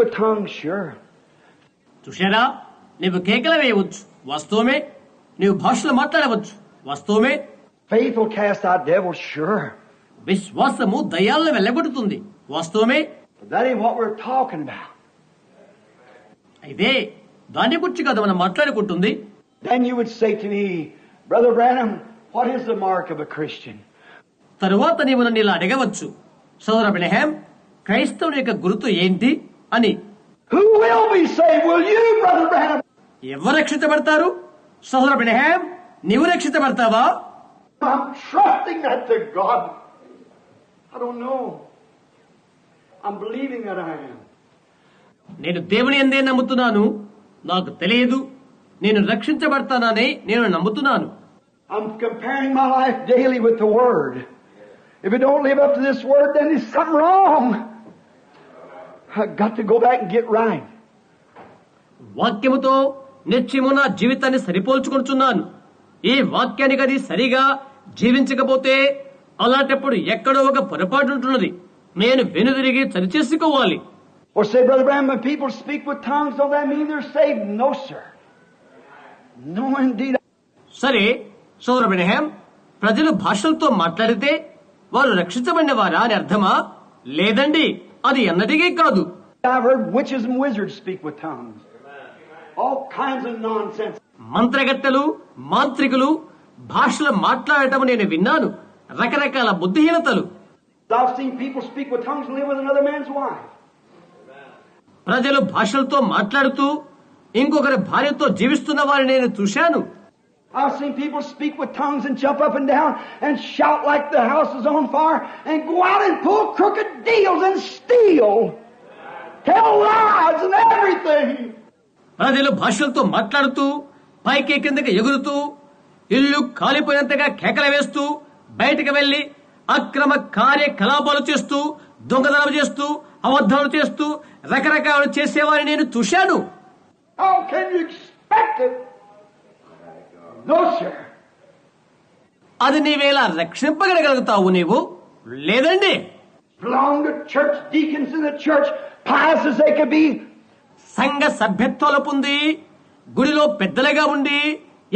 with tongues, sure. చూశారా, నీవు కేకలు వేయవచ్చు, వాస్తవమే. నీవు భాషలు మాట్లాడవచ్చు, వాస్తవమే. Faith will cast out devils, sure. విశ్వాసము దయ్యాలను వెళ్ళగొడుతుంది, వాస్తవమే. But that ain't what we're talking about. అయితే దాని గురించి కదా మనం మాట్లాడుకుంటుంది. Then you would say to me, Brother Branham, what is the mark of a Christian? తరువాత నీవు నన్ను ఇలా అడగవచ్చు, సోదర బ్రహ్మ, క్రైస్తవుని యొక్క గుర్తు ఏంటి అని. Who will be saved? Will you, Brother Branham? ఎవరు రక్షించబడతారు? సోదర బ్రహ్మ, నీవు రక్షించబడతావా? I'm trusting that to God. I don't know. I'm believing that I am. నేను దేవుని యందే నమ్ముతున్నాను, నాకు తెలియదు. నేను రక్షించబడతానని నేను నమ్ముతున్నాను. I'm comparing my life daily with the Word. If it don't live up to this Word, then there's something wrong. I've got to go back and get right. వాక్యముతో నిత్యము నా జీవితాన్ని సరిపోల్చుకుంటున్నాను. ఈ వాక్యానికి అది సరిగా జీవించకపోతే అలాంటప్పుడు ఎక్కడో ఒక పొరపాటు ఉంటున్నది. నేను వెనుదిరిగి సరిచేసుకోవాలి. Or say, Brother Branham, when people speak with tongues, don't that mean they're saved? No, sir. No, indeed. సరే సోదర బ్రహ్మ, ప్రజలు భాషలతో మాట్లాడితే వారు రక్షించబడిన వారా అని అర్థమా? లేదండి, అది ఎన్నటికీ కాదు. I've heard witches and wizards speak with tongues. All kinds of nonsense. మంత్రగత్తెలు, మాంత్రికులు భాషలు మాట్లాడటం నేను విన్నాను. రకరకాల బుద్ధిహీనతలు. I've seen people speak with tongues and live with another man's wife. ప్రజలు భాషలతో మాట్లాడుతూ ఇంకొకరి భార్యతో జీవిస్తున్న వారిని నేను చూశాను. I've seen people speak with tongues and jump up and down and shout like the house is on fire and go out and pull crooked deals and steal. Tell lies and everything. ప్రజలు భాషలతో మాట్లాడుతూ పైకి కిందకి ఎగురుతూ ఇల్లు కాలిపోయినంతగా కేకలు వేస్తూ బయటకు వెళ్లి అక్రమ కార్యకలాపాలు చేస్తూ దొంగతనం చేస్తూ అబద్ధాలు చేస్తూ రకరకాలు చేసేవారిని నేను చూశాను. How can you expect it? No, sir. అది నీవేలా రక్షింపగలగలుగుతావు? నీవు లేదండి. Belong to church deacons in the church, pious as they could be. సంఘ సభ్యత్వాలు పొంది గుడిలో పెద్దలుగా ఉండి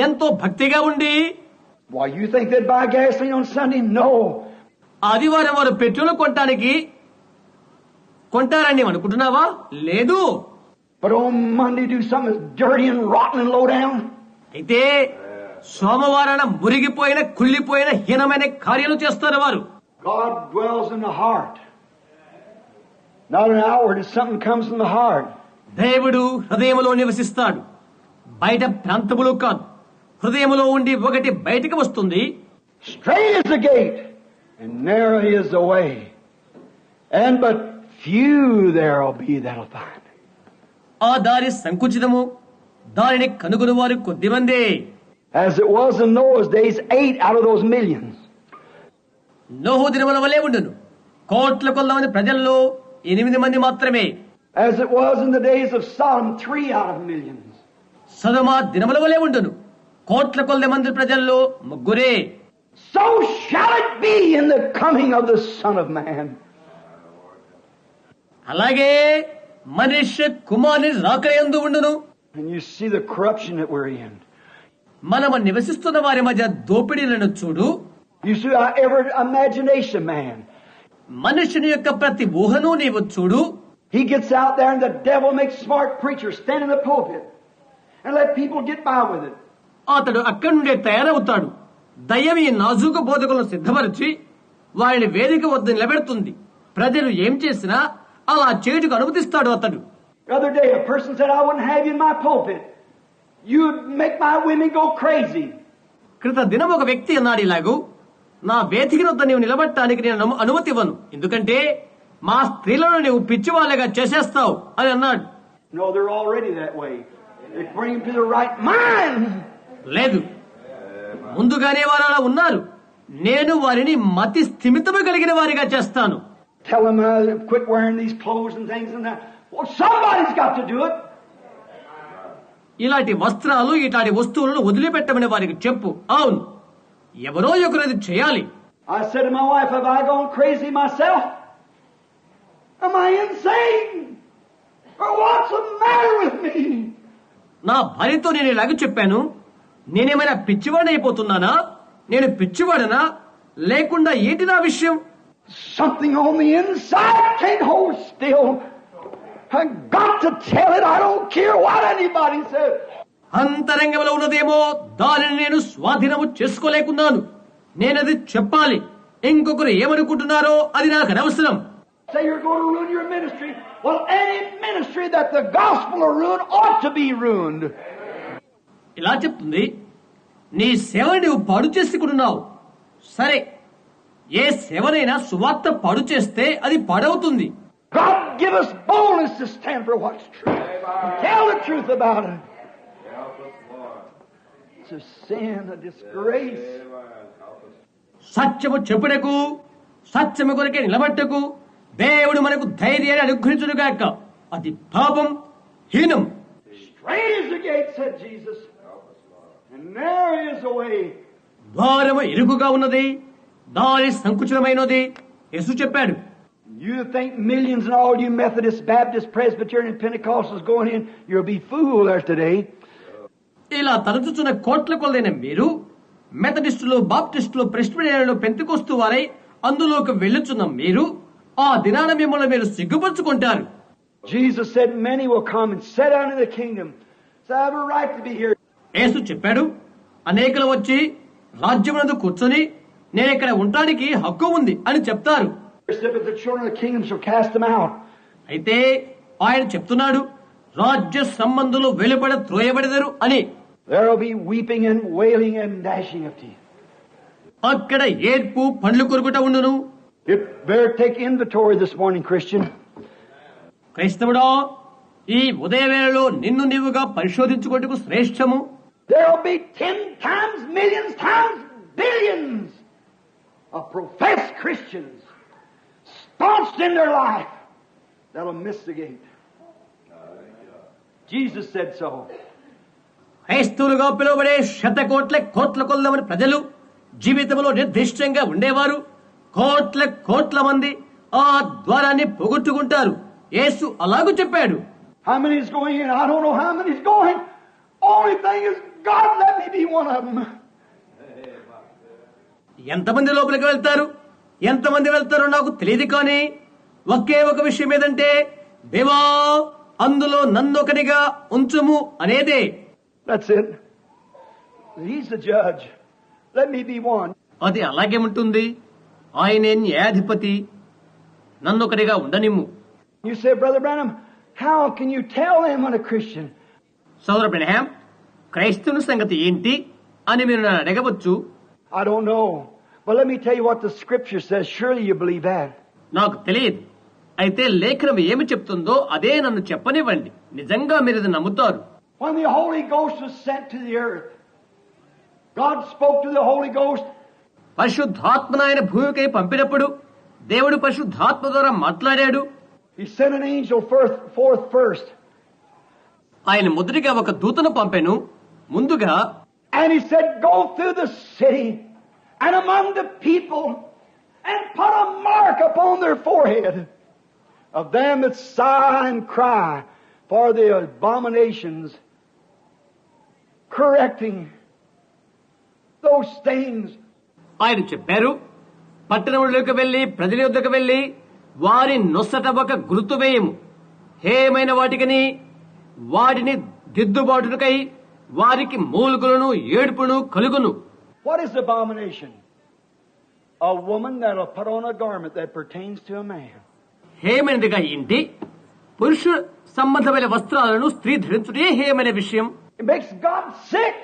ఎంతో భక్తిగా ఉండి. Why, you think they'd buy gasoline on Sunday? No. ఆదివారం వారు పెట్రోల్ కొంటారని అనుకుంటున్నావా? లేదు. But on Monday do something that's dirty and rotten and low down. అయితే సోమవారాన మురిగిపోయిన కుళ్ళిపోయిన హీనమైన కార్యాలు చేస్తారు వారు. God dwells in the heart. Not an outward, it's something comes from the heart. దేవుడు హృదయములో నివసిస్తాడు, బయట ప్రాంతములో కాదు. హృదయములో ఉండి ఒకటి బయటకు వస్తుంది. Straight is the gate, and narrow is the way, and but few there'll be that'll find. ఆ దారి సంకుచితము, దానిని కనుగొని వారు కొద్దిమందే. As it was in Noah's days, 8 out of those millions. నోహు దినముల వలె ఉండును. కోట్ల కొల్ల మంది ప్రజల్లో 8 మంది మాత్రమే. As it was in the days of Sodom, 3 out of millions. సొదొమ దినముల వలె ఉండును. కోట్ల కొల్ల మంది ప్రజల్లో 3. So shall it be in the coming of the Son of Man. అలాగే మనుష్య కుమారుని రాకయందు ఉండును. And you see the corruption that we're in. మనము నివసిస్తున్న వారి మధ్య దోపిడీలను చూడు. You see every imagination man. మనుషుని యొక్క ప్రతి ఊహను నీవు చూడు. He gets out there and the devil makes smart preachers stand in the pulpit and let people get by with it. అతడు అక్కడి నుండే తయారవుతాడు. దయ్యం ఈ నాజూకు బోధకులను సిద్ధపరిచి వారిని వేదిక వద్ద నిలబెడుతుంది. ప్రజలు ఏం చేసినా అలా చేయుటకు అనుమతిస్తాడు అతడు. The other day a person said, I wouldn't have you in my pulpit. You'd make my women go crazy. క్రిత దినం ఒక వ్యక్తి అన్నాడు ఇలాగూ, నా వేదిక వద్ద నీవు నిలబడటానికి నేను అనుమతి ఇవ్వను, ఎందుకంటే మా స్త్రీలను నీవు పిచ్చివాళ్ళగా చేసేస్తావు అని అన్నాడు. No, they're already that way. They bring them to the right mind. లేదు, ముందుగానే వారు అలా ఉన్నారు. నేను వారిని మతి స్థిమితము కలిగిన వారిగా చేస్తాను. Tell them quit wearing these clothes and things and that. Well, somebody's got to do it. ఇలాంటి వస్త్రాలు ఇలాంటి వస్తువులను వదిలిపెట్టమని వారికి చెప్పు. అవును, ఎవరో ఒకరిది చేయాలి. I said to my wife, have I gone crazy myself? Am I insane? me. నా భార్యతో నేను ఇలాగ చెప్పాను, నేనేమైనా పిచ్చివాడిని అయిపోతున్నానా? నేను పిచ్చివాడనా? లేకుండా ఏంటి నా విషయం? Something on the inside can't hold still. I got to tell it. I don't care what anybody says. అంతరంగంలో ఉన్నదేమో దానిని నేను స్వాధీనము చేసుకోలేకున్నాను. నేనది చెప్పాలి. ఇంకొకరు ఏమనుకుంటున్నారో అది నాకు అనవసరం. Say you're going to ruin your ministry. Well, any ministry that the gospel will ruin ought to be ruined. ఇలా చెప్తుంది, నీ సేవని నువ్వు పాడు చేసుకున్నావు. సరే, ఏ సేవనైనా సువార్త పాడు చేస్తే అది పాడవుతుంది. God give us boldness to stand for what's true. Tell the truth about it. It's a sin, a disgrace. సత్యము చెప్పుటకు, సత్యము కొరకే నిలబట్టకు దేవుడు మనకు ధైర్యాన్ని అనుగ్రహించునుగాక. అది పాపం, హీనం. Straight is the gate, said Jesus, and narrow is the way. ద్వారము ఇరుకుగా ఉన్నది, దారి సంకుచితమైనది యేసు చెప్పాడు. You think millions and all you Methodists, Baptists, Presbyterian, Pentecostals going in, you'll be fooled there today. ఇలా తరచుచున్న కోట్ల కొలదైన మీరు మెథడిస్టులు, బాప్టిస్టులు, ప్రెస్బిటేరియన్లు, పెంతెకోస్తు వారై అందులోకి వెళ్ళుచున్న మీరు ఆ దినాన మిమ్మల్ని మీరు సిగ్గుపరుచుకుంటారు. Jesus said, many will come and sit down in the kingdom. So I have a right to be here. యేసు చెప్పాడు, అనేకులు వచ్చి రాజ్యమునందు కూర్చొని నేను ఇక్కడ ఉండడానికి హక్కు ఉంది అని చెప్తారు. But the children of the kingdom shall cast them out. అయితే ఆయన చెప్తున్నాడు, రాజ్య సంబంధులు వెలుపడ త్రోయబడెదరు అని. There will be weeping and wailing and gnashing of teeth. అక్కడ ఏడ్పు, పండ్లు కొరుకుట ఉండును. You better take inventory this morning, Christian. క్రైస్తవుడా, ఈ ఉదయవేళలో నిన్ను నీవుగా పరిశోధించుకోవటకు శ్రేష్టము. There will be 10 times, millions times, billions of professed Christians staunched in their life that'll miss the gate. Jesus said so. క్రైస్తవులుగా పిలువబడే శతకోట్ల కోట్ల కొలదమని ప్రజలు జీవితంలో నిర్దిష్టంగా ఉండేవారు. కోట్ల కోట్ల మంది ఆ ద్వారాన్ని పోగొట్టుకుంటారు. యేసు అలాగూ చెప్పాడు. How many is going in? I don't know how many is going. Only thing is, God let me be one of them. ఎంతమంది లోపలికి వెళ్తారు, ఎంతమంది వెళ్తారో నాకు తెలియదు, కానీ ఒకే ఒక విషయం ఏదంటే, దేవా అందులో నన్నొకనిగా ఉంచుము అనేదే. That's it. He's the judge. Let me be one. అది అలాగే ఉంటుంది. ఆయనే న్యాయాధిపతి, నన్నొకనిగా ఉండనిమ్ము. You say, Brother Branham, how can you tell them when a Christian? సోదర బ్రహ్యాం, క్రైస్తవుని సంగతి ఏంటి అని మీరు నన్ను అడగవచ్చు. I don't know. But let me tell you what the scripture says. Surely you believe that. నాకు తెలియదు. అయితే లేఖనం ఏమి చెప్తుందో అదే నన్ను చెప్పనివ్వండి. నిజంగా మీరు ఇది నమ్ముతారు. When the Holy Ghost was sent to the earth, God spoke to the Holy Ghost. పరిశుద్ధాత్మను ఆయన భూమికై పంపినప్పుడు దేవుడు పరిశుద్ధాత్మ ద్వారా మాట్లాడాడు. He sent an angel forth first. ఆయన మొదటిగా ఒక దూతను పంపెను ముందుగా. And he said, go through the city and among the people and put a mark upon their forehead of them that sigh and cry for the abominations, correcting those things. ఆయన చెప్పారు, పట్టణంలోకి వెళ్లి ప్రజల యొద్దకు వెళ్లి వారి నొసట ఒక గుర్తు వేయము, హేయమైన వాటికని వాటిని దిద్దుబాటుకై వారికి మూలుగులను ఏడుపును కలుగును. What is abomination? A woman that will put on a garment that pertains to a man. హేయమైనదిగా ఏంటి? పురుష సంబంధమైన వస్త్రాలను స్త్రీ ధరించుటే హేయమైన విషయం. It makes God sick.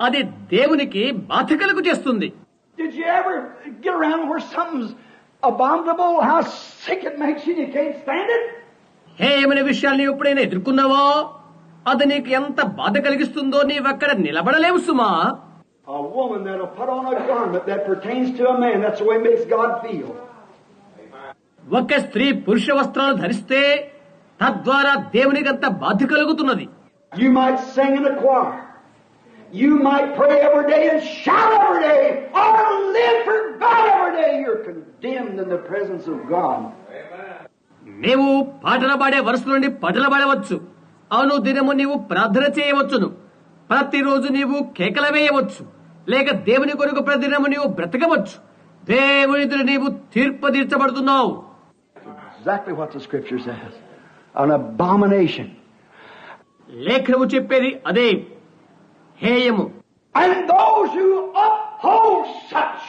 అది దేవునికి బాధ కలుగు చేస్తుంది. Did you ever get around where something's abominable, how sick it makes you and you can't stand it? హేయమైన విషయాన్ని ఎప్పుడైనా ఎదుర్కొన్నావా? అది నీకు ఎంత బాధ కలిగిస్తుందో నీవక్కడ నిలబడలేవు సుమా. A woman that'll put on a garment that pertains to a man, that's the way it makes God feel. ఒక స్త్రీ పురుష వస్త్రాలు ధరిస్తే తద్వారా దేవునికి అంత బాధ కలుగుతున్నది. You might sing in the choir. You might pray every day and shout every day, or live for God every day. You're condemned in the presence of God. నీవు పాటలు పాడే వరుస నుండి పాటలు పాడవచ్చు. అవును, దినము నీవు ప్రార్థన చేయవచ్చును. ప్రతిరోజు నీవు కేకలు వేయవచ్చు. లేక దేవుని కొరకు ప్రతిదినము నీవు బ్రతకవచ్చు. దేవుని ఎదుట నీవు తీర్పు తీర్చబడుతున్నావు. Exactly what the scripture says. An abomination. లేఖనము చెప్పేది అదే, హేయము. And those who uphold such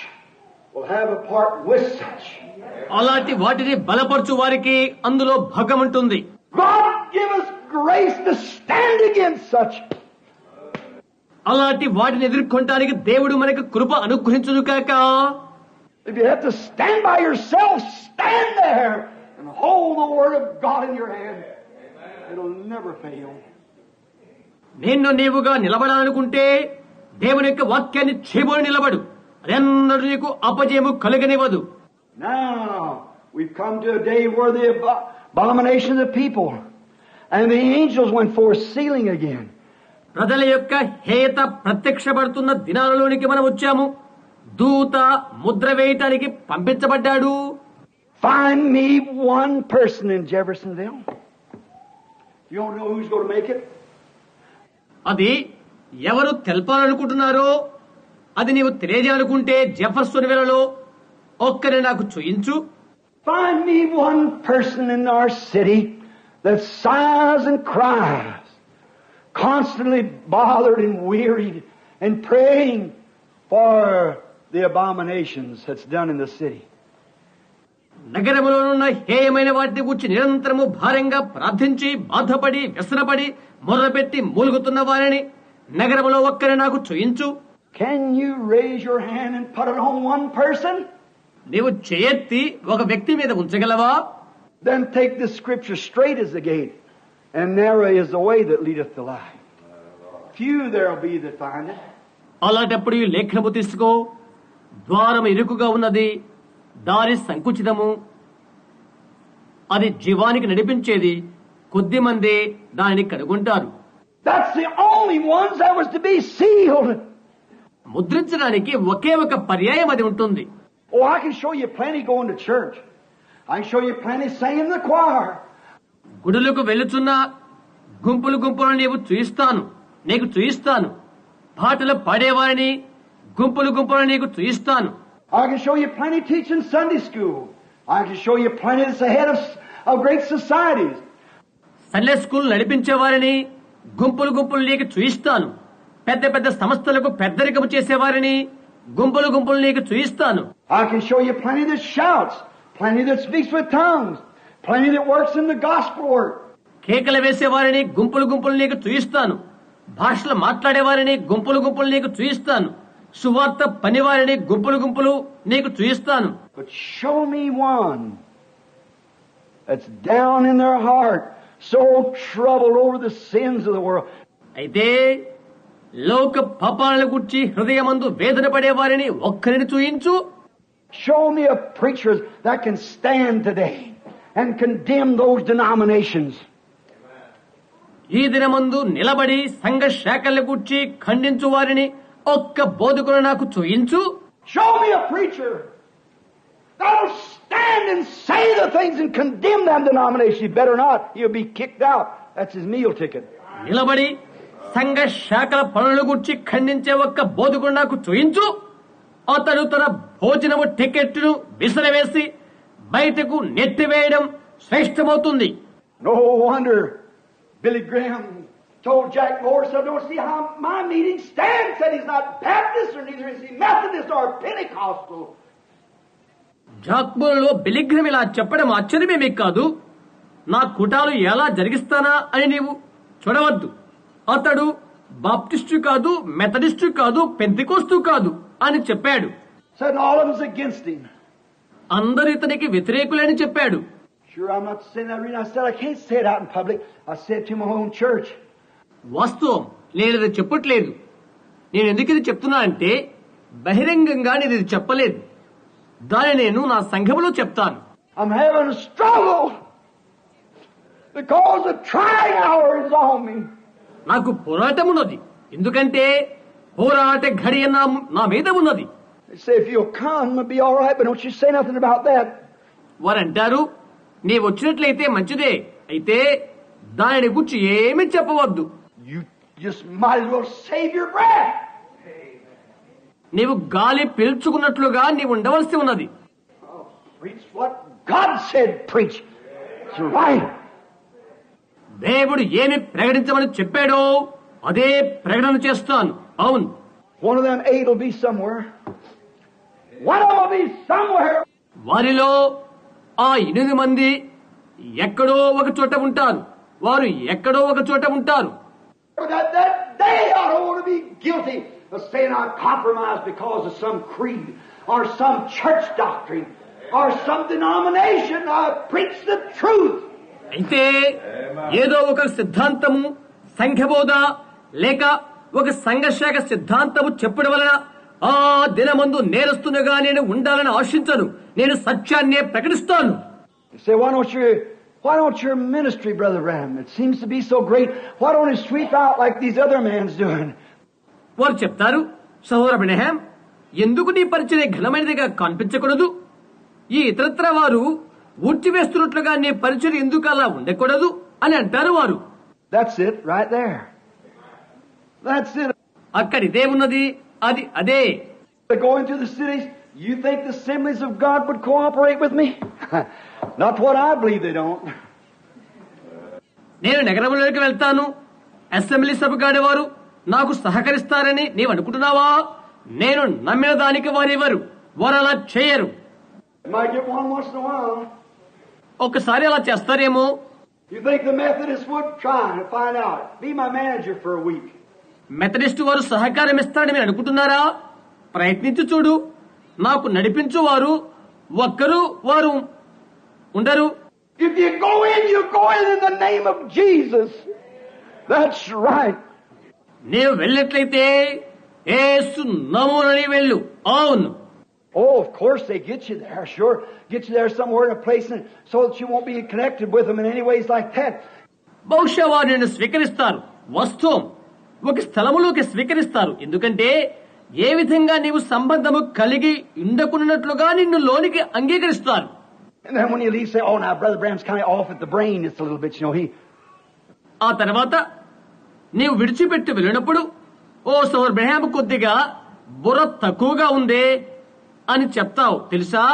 will have a part with such. అలాంటి వాటిని బలపరచు వారికి అందులో భాగం ఉంటుంది. God give us grace to stand against such. అలాంటి వాటిని ఎదుర్కొనడానికి దేవుడు మనకు కృప అనుగ్రహించును కాక. If you have to stand by yourself, stand there and hold the word of God in your hand. It'll never fail. నిన్ను నీవుగా నిలబడాలనుకుంటే దేవుని యొక్క వాక్యాన్ని చేబోని నిలబడు. అదెన్నడూ నీకు అపజయము కలుగనివ్వదు. Now, we've come to a day where the abomination of the people and the angels went forth sealing again. ప్రజల యొక్క హేయత ప్రత్యక్షపడుతున్న దినాలలోనికి మనం వచ్చాము. దూత ముద్ర వేయటానికి పంపించబడ్డాడు. Find me one person in Jeffersonville. You don't know who's going to make it? అది ఎవరు తెలపాలనుకుంటున్నారో అది నీవు తెలియజేయాలనుకుంటే జెఫర్సన్విల్లో ఒక్కరిని నాకు చూయించు. Find me one person in our city that sighs and cries, constantly bothered and wearied and praying for the abominations that's done in the city. నగరములోనున్న హేయమైన వాటిని గురించి నిరంతరము భారంగా ప్రార్థించి బాధపడి వ్యసనపడి మొర్రపెట్టి మూలుగుతున్న వారిని నగరములో ఒక్కరిని నాకు చూయించు. Can you raise your hand and put it on one person? నీవు చేయెత్తి ఒక వ్యక్తి మీద ఉంచగలవా? Then take the scripture straight as the gate, and narrow is the way that leadeth to life. Few there'll be that find it. అలాంటప్పుడు ఈ లేఖనము తీసుకో. ద్వారం ఇరుకుగా ఉన్నది, దారి సంకుచితము, అది జీవానికి నడిపించేది, కొద్ది మంది దానిని కనుగొంటారు. That's the only ones that was to be sealed. ముద్రించడానికి ఒకే ఒక పర్యాయం అది ఉంటుంది. Oh, I can show you plenty going to church. I can show you plenty singing in the choir. గుడులకు వెళుచున్న గుంపులు గుంపులను నీకు చూయిస్తాను. పాటలు పాడేవారిని గుంపులు గుంపులను నీకు చూయిస్తాను. I can show you plenty teaching Sunday school. I can show you plenty that's ahead of great societies. Sunday school నడిపించే వారిని గుంపులు గుంపులు నీకు చూయిస్తాను. పెద్ద పెద్ద సంస్థలకు పెద్దరికము చేసేవారిని గుంపులు గుంపులు నీకు చూయిస్తాను. I can show you plenty that shouts, plenty that speaks with tongues, plenty that works in the gospel work. కేకలు వేసేవారిని గుంపులు గుంపులు నీకు చూయిస్తాను. భాషలు మాట్లాడేవారిని గుంపులు గుంపులు నీకు చూయిస్తాను. సువార్త పనివారిని గుంపులు గుంపులు నీకు చూయిస్తాను. But show me one that's down in their heart, so troubled over the sins of the world. అయితే లోక పాపాలను గురించి హృదయమందు వేదన పడేవారిని ఒక్కరిని చూయించు. Show me a preacher that can stand today and condemn those denominations. ఈ దినమందు నిలబడి సంఘ శాఖలను గురించి ఖండించు వారిని ఒక్క బోధకుడు నాకు చూయించు. Show me a preacher that will stand and say the things and condemn them denominations. He better not. He'll be kicked out. That's his meal ticket. నిలబడి సంఘ శాఖల పనుల గురించి ఖండించే ఒక్క బోధకుడు నాకు చూయించు. అతడు తన భోజనము టికెట్ను విసిరవేసి బయటకు నెట్టివేయడం శ్రేష్టమవుతుంది. No wonder Billy Graham told Jack Morris, I don't see how my meeting stands. Said he's not Baptist or neither is he Methodist or Pentecostal. జాక్బోర్లో బిలిగ్రమ్ ఇలా చెప్పడం ఆశ్చర్యమేమీ కాదు. నా కుటాలు ఎలా జరిగిస్తానా అని నీవు చూడవద్దు. అతడు బాప్టిస్టు కాదు, మెథడిస్టు కాదు, పెంతెకోస్తు కాదు అని చెప్పాడు. Said all of us against him. అందరూ ఇతనికి వ్యతిరేకులని చెప్పాడు. Sure, I'm not saying that reason. I said I can't say it out in public. I said it to my own church. వాస్తవం, నేను ఇది చెప్పట్లేదు. నేను ఎందుకు ఇది చెప్తున్నా అంటే బహిరంగంగా నేను ఇది చెప్పలేదు. దాన్ని నేను నా సంఘములో చెప్తాను. I'm having a struggle because the trying hour is on me. నాకు పోరాటం ఉన్నది, ఎందుకంటే పోరాట ఘడియ నా మీద ఉన్నది. They say if you'll come, it'll be all right, but don't you say nothing about that. వారంటారు, నీ వచ్చినట్లయితే మంచిదే, అయితే దానిని గురించి ఏమీ చెప్పవద్దు. You just might as well save your breath. నీవు గాలి పీల్చుకున్నట్లుగా నీవు ఉండవలసి ఉన్నది. Preach what God said preach. It's right. దేవుడు ఏమి ప్రకటించమని చెప్పాడో అదే ప్రకటన చేస్తాను. అవును. One of them 8 will be somewhere. One of them will be somewhere. వారిలో ఆ 8 మంది ఎక్కడో ఒక చోట ఉంటారు. వారు ఎక్కడో ఒక చోట ఉంటారు. That they ought to want to be guilty of saying I compromised because of some creed or some church doctrine or some denomination. I preach the truth. అయితే ఏదో ఒక సిద్ధాంతము, సంఘబోధ లేక ఒక సంఘశాఖ సిద్ధాంతము చెప్పడం వలన ఆ దినమందు నేరస్తునిగా నేను ఉండాలని ఆశించను. నేను సత్యాన్నే ప్రకటిస్తాను. You say, why don't your ministry, Brother Branham? It seems to be so great. Why don't it sweep out like these other men's doing? వారు చెప్తారు, సహోదర బ్రహ్మ, ఎందుకు నీ పరిచర్య ఘనమైనదిగా కనిపించకూడదు? ఈ ఇతరత్ర వారు ఊడ్చివేస్తున్నట్లుగా నీ పరిచర్య ఎందుకు అలా ఉండకూడదు అని అంటారు వారు. That's it, right there. That's it. అక్కడిదే ఉన్నది, అది అదే. Going to the cities, you think the assemblies of God would cooperate with me? Not what I believe they don't. నేను నగరంలోకి వెళ్తాను, అసెంబ్లీ సభ కాని వారు నాకు సహకరిస్తారని నీవు అనుకుంటున్నావా? నేను నమ్మిన దానికి వారెవరు? వారు అలా చేయరు. Might get one once in a while. ఒక్కసారి అలా చేస్తారేమో. You think the Methodists would try and find out? Be my manager for a week. Methodist వారు సహకారం ఇస్తారని మీరు అనుకుంటున్నారా? ప్రయత్నించి చూడు. నాకు నడిపించు వారు ఒక్కరు వారు ఉండరు. If you go in the name of Jesus. That's right. నీవు వెళ్ళినట్లయితే యేసు నామమున వెళ్ళు. అవును. Oh, of course they get you there, sure. Get you there somewhere in a place so that you won't be connected with them in any ways like that. బహుశా వారు నిన్ను స్వీకరిస్తారు. వస్తువు ఒక స్థలములోకి స్వీకరిస్తారు. ఎందుకంటే ఏ విధంగా నీవు సంబంధము కలిగి ఉండకున్నట్లుగా నిన్ను లోనికి అంగీకరిస్తారు. And then when you leave, say, oh, now Brother Branham's kind of off at the brain just a little bit, you know. ఆ తర్వాత నీవు విడిచిపెట్టి వెళ్ళినప్పుడు, ఓ సోదరు బ్రహ్మ కొద్దిగా బుర్ర తక్కువగా ఉందే అని చెప్తావు తెలుసా?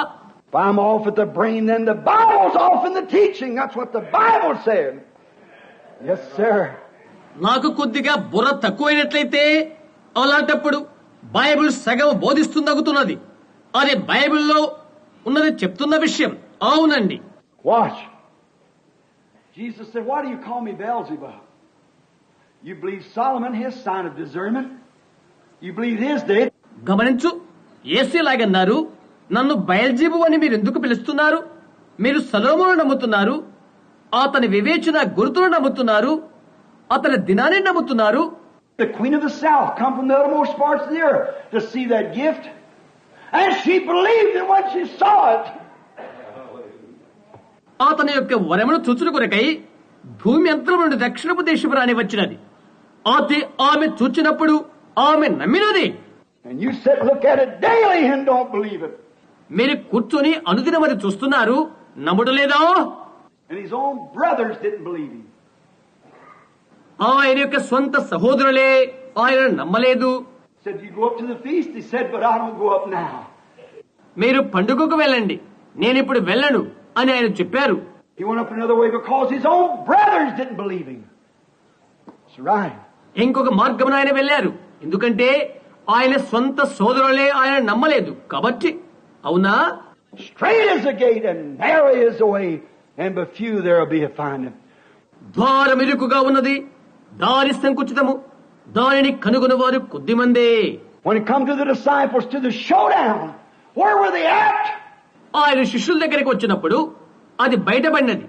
If I'm off at the brain, then the Bible's off in the teaching. That's what the Bible said. Yes, sir. నాకు కొద్దిగా బుర్ర తక్కువైనట్లయితే అలాంటప్పుడు బైబిల్ సగం బోధిస్తుందగుతున్నది. అది బైబిల్లో ఉన్నది చెప్తున్న విషయం. అవునండి. Watch. Jesus said, why do you call me Beelzebub? You believe Solomon, his sign of discernment? You believe his day? గమనించు, యేసులాగన్నారు, నన్ను బయల్జెబు అని మీరు ఎందుకు పిలుస్తున్నారు? మీరు సొలొమోను నమ్ముతున్నారు, అతని వివేచన గుర్తును నమ్ముతున్నారు, అతని దినాన్ని నమ్ముతున్నారు. The queen of the south come from the uttermost parts of the earth to see that gift. And she believed it when she saw it. అతని యొక్క వరమును చూచుట కొరకై భూమి అంతరం నుండి దక్షిణపు దేశపు రాని వచ్చినది. ఆమె చూచినప్పుడు ఆమె నమ్మినది. And you sit and look at it daily and don't believe it. మీరు కూర్చొని అనుదినం అది చూస్తున్నారు, నమ్ముటలేదా? And his own brothers didn't believe him. ఆయన యొక్క స్వంత సహోదరులే ఆయన నమ్మలేదు. Said you go up to the feast. He said, but I don't go up now. మీరు పండుగకు వెళ్ళండి, నేనిప్పుడు వెళ్ళను అని ఆయన చెప్పారు. He went up another way because his own brothers didn't believe him. That's right. ఇంకొక మార్గమున ఆయన వెళ్ళారు, ఎందుకంటే ఆయన స్వంత సోదరులే ఆయన నమ్మలేదు కాబట్టి. అవునా? Straight is the gate and narrow is the way, and but few there will be to find him. ద్వారం ఇరుకుగా ఉన్నది, దారి సంకుచితము, దానిని కనుగొనవారు కొద్దిమందే. When it come to the disciples, to the showdown, where were they at? ఆయన శిష్యుల దగ్గరికి వచ్చినప్పుడు అది బయటపడినది.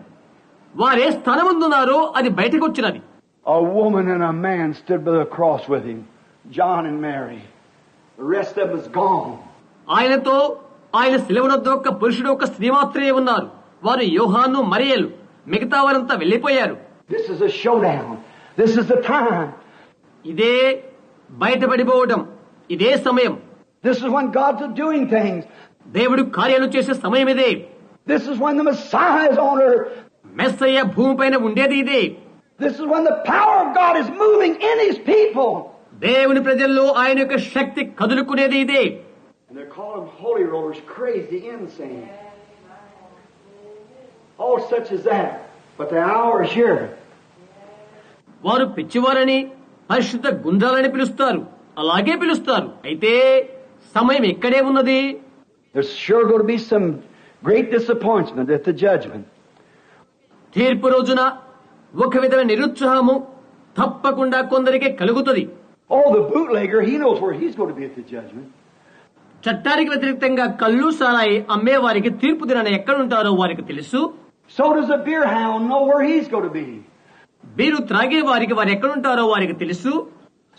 వారే స్థానమున్నారో అది బయటకు వచ్చినది. A woman and a man stood by the cross with him, John and Mary. The rest of them is gone. ఆయనతో ఆయన శిలువనొద్ద ఒక పురుషుడు ఒక స్త్రీ మాత్రమే ఉన్నారు. వారు యోహాను మరియలు, మిగతా వారంతా వెళ్లిపోయారు. This is a showdown. This is the time. ఇదే బయటపడిపోవడం, ఇదే సమయం. This is when God's doing things. దేవుడు కార్యాలు చేసే సమయం ఇదే. This is when the Messiah is on earth. Messiah భూమిపైన ఉండేది ఇదే. This is when the power of God is moving in His people. దేవుని ప్రజల్లో ఆయన యొక్క శక్తి కదులుకునేది ఇదే. And they call them holy rollers, crazy, insane. All such as that. But the hour is here. వారు పిచ్చివారని పరిశుద్ధ గుండ్రాలని పిలుస్తారు, అలాగే పిలుస్తారు. అయితే సమయం ఎక్కడే ఉన్నది. There's sure going to be some great disappointment at the judgment. తీర్పు రోజున ఒక విధమైన నిరుత్సాహము తప్పకుండా కొందరికి కలుగుతుంది. Oh, the bootlegger, he knows where he's going to be at the judgment. చట్టానికి వ్యతిరేకంగా కళ్ళు సారాయి అమ్మే వారికి తీర్పు దినాన ఎక్కడుంటారో వారికి తెలుసు. So does the beer hound know where he's going to be. Beer త్రాగే వారికి వారు ఎక్కడుంటారో వారికి తెలుసు.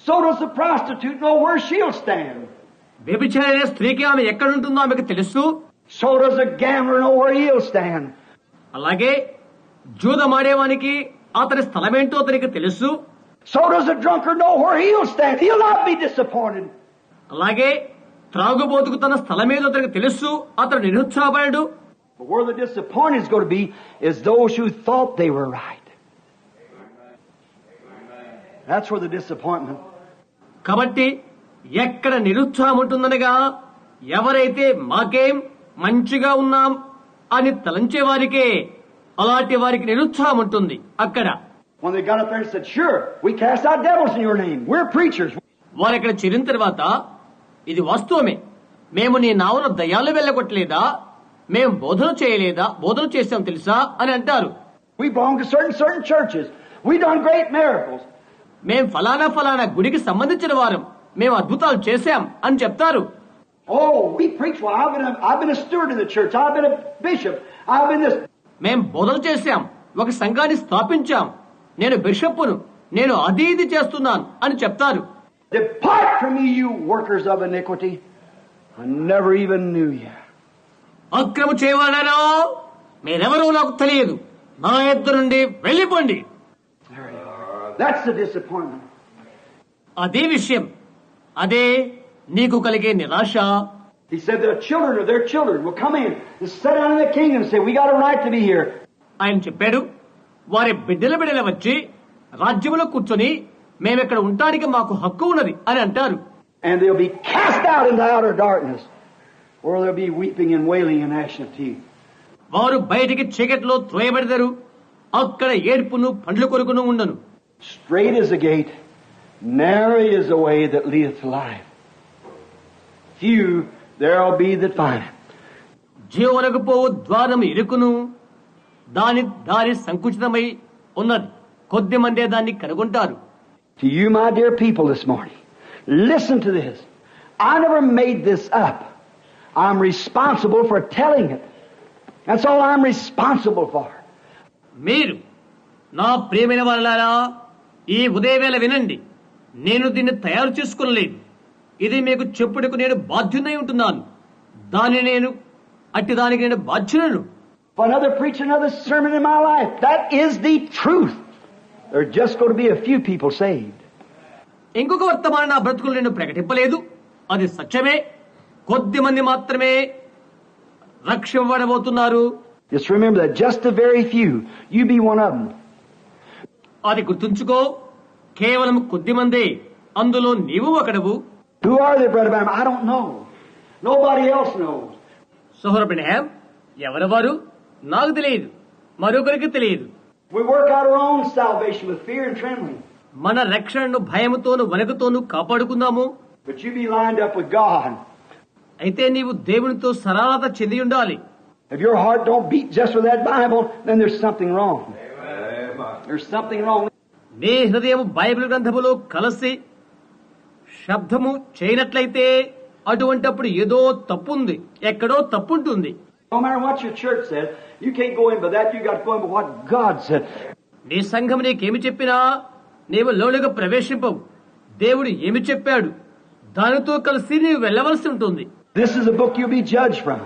So does the prostitute know where she'll stand. వ్యభిచారైన స్త్రీకి ఆమె ఎక్కడుంటుందో ఆమెకు తెలుసు. So does the gambler know where he'll stand. అలాగే జూదమాడేవానికి అతని స్థలమేంటో అతనికి తెలుసు. So does the drunkard know where he'll stand. He'll not be disappointed. అలాగే త్రాగుబోతుకు తన స్థలమేదో అతనికి తెలుసు, అతను నిరుత్సాహపడడు. But where the disappointed is going to be is those who thought they were right. That's where the disappointment. కాబట్టి ఎక్కడ నిరుత్సాహం ఉంటుందనగా ఎవరైతే మాకేం మంచిగా ఉన్నాం అని తలంచే వారికే అలాంటి వారికి నిరుత్సాహం ఉంటుంది. అక్కడ When they got up there and said, sure, we cast out devils in your name. We're preachers. వారు అక్కడ చేరిన తర్వాత ఇది వాస్తవమే, మేము నీ నామమున దయ్యాలు వెళ్ళగొట్టలేదా, మేము బోధన చేశాం తెలుసా అని అంటారు. We belong to certain churches. We done great miracles. మేం ఫలానా గుడికి సంబంధించిన వారం, మేము అద్భుతాలు చేశాం అని చెప్తారు. Oh, we preach. Well, I've been a steward in the church. I've been a bishop. I've been this. మేం బోధన చేశాం, ఒక సంఘాన్ని స్థాపించాం, నేను బిషప్పును, నేను అది ఇది చేస్తున్నాను అని చెప్తారు. Depart from me, you workers of iniquity. I never even knew you. అక్రమ చేయవాడారా, మీరెవరో నాకు తెలియదు, నా ఎద్దు నుండి వెళ్ళిపోండి. There you are. That's the disappointment. అదే విషయం, అదే నీకు కలిగే నిరాశ. He said their children will come in and sit down in the kingdom and say, we got a right to be here. ఆయన చెప్పాడు, వారి బిడ్డల వచ్చి రాజ్యములో కూర్చొని మేమిక్కడ ఉండటానికి మాకు హక్కు ఉన్నది అని అంటారు. And they'll be cast out into outer darkness, where there'll be weeping and wailing and gnashing of teeth. వారు బయటికి చీకటిలో త్రోయబడతారు, అక్కడ ఏడ్పును పండ్ల కొరుకును ఉండను. Straight is the gate, narrow is the way that leadeth to life. Few there'll be that find it. జీవనకు పోవు ద్వారం ఇరుకును, దారి సంకుచితమై ఉన్నది, కొద్ది మందే దాన్ని కనుగొంటారు. To you, my dear people, this morning, listen to this. I never made this up. I'm responsible for telling it. That's all I'm responsible for. మీరు నా ప్రియమైన వారలారా, ఈ ఉదయవేళ వినండి, నేను దీన్ని తయారు చేసుకోలేదు, ఇది మీకు చెప్పుటకు నేను బాధ్యునై ఉంటున్నాను, దానికి నేను బాధ్యులను. If another preach another sermon in my life, that is the truth. There are just going to be a few people saved. ఇంకొక వర్తమానం నా బ్రతుకులు నేను ప్రకటింపలేదు, అది సత్యమే, కొద్ది మంది మాత్రమే రక్షింపబడబోతున్నారు. Just remember that, just a very few. You be one of them. అది గుర్తుంచుకో, కేవలం కొద్ది మందే, అందులో నీవు ఒకడవు. Who are they, Brother Branham? I don't know. Nobody else knows. సోదర బ్రహ్మ, ఎవరు వారు నాకు తెలియదు, మరొకరికి తెలియదు. We work out our own salvation with fear and trembling. మన రక్షణను భయముతోను వణకుతోను కాపాడుకుందాము. But you be lined up with God. అయితే నీవు దేవునితో సరళత చెంది ఉండాలి. If your heart don't beat just with that Bible, then there's something wrong. There's something wrong. నీ హృదయం బైబిల్ గ్రంథములో కలిసి శబ్దము చేయనట్లయితే అటువంటప్పుడు ఏదో తప్పుంది, ఎక్కడో తప్పుంటుంది. No matter what your church says, you can't go in by that. You got to go in by what God said. నీ సంఘం నీకేమి చెప్పినా నీవు లోనుగా ప్రవేశింపవు. దేవుడు ఏమి చెప్పాడు దానితో కలిసి నీవు వెళ్ళవలసి ఉంటుంది. This is a book you'll be judged from.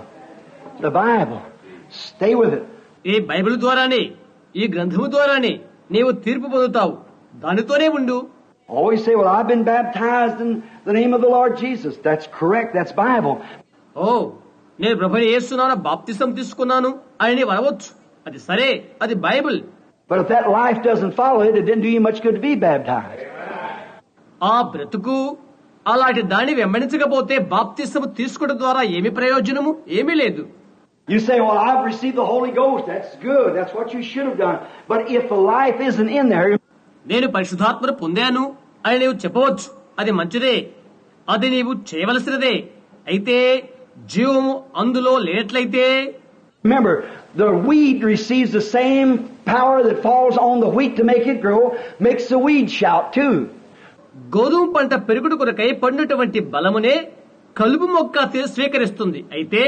The Bible. Stay with it. ఈ బైబిల్ ద్వారానే, ఈ గ్రంథము ద్వారానే నీవు తీర్పు పొందుతావు, దానితోనే ఉండు. Always say, well, I've been baptized in the name of the Lord Jesus. That's correct. That's Bible. ఓ, నేను ప్రభువైన యేసునామమున బాప్తిసం తీసుకున్నాను అని నీవు అనవచ్చు. అది సరే, అది Bible. But if that life doesn't follow it, it didn't do you much good to be baptized. ఆ బ్రతుకు అలాంటి దాన్ని వెంబడించకపోతే బాప్తిసము తీసుకోవడం ద్వారా ఏమి ప్రయోజనము? ఏమీ లేదు. You say, well, I've received the Holy Ghost. That's good. That's what you should have done. But if the life isn't in there... నేను పరిశుద్ధాత్మను పొందాను అని నీవు చెప్పవచ్చు. అది మంచిదే, అది నీవు చేయవలసినదే. అయితే జీవము అందులో లేనట్లయితే... Remember, the weed receives the same power that falls on the wheat to make it grow, makes the weed shout too. గోధుమ పంట పెరుగుడు కొరకై పడినటువంటి బలమునే కలుపు మొక్క స్వీకరిస్తుంది. అయితే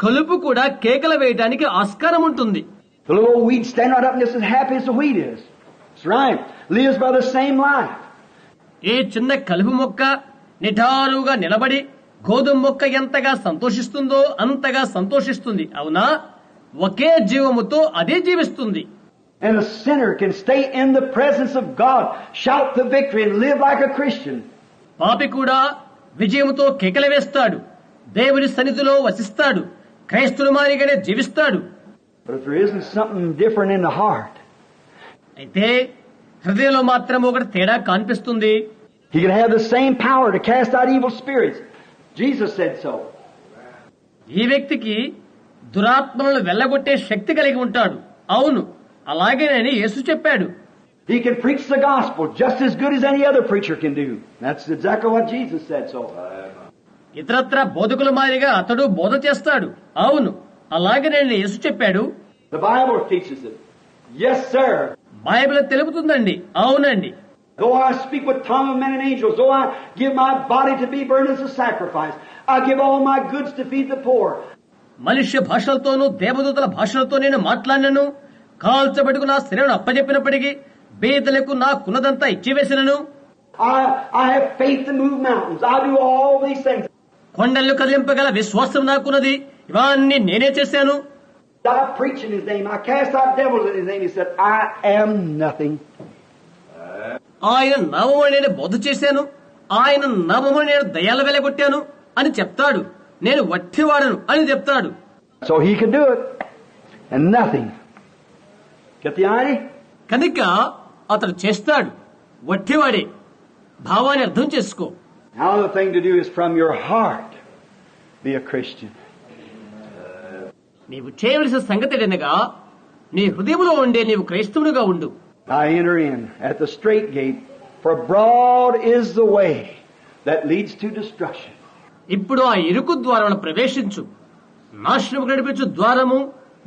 కలుపు కూడా కేకలు వేయడానికి ఆస్కారం ఉంటుంది. The little old weed stand right up and just as happy as the wheat is. That's right. Lives by the same life. ఏ చిన్న కలుపు మొక్క నిటారుగా నిలబడి గోధుమ మొక్క ఎంతగా సంతోషిస్తుందో అంతగా సంతోషిస్తుంది. అవునా? ఒకే జీవముతో అదే జీవిస్తుంది. And a sinner can stay in the presence of God, shout the victory and live like a Christian. పాపి కూడా విజయముతో కేకలు వేస్తాడు, దేవుని సన్నిధిలో వసిస్తాడు, క్రైస్తవుల మాదిరిగానే జీవిస్తాడు. But if there isn't something different in the heart, అయితే హృదయంలో మాత్రం ఒకటి తేడా కనిపిస్తుంది. he can have the same power to cast out evil spirits. Jesus said so. ఈ వ్యక్తికి దురాత్మలను వెళ్ళగొట్టే శక్తి కలిగి ఉంటాడు. అవును, అలాగేనని యేసు చెప్పాడు. He can preach the gospel just as good as any other preacher can do. That's exactly what Jesus said so. ఇతరత్ర బోధకుల మాదిరిగా అతడు బోధ చేస్తాడు. అవును, అలాగేనని యేసు చెప్పాడు. The Bible teaches it. Yes, sir. Bible తెలుపుతుందండి. అవునండి. Though I speak with tongue of men and angels, though I give my body to be burned as a sacrifice, I give all my goods to feed the poor. మనుష్య భాషలతోనూ దేవదూతల భాషలతో నేను మాట్లాడినను, కాల్చబడుకు నా శరీరం అప్పజెప్పినప్పటికీ బీదలకు నాకున్నదంతా ఇచ్చివేసినను. I have faith to move mountains. I do all these things. కొండలను కదిలింపగల విశ్వాసం నాకున్నది. ఇవన్నీ నేనే చేశాను. I preach in His name. I cast out devils in His name. He said, I am nothing. ఆయన నామమున నేను బోధ చేశాను, ఆయన నామమున నేను దయ్యాలు వెలగొట్టాను అని చెప్తాడు. నేను వట్టివాడను అని చెప్తాడు. So He can do it. And nothing. Get the idea? కనుక అతడు చేస్తాడు. వట్టివాడే. భావాన్ని అర్థం చేసుకో. Now the thing to do is from your heart be a Christian. నీవు చేయవలసిన సంగతి ఏదనగా నీ హృదయంలో ఉండే నీవు క్రైస్తవునిగా ఉండు. I enter in at the straight gate, for broad is the way that leads to destruction. ఇప్పుడు ఆ ఇరుకు ద్వారమున ప్రవేశించు. నాశనము నడిపించు ద్వారము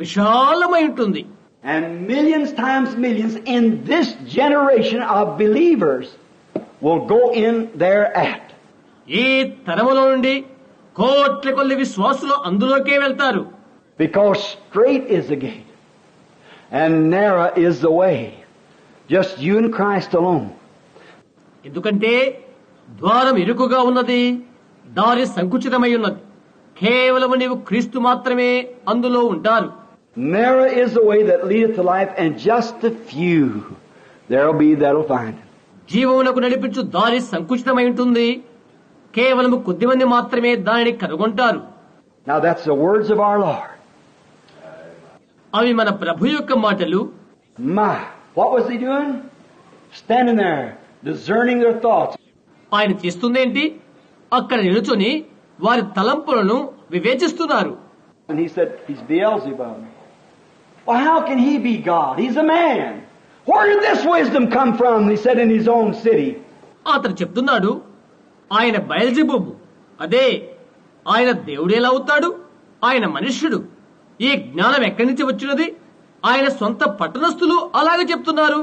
విశాలమై ఉంటుంది. And millions times millions in this generation of believers will go in thereat. ఈ తరములో నుండి కోట్ల కొద్ది విశ్వాసులు అందులోకే వెళ్తారు. Because straight is the gate and narrow is the way. Just you and Christ alone. ఎందుకంటే ద్వారం ఇరుకుగా ఉన్నది, దారి సంకుచితమై ఉన్నది. కేవలం నీవు క్రీస్తు మాత్రమే అందులో ఉంటారు. Narrow is the way that leadeth to life, and just a few there'll be that'll find it. జీవమునకు నడిపించు దారి సంకుచితమై ఉంటుంది. కేవలం కొద్దిమంది మాత్రమే దానిని కనుగొంటారు. Now that's the words of our Lord. అవి మన ప్రభు యొక్క మాటలు. My, what was He doing? Standing there, discerning their thoughts. ఆయన చేస్తుందేంటి? అక్కడ నిలుచుని వారి తలంపులను వివేచిస్తున్నారు. And He said, He's Beelzebub. Well, how can He be God? He's a man. Where did this wisdom come from? He said in His own city. అతను చెప్తున్నాడు, ఆయన బయల్జెబూబు. అదే, ఆయన దేవుడు ఎలా అవుతాడు? ఆయన మనుష్యుడు. ఈ జ్ఞానం ఎక్కడి నుంచి వచ్చినది? ఆయన సొంత పట్టణస్థులు అలాగే చెప్తున్నారు.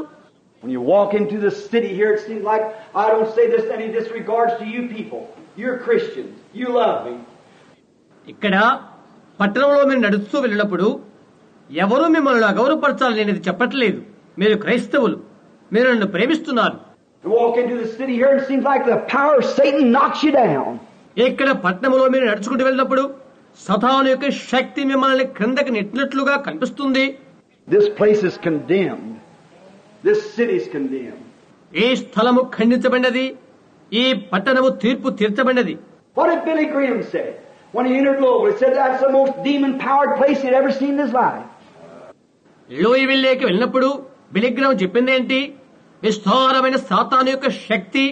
When you walk into the city here, it seems like I don't say this any disregards to you people. You're Christians. You love me. ఇక్కడ పట్టణంలో మీరు నడుస్తూ వెళ్ళినప్పుడు ఎవరూ మిమ్మల్ని అగౌరవపరచాలని నేను ఇది చెప్పట్లేదు. మీరు క్రైస్తవులు, మీరు నన్ను ప్రేమిస్తున్నారు. You walk into the city here, it seems like the power of Satan knocks you down. ఇక్కడ పట్టణంలో మీరు నడుచుకుంటూ వెళ్ళినప్పుడు సతాను యొక్క శక్తి మిమ్మల్ని క్రిందకి నెట్టినట్లుగా కనిపిస్తుంది. This place is condemned. This city is condemned. ఈ స్థలము ఖండించబడినది, ఈ పట్టణము తీర్పు తీర్చబడినది. What did Billy Graham say? when he entered Louisville. He said that's the most demon-powered place he'd ever seen in his life. లూయివిల్లేకి వెళ్ళినప్పుడు బిలిగ్రామ్ చెప్పిందేంటి? విస్తారమైన సాతాను యొక్క శక్తి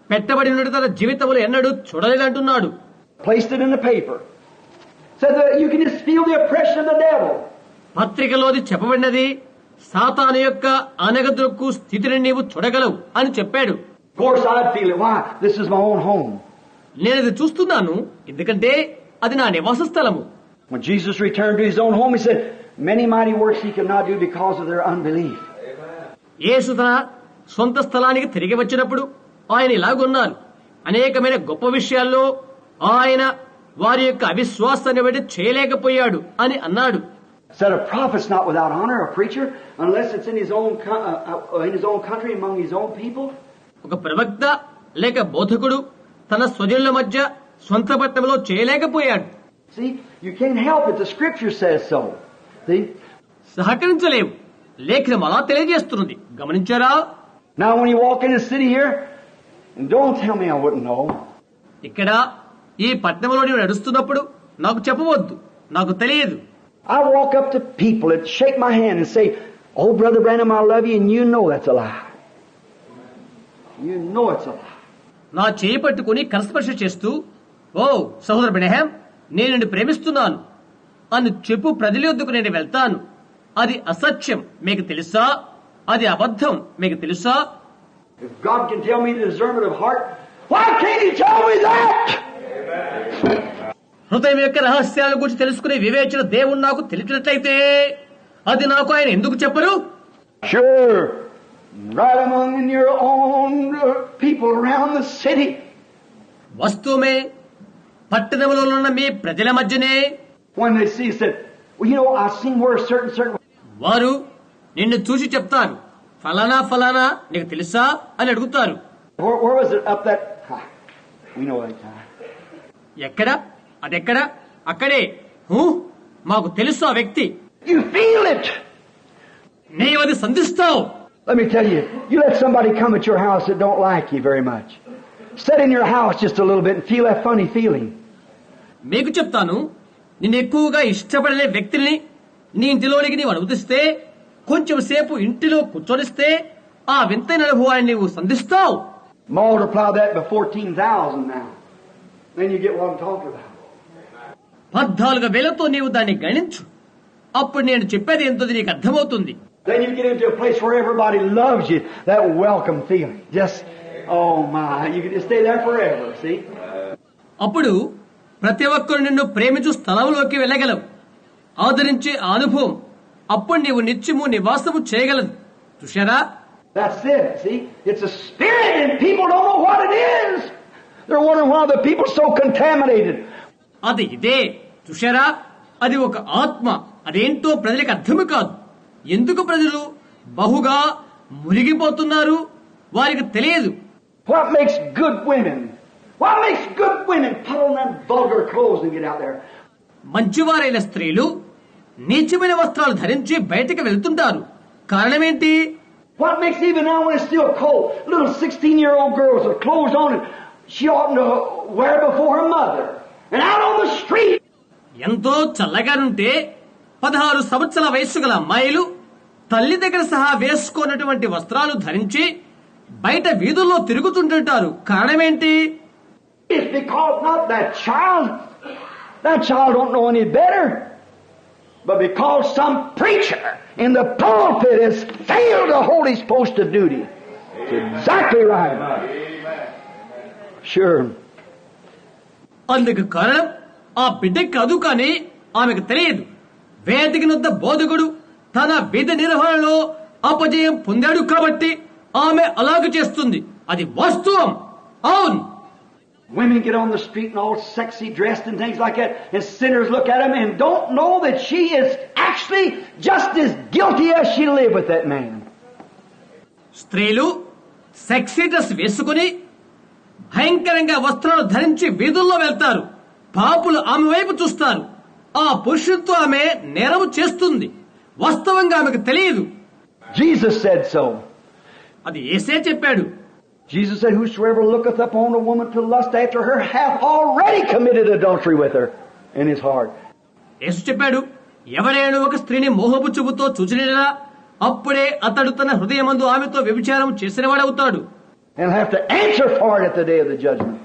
పెట్టబడి ఉన్నట్టు తన జీవితంలో ఎన్నడూ చూడలేదంటున్నాడు. Placed it in the paper. Said that you can just feel the oppression of the devil. పత్రికలోది చెప్పబడినది సాతాను యొక్క అనగదొక్కు స్థితిని నీవు చూడగలవు అని చెప్పాడు. Of course I'd feel it. Why? This is my own home. నేను ఇది చూస్తున్నాను, ఎందుకంటే అది నా నివాస స్థలము. When Jesus returned to his own home, he said, many mighty works he could not do because of their unbelief. యేసు తన సొంత స్థలానికి తిరిగి వచ్చినప్పుడు ఆయన ఇలాగున్నారు, అనేకమైన గొప్ప విషయాల్లో ఆయన వారి యొక్క అవిశ్వాసాన్ని బట్టి చేయలేకపోయాడు అని అన్నాడు. Said a prophet's not without honor, a preacher, unless it's in his own country among his own people. ఒక ప్రవక్త లేక బోధకుడు తన స్వజనుల మధ్య సొంత పట్టణంలో చేయలేకపోయాడు. See, you can't help it. The scripture says so. See? సహకరించలేవు, లేఖనం అలా తెలియజేస్తున్నది. గమనించారా? Now when you walk in the city here, and don't tell me I wouldn't know. ఇక్కడ ఈ పట్టణంలో నీవు నడుస్తున్నప్పుడు నాకు చెప్పవద్దు, నాకు తెలియదు. I walk up to people and shake my hand and say, "Oh, Brother Branham, I love you," and you know that's a lie. You know it's a lie. నా చేయి పట్టుకుని కరస్పర్శ చేస్తూ, ఓ సహోదర బ్రహ్మ, నేను నిన్ను ప్రేమిస్తున్నాను అని చెప్పు ప్రజల యొద్దకు నేను వెళ్తాను. అది అసత్యం, మీకు తెలుసా? అది అబద్ధం, మీకు తెలుసా? If God can tell me the discernment of heart, why can't He tell me that? హృదయం యొక్క రహస్యాల గురించి తెలుసుకునే వివేచన దేవుడు నాకు తెలిసినట్లయితే అది నాకు ఆయన ఎందుకు చెప్పరు? Sure, right among your own people around the city. వస్తువుమే పట్టణంలో ఉన్న మీ ప్రజల మధ్యనే. When they see, said, "Well, you know, I've seen where certain." వారు నిన్ను చూసి చెప్తారు, ఫలానా ఫలానా నీకు తెలుసా అని అడుగుతారు. Where was it? Up that? We know that guy. ఎక్కడ? అదెక్కడ? అక్కడే. మాకు తెలుసు ఆ వ్యక్తి. You feel it. నీవు అది సంధిస్తావు. Let me tell you, you let somebody come at your house that don't like you very much. Sit in your house just a little bit and feel that funny feeling. మీకు చెప్తాను, నిన్ను ఎక్కువగా ఇష్టపడలే వ్యక్తిని నీ ఇంటిలోనికి నీవు అనుమతిస్తే, కొంచెం సేపు ఇంటిలో కూర్చొనిస్తే ఆ వింతైన అనుభవాన్ని నీవు సంధిస్తావు. Multiply that by 14,000 now. Then you get what I'm talking about. 14,000 నీవు దాన్ని గణించు. అప్పుడు నేను చెప్పేది ఎంతో నీకు అర్థమవుతుంది. Then you get into a place where everybody loves you. That welcome feeling. Just, oh my, you can just stay there forever, see? అప్పుడు ప్రతి ఒక్కరు నిన్ను ప్రేమించు స్థలంలోకి వెళ్ళగలవు. ఆదరించే అనుభవం అప్పుడు నీవు నిత్యము నివాసము చేయగలదు. చూశారా? That's it, see? It's a spirit and people don't know what it is. They're wondering why the people so contaminated. అది ఇదే. చూశారా? అది ఒక ఆత్మ. అదేంటో ప్రజలకు అర్థము కాదు. ఎందుకు ప్రజలు బహుగా మునిగిపోతున్నారు వారికి తెలియదు. What makes good women? What makes good women put on them vulgar clothes and get out there? మంచివారైన స్త్రీలు నీచమైన వస్త్రాలు ధరించి బయటకు వెళ్తుంటారు. కారణమేంటి? What makes even now when it's still cold, little 16-year-old girls with clothes on and she oughtn't to wear before her mother and out on the street. ఎంతో చల్లగానుంటే 16 సంవత్సరాల వయస్సు గల అమ్మాయిలు తల్లి దగ్గర సహా వేసుకున్నటువంటి వస్త్రాలు ధరించి బయట వీధుల్లో తిరుగుతుంటుంటారు. కారణమేంటి? It's because not that child don't know any better, but because some preacher in the pulpit has failed to hold his post of duty. It's exactly right. Sure. అందుకు కారణం ఆ బిడ్డకి కాదు, కానీ ఆమెకు తెలియదు. వేదికనొద్ద బోధకుడు తన విధి నిర్వహణలో అపజయం పొందాడు కాబట్టి ఆమె అలాగే చేస్తుంది. అది వాస్తవం. అవును. Women get on the street and all sexy dressed and things like that, and sinners look at them and don't know that she is actually just as guilty as she lived with that man. స్త్రీలు sexy dress వేసుకుని భయంకరంగా వస్త్రాలు ధరించి వీధుల్లో వెళ్తారు. పాపులు ఆమె వైపు చూస్తారు. ఆ పురుషుడితో ఆమె నేరము చేస్తుంది. వాస్తవంగా ఆమెకు తెలియదు. Jesus said so. అది యేసే చెప్పాడు. Jesus said, whosoever looketh upon a woman to lust after her hath already committed adultery with her in his heart. యేసు చెప్పాడు, ఎవడైనా ఒక స్త్రీని మోహపు చూపుతో చూచినలా అప్పుడే అతడు తన హృదయమందు ఆమెతో వ్యభిచారం చేసినవాడవుతాడు. And have to answer for it at the day of the judgment.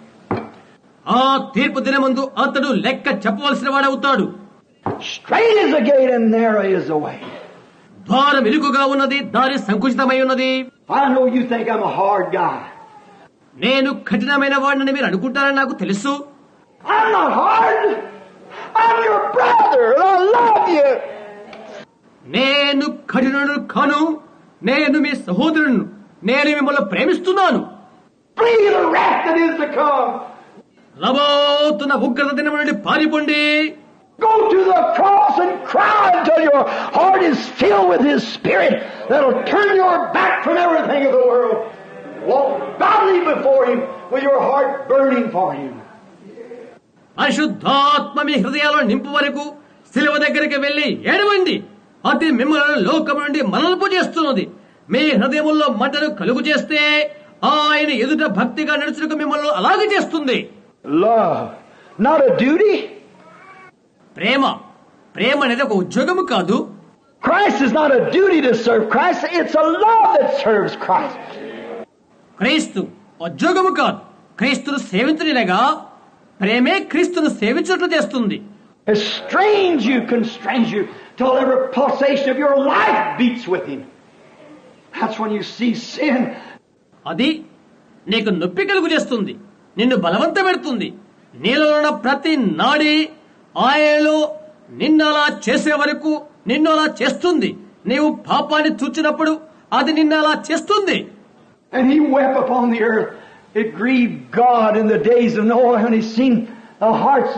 ఆ తీర్పు దినమందు అతడు లెక్క చెప్పవలసిన వాడవుతాడు. Straight is the gate and narrow is the way. ద్వారం ఇరుకుగా ఉన్నది, దారి సంకుచితమై ఉన్నది. I know you think I'm a hard guy. నేను కఠినమైన వాడిని మీరు అనుకుంటారని నాకు తెలుసు. I'm not hard. I'm your brother and I love you. నేను కఠినుడు కాను, నేను మీ సహోదరుడు, నేను మిమ్మల్ని ప్రేమిస్తున్నాను. Flee the wrath that is to come. రాబోతున్న ఉగ్రత దినం నుండి పారిపోండి. Go to the cross and cry until your heart is filled with His Spirit that'll turn your back from everything of the world. Walk godly before Him with your heart burning for Him. పరిశుద్ధాత్మ మీ హృదయాలను నింపు వరకు శిలువ దగ్గరికి వెళ్లి ఏడవండి. అది మిమ్మల్ని లోకం నుండి మరల్పు చేస్తున్నది. మీ హృదయముల్లో మంటను కలుగు చేస్తే ఆయన ఎదుట భక్తిగా నడుచుటకు మిమ్మల్ని అలాగే చేస్తుంది. Love, not a duty. ప్రేమ, ప్రేమ అనేది ఒక ఉద్యోగము కాదు. Christ is not a duty to serve Christ. It's a love that serves Christ. క్రీస్తు ఉద్యోగము కాదు, క్రీస్తును సేవించనిగా ప్రేమే క్రీస్తును సేవించినట్లు చేస్తుంది. Estrange you, constrains you, till every pulsation of your life beats with Him. That's when you see sin. అది నీకు నొప్పి కలుగు చేస్తుంది, నిన్ను బలవంత పెడుతుంది. నీలో ఉన్న ప్రతి నాడి ఆయనలో నిన్ను అలా చేసే వరకు నిన్ను అలా చేస్తుంది. నీవు పాపాన్ని చూచినప్పుడు అది నిన్ను అలా చేస్తుంది. And He wept upon the earth. It grieved God in the days of Noah when He seen the hearts.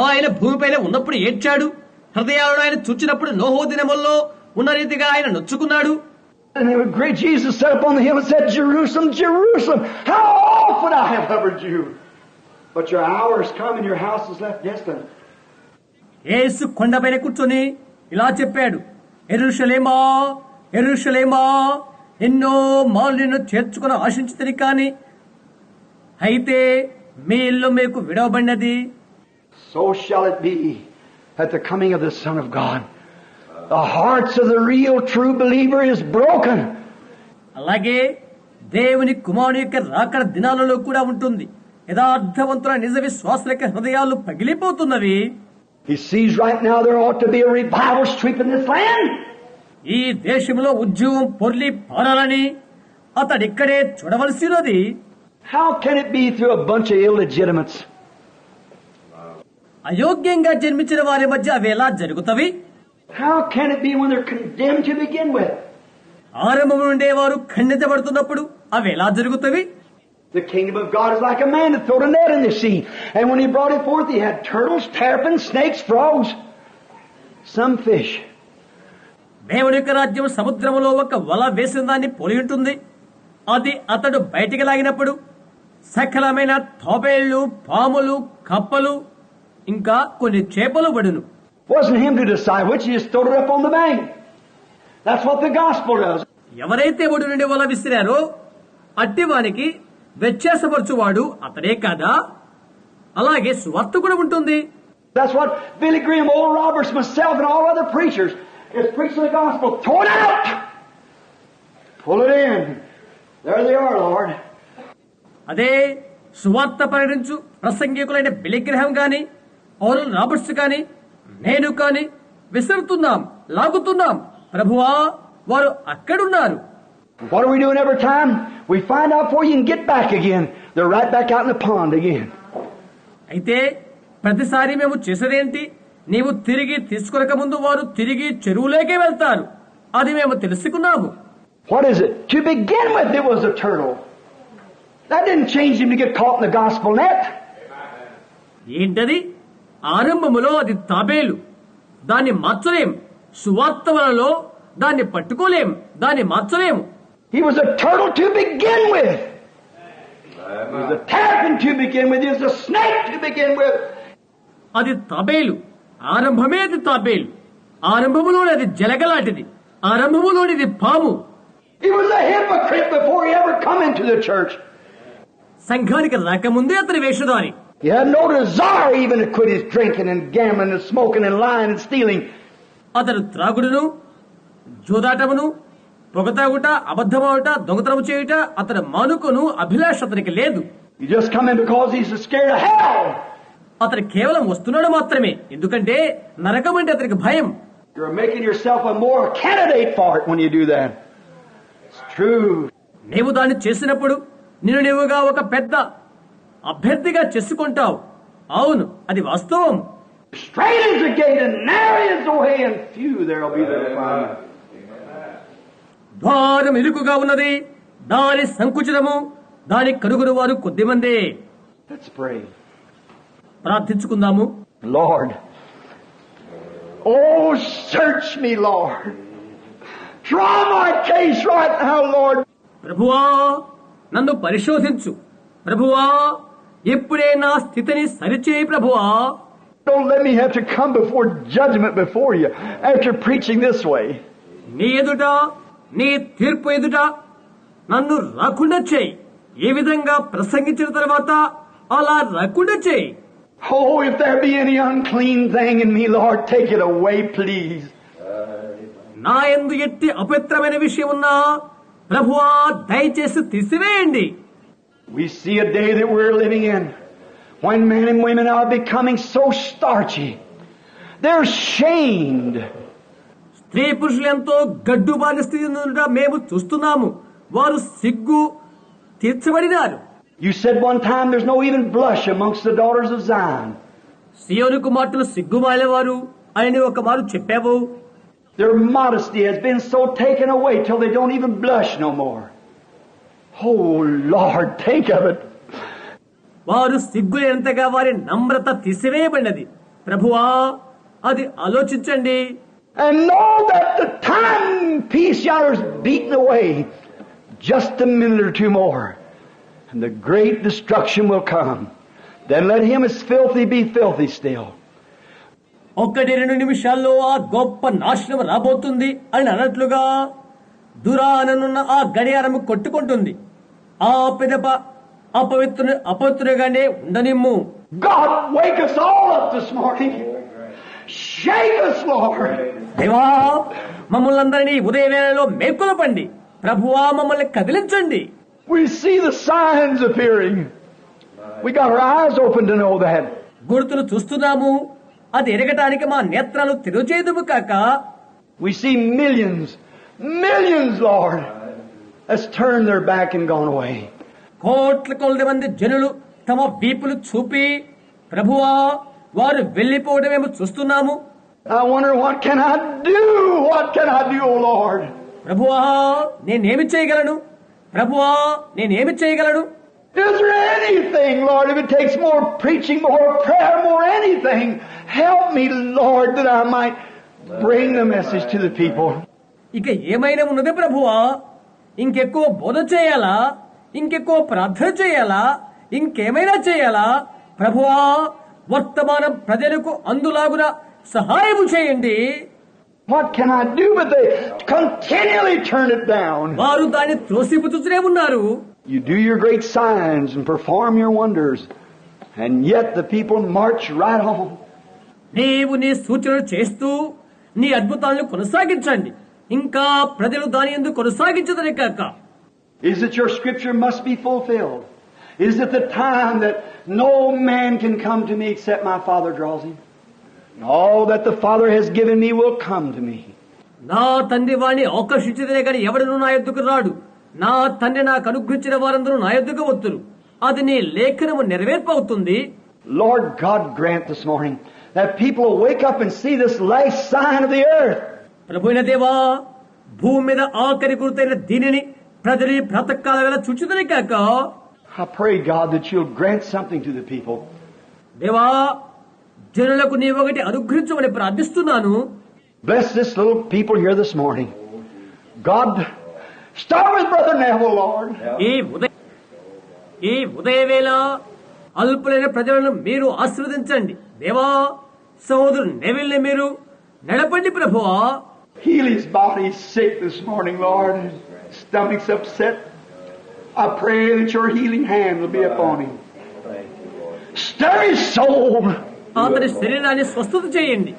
ఆయన భూమిపైన ఉన్నప్పుడు ఏడ్చాడు. హృదయాలను ఆయన చూచినప్పుడు నోహు దినముల్లో ఉన్న రీతిగా ఆయన నొచ్చుకున్నాడు. And great Jesus sat upon the hill and said, Jerusalem, Jerusalem, how often I have covered you. But your hour is come and your house is left desolate. యేసు కొండపైన కూర్చొని ఇలా చెప్పాడు, యెరూషలేమా యెరూషలేమా, ఎన్నో మార్లు నిన్ను చేర్చుకుని ఆశించుతని కాని అయితే మీ ఇల్లు మీకు విడవబడినది. So shall it be at the coming of the Son of God. The hearts of the real true believer is broken. అలాగే దేవుని కుమారుని యొక్క రాకడ దినాలలో కూడా ఉంటుంది. యథార్థవంతుల నిజ విశ్వాసుల యొక్క హృదయాలు పగిలిపోతున్నవి. He sees right now there ought to be a revival sweeping this land. ఈ దేశంలో ఉద్యమం పొర్లి పారాలని అతడిక్కడే చూడవలసినది. How can it be through a bunch of illegitimates? అయోగ్యంగా జన్మించిన వారి మధ్య అవి ఎలా జరుగుతవి? How can it be when they're condemned to begin with? ఆరంభం నుండే వారు ఖండించబడుతున్నప్పుడు అవి ఎలా జరుగుతవి? The kingdom of God is like a man that threw a net in the sea. And when he brought it forth, he had turtles, terrapins, snakes, frogs, some fish. దేవుని యొక్క రాజ్యం సముద్రములో ఒక వల వేసిన దాన్ని పోలి ఉంటుంది. అది అతడు బయటికి లాగినప్పుడు సకలమైన తోబేళ్లు, పాములు, కప్పలు, ఇంకా కొన్ని చేపలు పడును. Wasn't him to decide which, he just throwed it up on the bank. That's what the gospel does. ఎవరైతే ఒడి నుండి వల విసిరారో అట్టివానికి వ్యత్యాసపరచువాడు అతడే కాదా? అలాగే సువార్త కూడా ఉంటుంది. That's what Billy Graham, Oral Roberts, myself, and all other preachers is preaching the gospel. Throw it out! Pull it in. There they are, Lord. అదే సువార్త ప్రకటించు ప్రసంగికులైన బిలిగ్రహం గాని, ఓరల్ రాబర్ట్స్ గాని, నేను కాని విసురుతున్నాం, లాగుతున్నాం. ప్రభువా, వారు అక్కడున్నారు. What are we doing every time? We find out before you can get back again. They're right back out in the pond again. అయితే ప్రతిసారి మేము చేసేదేంటి? నీవు తిరిగి తీసుకొనక ముందు వారు తిరిగి చెరువులోకే వెళ్తారు. అది మేము తెలుసుకున్నాము. What is it? To begin with, it was a turtle. That didn't change him to get caught in the gospel net. ఏంటది? ఆరంభములో అది తాబేలు. దాన్ని మార్చలేం. సువార్త వలలో దాన్ని పట్టుకోలేం, దాన్ని మార్చలేము. He was a turtle to begin with. He was a terrapin to begin with. He was a snake to begin with. అది తాబేలు. ఆరంభమే అది తాబేలు. ఆరంభములోని అది జలగలాంటిది. ఆరంభములోనిది పాము. He was a hypocrite before he ever come into the church. సంఘానికి రాకముందే అతని వేషధారి. He had no desire even to quit his drinking and gambling and smoking and lying and stealing. అతడు త్రాగుడును, జూదాటమును, పొగతాగుట, అబద్ధమావుట, దొంగతనము చేయుట అతడు మానుకొను అభిలాష అతనికి లేదు. You just come in because he's scared of hell. అతడు కేవలం వస్తున్నాడు మాత్రమే, ఎందుకంటే నరకం అంటే అతనికి భయం. You're making yourself a more candidate for it when you do that. It's true. నీవు దాన్ని చేసినప్పుడు నిన్ను నీవుగా ఒక పెద్ద అభ్యర్థిగా చేసుకుంటావు. అవును, అది వాస్తవం. Straight is the gate and narrow is the way and few there'll be that find it. ద్వారం ఇరుకుగా ఉన్నది, దారి సంకుచితము, దాని కనుగొని వారు కొద్దిమందే. Let's pray. ప్రార్థించుకుందాము. Lord, oh, search me, Lord. Draw my case right now, Lord. ప్రభువా, నన్ను పరిశోధించు. ప్రభువా, ఇప్పుడే నా స్థితిని సరిచేయి. ప్రభువా, Don't let me have to come before judgment before you after preaching this way. నీ ఎదుట, నీ తీర్పు ఎదుట నన్ను రాకుండా చేయి. ఏ విధంగా ప్రసంగించిన తర్వాత అలా రాకుండా చేయి. Oh, if there be any unclean thing in me, Lord, take it away, please. నా యందు ఎట్టి అపవిత్రమైన విషయం ఉన్నా ప్రభువా దయచేసి తీసివేయండి. We see a day that we're living in when men and women are becoming so starchy. They're shamed. స్త్రీ పురుషులు ఎంతో గడ్డుబారిన స్థితి నుండి మేము చూస్తున్నాము. వారు సిగ్గు తీర్చబడినారు. You said one time there's no even blush amongst the daughters of Zion. సియోను కుమార్తెలు సిగ్గుమాలేవారు అని ఒక మారు చెప్పావు. Their modesty has been so taken away till they don't even blush no more. Oh Lord, think of it. వారు సిగ్గులేనంతగా వారి నమ్రత తీసివేయబడినది. ప్రభువా, అది ఆలోచించండి. And know that the timepiece yonder is beaten away. Just a minute or two more, and the great destruction will come. Then let him as filthy be filthy still. 1-2 నిమిషాల్లో ఆ గొప్ప నాశనం రాబోతుంది అని అన్నట్లుగా దురాననున్న ఆ గడియారము కొట్టుకుంటుంది. ఆ పిదప అపవిత్రుగానే ఉండనిమ్ము. God, wake us all up this morning. Shake us, Lord. దేవా, మమ్మల్ని అందరినీ ఉదయ వేళలో మేల్కొలపండి. ప్రభువా, మమ్మల్ని కదిలించండి. We see the signs appearing. We got our eyes open to know that. గుర్తులు చూస్తున్నాము, అది ఎరగటానికి మా నేత్రాలు తెరుచేదుము కాక. We see millions, Lord, has turned their back and gone away. కోట్ల కొలది మంది జనులు తమ వీపులు చూపి ప్రభువా వారు వెళ్లిపోవడమేమో చూస్తున్నాము. I wonder what can I do? What can I do, O Lord? ప్రభువా, నేనేమి చేయగలను? ప్రభువా, నేనేమి చేయగలను? Is there anything, Lord, if it takes more preaching, more prayer, more anything, help me, Lord, that I might bring the message to the people. ఇక ఏమైనా ఉన్నది ప్రభువా? ఇంకెక్కువ బోధ చేయాలా? ఇంకెక్కువ ప్రార్థన చేయాలా? ఇంకేమైనా చేయాలా? ప్రభువా, వర్తమానం ప్రజలకు అందులాగున సహాయము చేయండి. What can I do? But they continually turn it down. వారు దాన్ని త్రోసిపుచ్చుతూనే ఉన్నారు. You do your great signs and perform your wonders, and yet the people march right on. నీవు నీ సూచనలు చేస్తూ నీ అద్భుతాలను కొనసాగించండి, ఇంకా ప్రజలు దాని యందు కొనసాగించదనే కాక. Is it your scripture must be fulfilled? Is it the time that no man can come to me except my Father draws him? And all that the Father has given me will come to me. నా తండ్రి వాణ్ణి ఆకర్షించదనే కానీ ఎవడను నా యొద్దకు రాడు. నా తండ్రి నాకు అనుగ్రహించిన వారందరూ నా యొద్దకు వత్తురు. అది నీ లేఖనము నెరవేర్పవుతుంది. Lord God, grant this morning that people will wake up and see this last sign of the earth. ప్రభువైన దేవా, భూమి మీద ఆఖరి గుర్తైన దీనిని ప్రజలు ఈ ప్రాతకాల వేళ చూచుదనే కాక. I pray, God, that you'll grant something to the people. దేవా, జనులకు నీవొకటి అనుగ్రహించమని ప్రార్థిస్తున్నాను. Bless this little people here this morning. God, start with Brother Neville, Lord. ఈ ఉదయవేళ అల్పులైన ప్రజలను మీరు ఆశీర్వదించండి. దేవా, సహోదరు నెవిల్ని మీరు నడపండి ప్రభువా. Heal his body. He's sick this morning, Lord. His stomach's upset. I pray that your healing hand will be upon him. Stir his soul. అతని శరీరాన్ని స్వస్థత చేయండి.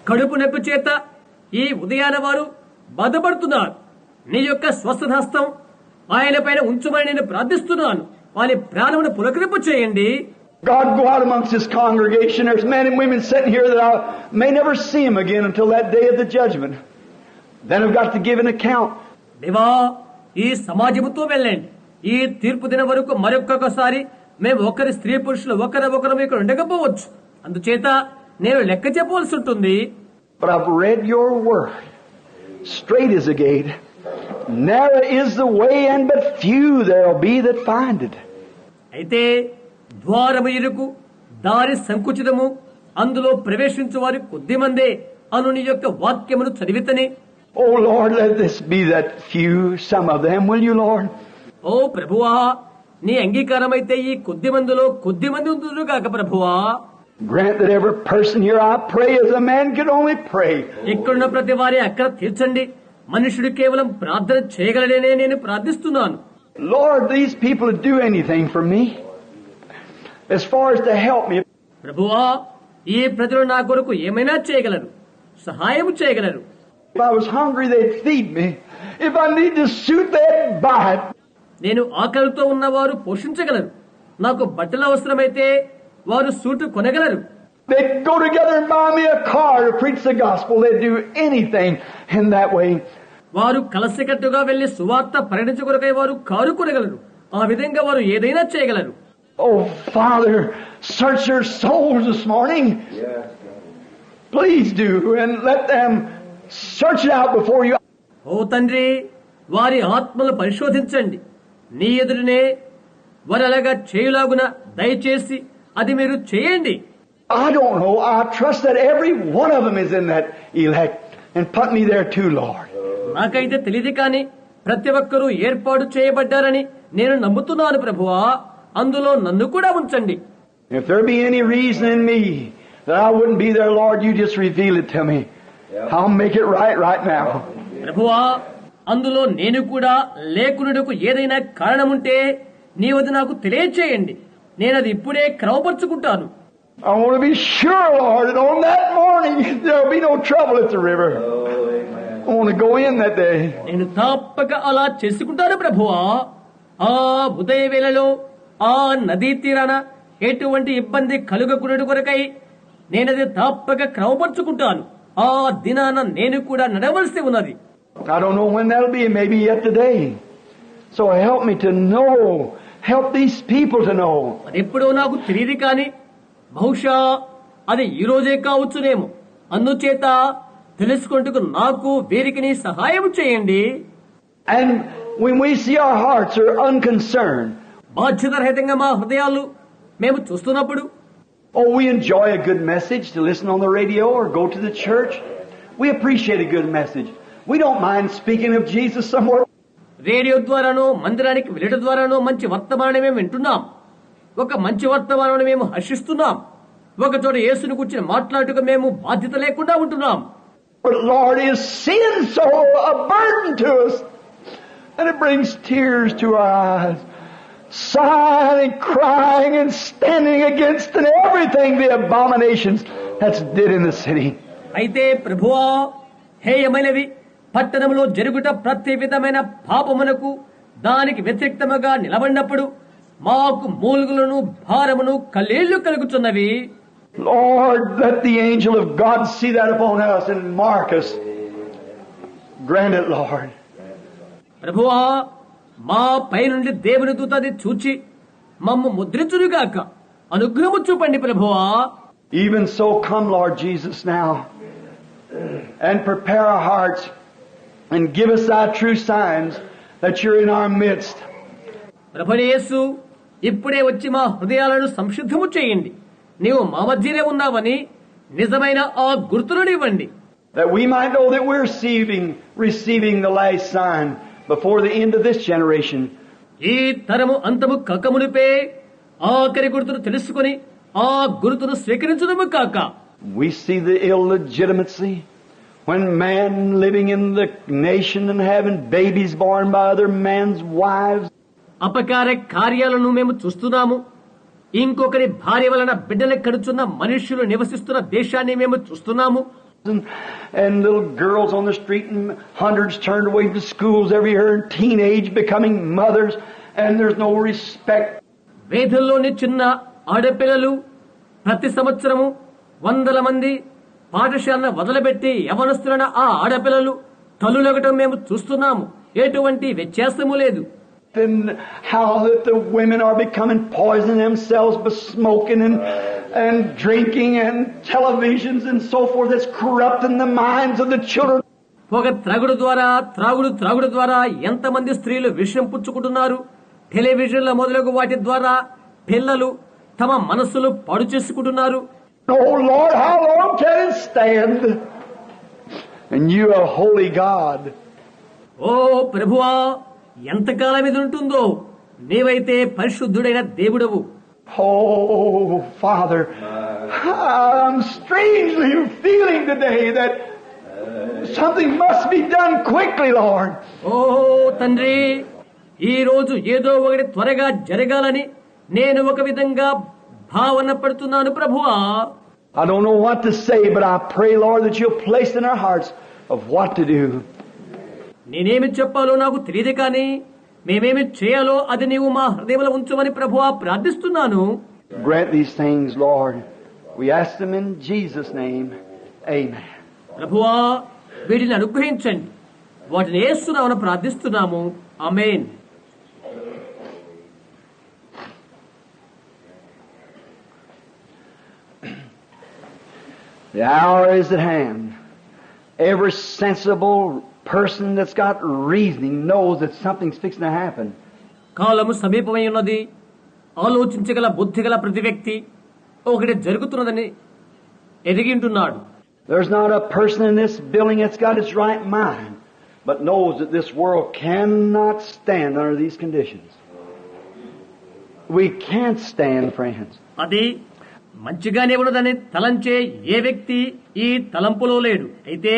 కడుపు నొప్పి చేత ఈ ఉదయాన వారు బాధపడుతున్నారు. నీ యొక్క స్వస్థత హస్తం ఆయన పైన ఉంచుమని నేను ప్రార్థిస్తున్నాను. వారి ప్రాణమును పులకరింపు చేయండి. God, go out amongst this congregation. There's men and women sitting here that I may never see them again until that day of the judgment. Then I've got to give an account. దేవా, ఈ సమాజముతో వెళ్ళండి. ఈ తీర్పు దిన వరకు మరొక్కసారి మేము ఒకరి స్త్రీ పురుషులు ఒకరు ఇక్కడ ఉండకపోవచ్చు. అందుచేత నేను లెక్క చెప్పవలసి ఉంటుంది. But I've read your word. Straight is the gate, narrow is the way, and but few there'll be that find it. అయితే ద్వారము ఇరుకు, దారి సంకుచితము, అందులో ప్రవేశించు వారి కొద్దిమందే అను నీ యొక్క వాక్యమును చదివితని. Oh Lord, let this be that few, some of them, will you, Lord? ఓ ప్రభువా, నీ అంగీకారమైతే ఈ కొద్ది మందిలో కొద్ది మంది ఉంటున్నారు కాక ప్రభువా. Grant that every person here, I pray as a man could only pray. ఇక్కడున్న ప్రతి వారి అక్కడ తీర్చండి. మనుషుడు కేవలం ప్రార్థన చేయగలడనే నేను ప్రార్థిస్తున్నాను. Lord, these people would do anything for me as far as to help me. ప్రభువా, ఈ ప్రజలు నా కొరకు ఏమైనా చేయగలరు, సహాయం చేయగలరు. If I was hungry, they'd feed me. If I need to suit, they'd buy it. నేను ఆకలితో ఉన్నవారు పోషించగలరు. నాకు బట్టలు అవసరమైతే వారు suit కొనగలరు. They'd go together and buy me a car to preach the gospel. They'd do anything in that way. వారు కలసికట్టుగా వెళ్లి సువార్త ప్రకటించుకొరకై వారు కారు కొనగలరు. ఆ విధంగా వారు ఏదైనా చేయగలరు. Oh, Father, search their souls this morning. Please do, and let them search it out before you. ఓ తండ్రి, వారి ఆత్మలు పరిశోధించండి. నీ ఎదురునే వారు అలాగా చేయులాగున దయచేసి అది మీరు చేయండి. I don't know. I trust that every one of them is in that elect, and put me there too, Lord. నాకైతే తెలియదు కానీ ప్రతి ఒక్కరూ ఏర్పాటు చేయబడ్డారని నేను నమ్ముతున్నాను ప్రభువా. అందులో నన్ను కూడా ఉంచండి. If there be any reason in me that I wouldn't be there, Lord, you just reveal it to me. I'll make it right now. ప్రభువా, అందులో నేను కూడా లేకునుటకు ఏదైనా కారణముంటే నీవది నాకు తెలియచేయండి. నేనది ఇప్పుడే క్రమపరుచుకుంటాను. I want to be sure, Lord, that on that morning there'll be no trouble at the river. I want to go in that day. నేను తప్పక అలా చేసుకుంటాను ప్రభువా. ఆ ఉదయ వేళలో ఆ నదీ తీరాన ఎటువంటి ఇబ్బంది కలుగకున్నట్టు కొరకై నేనది తప్పక క్రమపరుచుకుంటాను. ఆ దినాన నేను కూడా నడవలసి ఉన్నది. I don't know when that'll be, maybe yet today. So help me to know, help these people to know. అది ఎప్పుడో నాకు తెలియదు కానీ బహుశా అది ఈ రోజే కావచ్చునేమో. అందుచేత తెలుసుకుంటూ నాకు వీరికి నీ సహాయం చేయండి. And when we see our hearts are unconcerned, బాధ్యతారహితంగా మా హృదయాలు మేము చూస్తున్నప్పుడు, oh, we enjoy a good message to listen on the radio or go to the church. We appreciate a good message. We don't mind speaking of Jesus somewhere. Radio ద్వారానో మందిరానికి వెళ్ళడం ద్వారానో మంచి వర్తమానం మేము వింటున్నాం. ఒక మంచి వర్తమానం మేము హర్షిస్తున్నాం. ఒక చోట యేసుని గురించి మాట్లాడుటకు మేము బాధ్యత లేకుండా ఉంటున్నాం. But Lord, is sin so a burden to us, and it brings tears to our eyes, sighing and crying and standing against and everything the abominations that's did in the city. అయితే ప్రభువా, హేయమైనవి పట్టణంలో జరుగుట ప్రతి విధమైన పాపమునకు దానికి వ్యతిరేక్తముగా నిలబడినప్పుడు మాకు మూలుగులను భారమును కల్లేళ్లు కలుగుతున్నవి. Lord, let the angel of God see that upon us and mark us. Grant it, Lord. ప్రభువా, మా పై నుండి దేవుని దూతని చూచి మమ్ము ముద్రించునుగాక. అనుగ్రహము చూపండి ప్రభువా. Even so, come, Lord Jesus, now, and prepare our hearts and give us thy true signs that you're in our midst. ప్రభువైన యేసు, ఇప్పుడే వచ్చి మా హృదయాలను సంసిద్ధము చేయండి. నీవు మా మధ్యనే ఉన్నావని నిజమైన ఆ గుర్తులను ఇవ్వండి. That we might know that we're receiving the last sign before the end of this generation. ఈ తరము అంతము కకమునిపే ఆఖరి గుర్తును తెలుసుకుని ఆ గుర్తును స్వీకరించడము కాక. We see the illegitimacy when man living in the nation and having babies born by other men's wives. అపకార కార్యాలను మేము చూస్తున్నాము. ఇంకొకరి భార్య వలన బిడ్డలు కడుచున్న మనుష్యులు నివసిస్తున్న దేశాన్ని మేము చూస్తున్నాము. And little girls on the street and hundreds turned away from schools every year and teenage becoming mothers and there's no respect. వేధుల్లోని చిన్న ఆడపిల్లలు ప్రతి సంవత్సరము 100 మంది పాఠశాలను వదిలిపెట్టి యవనస్తులైన ఆ ఆడపిల్లలు తల్లులగటం మేము చూస్తున్నాము. ఎటువంటి వ్యత్యాసము లేదు. And how that the women are becoming poisoning themselves by smoking and drinking and televisions and so forth that's corrupting the minds of the children. పొగ త్రాగుడు ద్వారా ఎంతమంది స్త్రీలు విషం పుచ్చుకుంటున్నారు. టెలివిజన్ల మొదలగు వాటి ద్వారా పిల్లలు తమ మనస్సులు పాడు చేసుకుంటున్నారు. Oh Lord, how long can it stand? And you are holy God. ఓ ప్రభువా, ఎంతకాలం ఇది ఉంటుందో. నీవైతే పరిశుద్ధుడైన దేవుడవు. Oh Father, I'm strangely feeling today that something must be done quickly, Lord. ఓ తండ్రి, ఈ రోజు ఏదో ఒకటి త్వరగా జరగాలని నేను ఒక విధంగా భావన పడుతున్నాను ప్రభువా. I don't know what to say, but I pray, Lord, that you'll place in our hearts of what to do. నేనేమి చెప్పాలో నాకు తెలియదు, కానీ మేమేమి చేయాలో అది నీవు మా హృదయంలో ఉంచమని ప్రభువా ప్రార్థిస్తున్నాను. Grant these things, Lord. We ask them in Jesus' name. Amen. ప్రభువా, వీటిని అనుగ్రహించండి. వాటిని యేసు నామమున ప్రార్థిస్తున్నాము. ఆమేన్. The hour is at hand. Every sensible person that's got reasoning knows that something's fixing to happen. కాలము సమీపమై ఉన్నది. ఆలోచించగల బుద్ధిగల ప్రతి వ్యక్తి ఒకటి జరుగుతున్నదని ఎరిగింటున్నాడు. There's not a person in this building that's got its right mind, but knows that this world cannot stand under these conditions. We can't stand, friends. అది మంచిగానే ఉన్నదని తలంచే ఏ వ్యక్తి ఈ తలంపులో లేడు. అయితే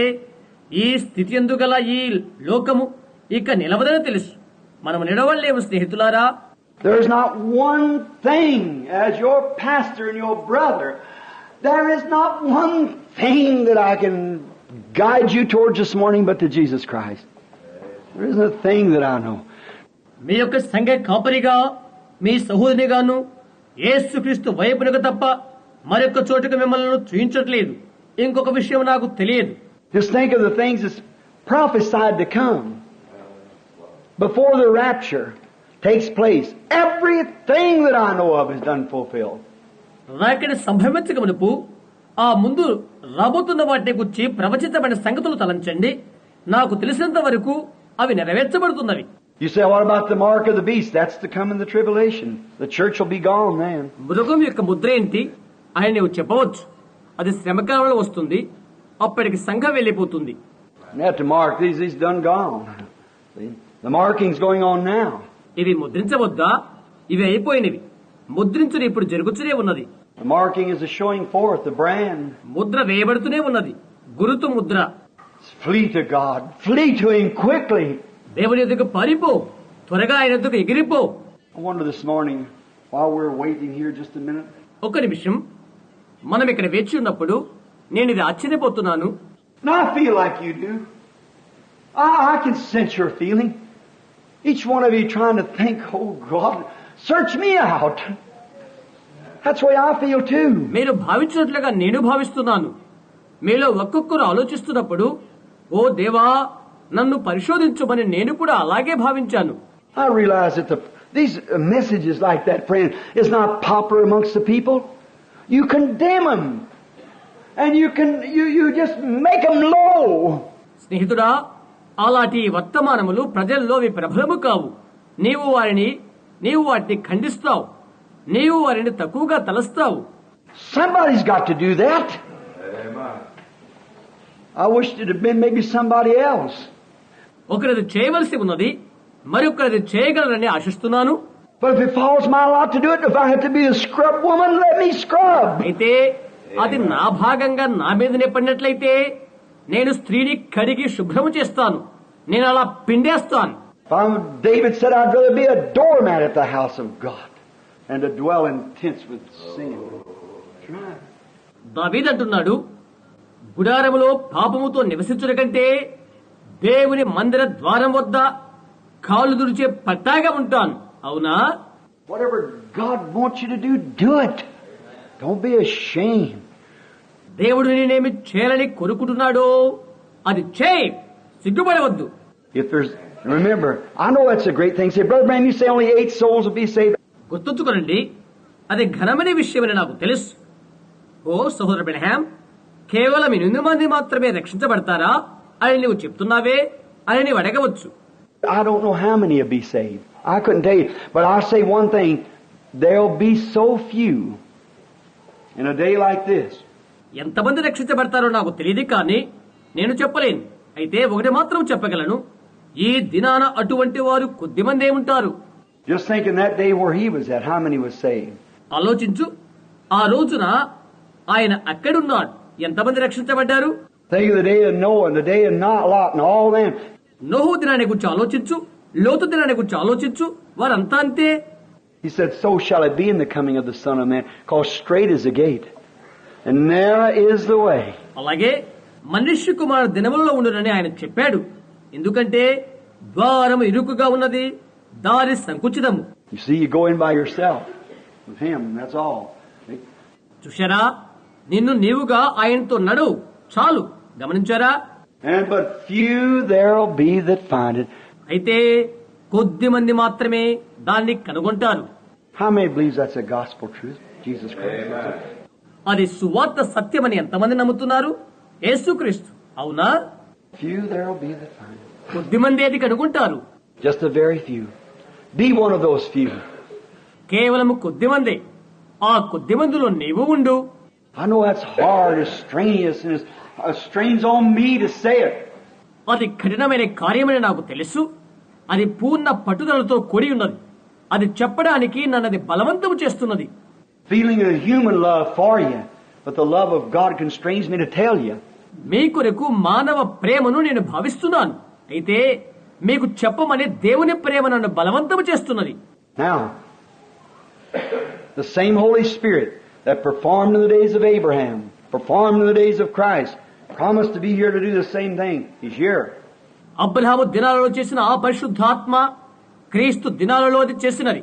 ఈ స్థితి ఎందుగల ఈ లోకము ఇక నిలవదని తెలుసు. మనం నిలవలేము స్నేహితులారా. There's not one thing, as your pastor and your brother, there is not one thing that I can guide you towards this morning but to Jesus Christ. There isn't a thing that I know. మీ యొక్క సంఘ కాపరిగా, మీ సహోదరిగాను యేసుక్రీస్తు వైపునకు తప్ప మరొక చోటుకు మిమ్మల్ని చూయించట్లేదు. ఇంకొక విషయం నాకు తెలియదు. Just think of the things that's prophesied to come before the rapture takes place. Everything that I know of is done fulfilled. రాకడ సంభవించక మునుపు ఆ ముందు రాబోతున్న వాటిని గురించి ప్రవచితమైన సంగతులు తలంచండి. నాకు తెలిసినంత వరకు అవి నెరవేర్చబడుతున్నవి. You say, what about the mark of the beast? That's to come in the tribulation. The church will be gone then. మృగం యొక్క ముద్ర ఏంటి అని నీవు చెప్పవచ్చు. అది శ్రమకాలంలో వస్తుంది. అప్పటికి సంఘం వెళ్లిపోతుంది. You have to mark these done gone. See? The marking's going on now. ఇవి ముద్రించవద్దా? ఇవి అయిపోయినవి. ముద్రించుని ఇప్పుడు జరుగుతూనే ఉన్నది. The marking is a showing forth, the brand. Mudra వేయబడుతూనే ఉన్నది. గురుతు Mudra. Flee to God. Flee to Him quickly. దేవుని ఎదుగు పారిపో. త్వరగా ఆయన ఎదుగు ఎగిరిపో. I wonder this morning, while we're waiting here just a minute, ఒక నిమిషం, మనం ఇక్కడ వేచి ఉన్నప్పుడు నేను ఇది ఆశ్చర్యపోతున్నాను. and I feel like you do. I can sense your feeling. Each one of you trying to think, oh God, search me out. That's the way I feel too. మీరు భావించినట్లుగా నేను భావిస్తున్నాను. మీలో ఒక్కొక్కరు ఆలోచిస్తున్నప్పుడు, ఓ దేవా, నన్ను పరిశోధించమని నేను కూడా అలాగే భావించాను. I realize that these messages like that, friend, is not popular amongst the people. You condemn them. And you just make them low. స్నేహితుడా, అలాంటి వర్తమానములు ప్రజల్లో ప్రబలము కావు. నీవు వాటిని ఖండిస్తావు. నీవు వారిని తక్కువగా తలస్తావు. Somebody's got to do that. I wish it had been maybe somebody else. ఒకరిది చేయవలసి ఉన్నది, మరొకరిది చేయగలరని ఆశిస్తున్నాను. But if it falls my lot to do it, if I have to be a scrub woman, let me scrub. అయితే అది నా భాగంగా నా మీదనే పడినట్లయితే నేను స్త్రీని కడిగి శుభ్రము చేస్తాను. నేను అలా పిండేస్తాను. David said, I'd rather be a doormat at the house of God than to dwell in tents with sin. That's right. దావీదు అంటున్నాడు, గుడారములో పాపముతో నివసించుట కంటే దేవుని మందిర ద్వారం వద్ద కాళ్ళు దుడిచే పట్టాగా ఉంటాను. అవునా? Whatever God wants you to do, do it. Don't be ashamed. దేవుడు నేనేమి చేయాలని కోరుకుంటున్నాడో అది చేయి, సిగ్గుపడవద్దు. If there's, remember, I know that's a great thing. Say, Brother Branham, you say only 8 souls will be saved. గుర్తుంచుకోనండి, అది ఘనమైన విషయమని నాకు తెలుసు. ఓ సహోదర బ్రహ్యాం, కేవలం 8 మంది మాత్రమే రక్షించబడతారా అని నువ్వు చెప్తున్నావే అని నీవు అడగవచ్చు. I don't know how many will be saved. I couldn't tell you. But I'll say one thing. There'll be so few in a day like this. ఎంతమంది రక్షించబడతారో నాకు తెలియదు, కానీ నేను చెప్పలేను. అయితే ఒకటి మాత్రం చెప్పగలను, ఈ దినాన అటువంటి వారు కొద్దిమందే ఉంటారు. Just think in that day where he was at, how many was saved? ఆలోచించు, ఆ రోజున ఆయన అక్కడున్నాడు, ఎంతమంది రక్షించబడ్డారు? Think of the day of Noah and the day of Lot and all them. నోహు దినాన్ని గురించి ఆలోచించు, లోతు దినాన్ని గురించి ఆలోచించు, వారంతా అంతే. He said, so shall it be in the coming of the Son of Man, because straight is the gate, and narrow is the way. అలాగే మనుష్య కుమారు దినములలో ఉండునని ఆయన చెప్పాడు. ఎందుకంటే ద్వారము ఇరుకుగా ఉన్నది, దారి సంకుచితము. You see, you go in by yourself with him, that's all. చూశారా, నిన్ను నీవుగా ఆయనతో నడువు, చాలు. గమనించారా? And but few there'll be that find it. అయితే కొద్ది మంది మాత్రమే దాన్ని కనుగొంటారు. How many believes that's a gospel truth? Jesus Christ. అది సువార్త సత్యమని ఎంతమంది నమ్ముతున్నారు? యేసుక్రీస్తు. అవునా? Few there'll be that find it. కొద్ది మంది అది కనుగొంటారు. Just a very few. Be one of those few. కేవలం కొద్ది మంది. ఆ కొద్ది మందిలో నీవు ఉండు. I know that's hard, it's strenuous, and it strains on me to say it. అది కఠినమైన కార్యమని నాకు తెలుసు. అది పూర్ణ పట్టుదలతో కూడి ఉన్నది. అది చెప్పడానికి నన్నది బలవంతం చేస్తున్నది. Feeling a human love for you, but the love of God constrains me to tell you. మీ కొరకు మానవ ప్రేమను నేను భావిస్తున్నాను. అయితే మీకు చెప్పమని దేవుని ప్రేమ నన్ను బలవంతం చేస్తున్నది. Now, the same Holy Spirit that performed in the days of Abraham, performed in the days of Christ, promised to be here to do the same thing. He's here. Abraham దినాలలో చేసిన ఆ పరిశుద్ధాత్మ క్రీస్తు దినాలలో అది చేసినది.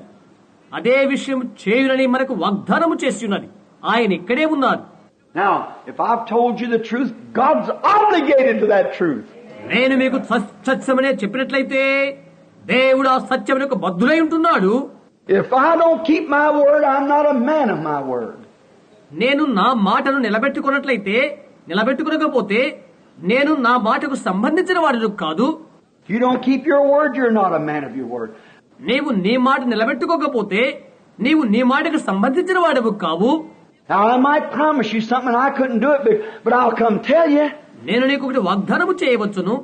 అదే విషయం చేయునని మనకు వాగ్దానము చేసి ఉన్నది. ఆయన ఇక్కడే ఉన్నారు. Now, if I've told you the truth, God's obligated to that truth. నేను మీకు సత్యమనే చెప్పినట్లయితే దేవుడు ఆ సత్యమునకు బద్ధుడై ఉంటున్నాడు. If I don't keep my word, I'm not a man of my word. నేను నా మాటను నిలబెట్టుకోకపోతే నేను నా మాటకు సంబంధించిన వాడు కాదు. You don't keep your word, you're not a man of your word. నీవు నీ మాట నిలబెట్టుకోకపోతే నీవు నీ మాటకు సంబంధించిన వాడవు కావు. Now I might promise you something, I couldn't do it, but I'll come tell you. నేను నీకు ఒకటి వాగ్దానము చేయవచ్చును,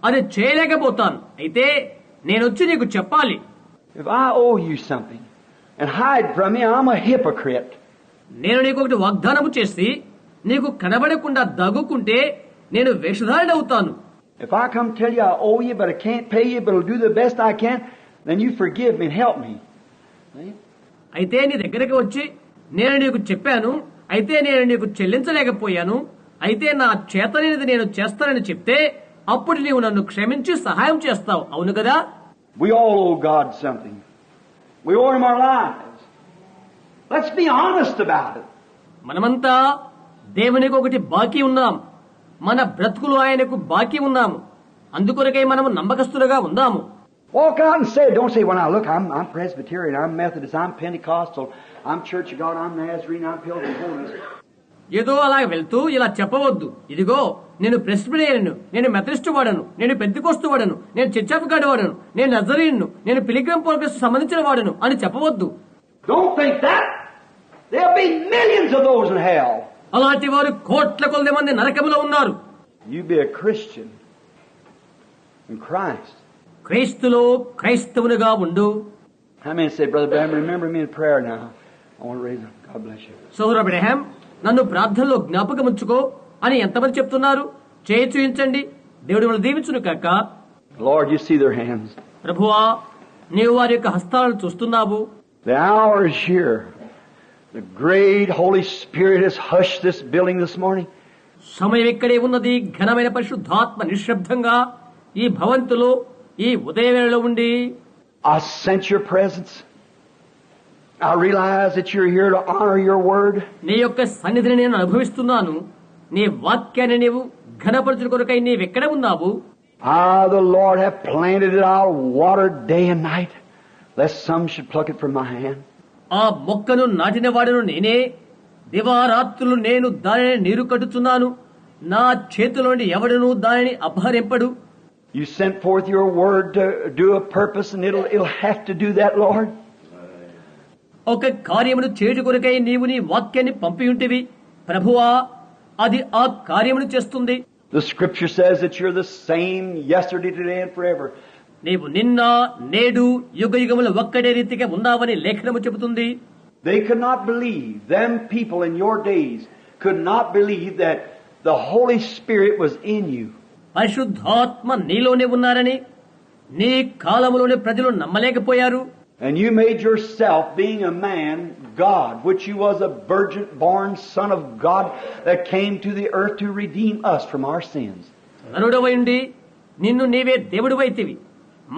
అది చేయలేకపోతాను. అయితే నేను వచ్చి నీకు చెప్పాలి. If I owe you something and hide from me, I'm a hypocrite. నేను నీకు ఒకటి వాగ్దానము చేసి నీకు కనబడకుండా దగ్గుకుంటే నేను వేషధారుడవుతాను. If I come tell you I owe you, but I can't pay you, but I'll do the best I can, then you forgive me and help me. See? అయితే నీ దగ్గరికి వచ్చి నేను నీకు చెప్పాను, అయితే నేను నీకు చెల్లించలేకపోయాను, అయితే నా చేతనేది నేను చేస్తానని చెప్తే అప్పుడు నీవు నన్ను క్షమించి సహాయం చేస్తావు. అవును కదా? We all owe God something. We owe Him our lives. Let's be honest about it. మనమంతా దేవునికి ఒకటి బాకీ ఉన్నాం. మన బ్రతుకులు ఆయనకు బాకీ ఉన్నాము. అందుకొరకై మనము నమ్మకస్తులుగా ఉందాము. Walk out and say, don't say, well now look, I'm Presbyterian, I'm Methodist, I'm Pentecostal, I'm Church of God, I'm Nazarene, I'm Pilgrim Holiness. ఏదో అలా వెళ్తూ ఇలా చెప్పవద్దు. ఇదిగో నేను ప్రెస్బిటేరియన్, నేను మెథడిస్ట్ వాడను, నేను పెంతెకోస్తు వాడను, నేను చర్చ్ ఆఫ్ గాడ్ వాడను, నేను నజరీన్, నేను పిలిగ్రిమ్ ప్రోగ్రెస్ సంబంధించిన వాడను అని చెప్పవద్దు. Don't think that. There'll be millions of those in hell. అలాంటి వారు కోట్ల కొలది మంది నరకములో ఉన్నారు. You be a Christian in Christ. క్రీస్తులో క్రైస్తవునిగా ఉండు. How many say, Brother Branham, remember me in prayer now? I want to raise them. God bless you. సోదర Abraham, నన్ను ప్రార్థనలో జ్ఞాపకం ఉంచుకో అని ఎంతమంది చెప్తున్నారు? చేయి చూయించండి. దేవుడు మిమ్మల్ని దీవించును కాక. Lord, you see their hands. ప్రభువా, నీవు వారి యొక్క హస్తాలను చూస్తున్నావు. The hour is here. The great Holy Spirit has hushed this building this morning. సమయం ఇక్కడే ఉన్నది. ఘనమైన పరిశుద్ధాత్మ నిశ్శబ్దంగా ఈ భవంతులో ఈ ఉదయవేళలో ఉండి, I sense your presence. I realize that you're here to honor your word. నీ యొక్క సన్నిధిని నేను అనుభవిస్తున్నాను. నీ వాక్యాన్ని నీవు ఘనపరచుట కొరకై నీవెక్కడ ఉన్నావు? The Lord have planted it. I'll water day and night, lest some should pluck it from my hand. ఆ మొక్కను నాటిన వాడును నేనే. దివారాత్రులు నేను దానిని నీరు కట్టుచున్నాను. నా చేతిలోని ఎవడును దానిని అపహరింపడు. You sent forth your word to do a purpose, and it'll have to do that, Lord. ఒక కార్యమును చేయుట కొరకై నీవు నీ వాక్యాన్ని పంపియుంటివి ప్రభువా, అది ఆ కార్యమును చేస్తుంది. The scripture says that you're the same yesterday, today, and forever. నీవు నిన్న నేడు యుగ యుగములు ఒక్కడే రీతిగా ఉన్నావని లేఖనము చెబుతుంది. They could not believe, them people in your days could not believe that the Holy Spirit was in you. పరిశుద్ధాత్మ నీలోనే ఉన్నారని నీ కాలములోని ప్రజలు నమ్మలేకపోయారు. And you made yourself, being a man, God, which you was a virgin-born Son of God that came to the earth to redeem us from our sins. నరుడవైండి నిన్ను నీవే దేవుడివైతివి,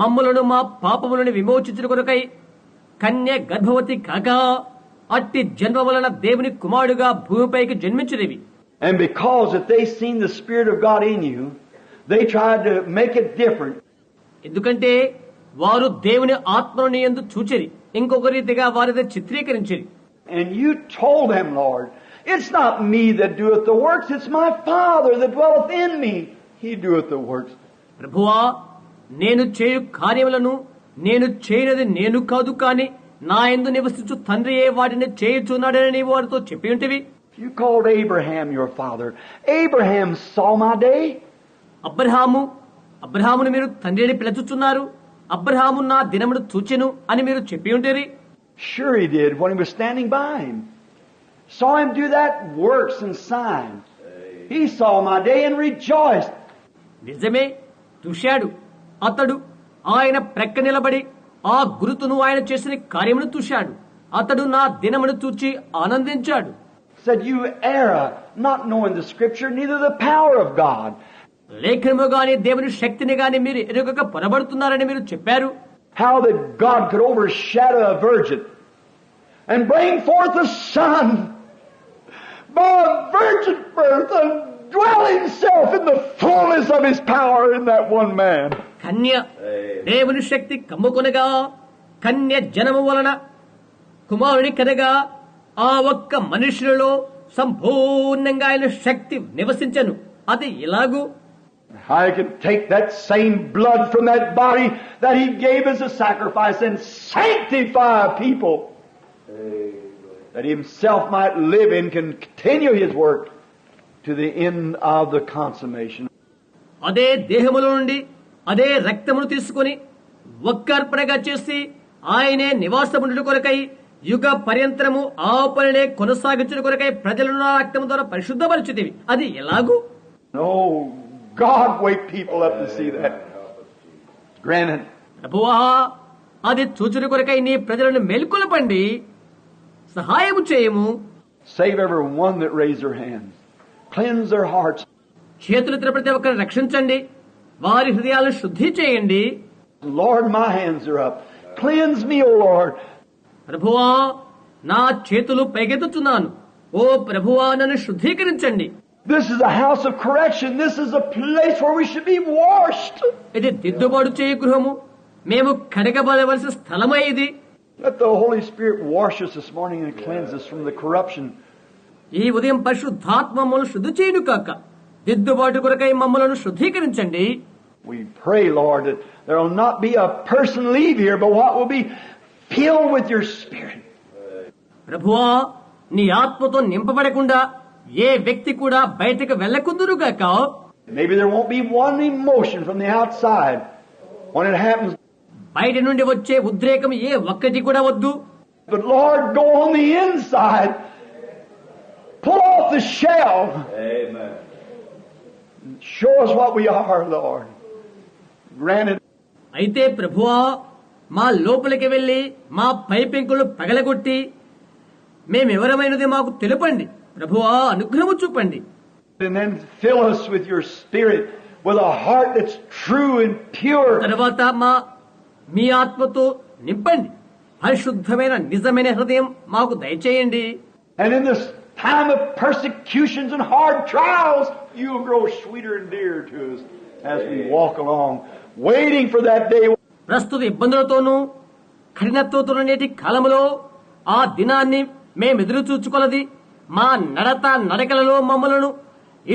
మమ్ములను మా పాపములను విమోచించుట కొరకై కన్య గర్భవతి కాగా అట్టి జన్మ వలన దేవుని కుమారుడుగా భూమిపైకి జన్మించినవి. And because that they seen the Spirit of God in you, they tried to make it different. ఎందుకంటే వారు దేవుని ఆత్మను నీ యందు చూచిరి, ఇంకొక రీతిగా వారిని చిత్రీకరించిరి. And you told them, Lord, it's not me that doeth the works, it's my Father that dwelleth in me. He doeth the works. ప్రభువా, నేను చేయు కార్యములను నేను చేయనది నేను కాదు, కాని నా యందు నివసించు తండ్రియే వాటిని చేయుచున్నాడని నీవు వారితో చెప్పి ఉంటివి. You called Abraham your father. Abraham saw my day. అబ్రహామును మీరు తండ్రిని పిలుచుచున్నారు. అబ్రహాము నా దినమును చూచెను అని మీరు చెప్పి ఉంటిరి. Sure he did when he was standing by him. Saw him do that works and signs. He saw my day and rejoiced. నిజమే, చూశాడు. అతడు ఆయన ప్రక్క నిలబడి ఆ గురుతును ఆయన చేసిన కార్యమును చూశాడు. అతడు నా దినమును చూచి ఆనందించాడు. Said, you err, not knowing the scripture, neither the power of God. లేఖనము గాని దేవుని శక్తిని గాని మీరు ఎరుగక పొరబడుతున్నారని మీరు చెప్పారు. How that God could overshadow a virgin and bring forth a son by a virgin birth and dwell himself in the fullness of his power in that one man. కన్య దేవుని శక్తి కమ్ముకొనగా కన్య జనము వలన కుమారుని కనగా ఆ ఒక్క మనుషులలో సంపూర్ణంగా ఆయన శక్తి నివసించను. అది ఇలాగూ I can take that same blood from that body that he gave as a sacrifice and sanctify people that he himself might live and can continue his work to the end of the consummation. అదే దేహములో నుండి అదే రక్తమును తీసుకుని ఒక్క అర్పణగా చేసి ఆయనే నివాసముండుట కొరకై యుగ పర్యంతరము ఆ పనినే కొనసాగించుట కొరకై ప్రజలను ఆ రక్తము ద్వారా పరిశుద్ధపరచుతివి. అది ఎలాగూ? Oh, God, wake people up to see that. Granted. ప్రభువా, అది చూచుట కొరకై నీ ప్రజలను మేల్కొలపండి, సహాయము చేయము. Save every one that raised their hands. Cleanse their hearts. చేతులెత్తిన ప్రతి ఒక్కరిని రక్షించండి, వారి హృదయాలను శుద్ధి చేయండి. Lord, my hands are up. Cleanse me, O Lord. ప్రభువా, నా చేతులు పైకెత్తుచున్నాను. ఓ ప్రభువా, నన్ను శుద్ధీకరించండి. This is a house of correction. This is a place where we should be washed. ఇది దిద్దుబాటు చేయు గృహము, మేము కడగబడవలసిన స్థలమే ఇది. Let the Holy Spirit wash us this morning and cleanse us from the corruption. ఈ ఉదయం పరిశుద్ధాత్మ మమ్మల్ని శుద్ధి చేయును కాక దిద్దుబాటు కొరకై మమ్మలను శుద్ధీకరించండి. We pray, Lord, that there will not be a person leave here, but what will be filled with your Spirit. ప్రభువా, నీ ఆత్మతో నింపబడకుండా ఏ వ్యక్తి కూడా బయటకు వెళ్ళకుందురుగాక. Maybe there won't be one emotion from the outside when it happens. బయట నుండి వచ్చే ఉద్రేకం ఏ ఒక్కటి కూడా వద్దు. But Lord, go on the inside. Pull off the shell. Amen. Show us what we are, Lord. granted. అయితే ప్రభువా మా లోపలికి వెళ్లి మా పై పెంకులు పగలగొట్టి మేమెవరమైనది మాకు తెలుపండి. ప్రభువా అనుగ్రహము చూపండి. And then fill us with your Spirit, with a heart that's true and pure. తర్వాత మీ ఆత్మతో నింపండి. పరిశుద్ధమైన నిజమైన హృదయం మాకు దయచేయండి. And in this time of persecutions and hard trials, you'll grow sweeter and dearer to us as we walk along, waiting for that day. ప్రస్తుత ఇబ్బందులతోనూ కఠినత్వంతో నేటి కాలంలో ఆ దినాన్ని మేమెదురు చూచుకొలది మా నడకలలో మమ్మలను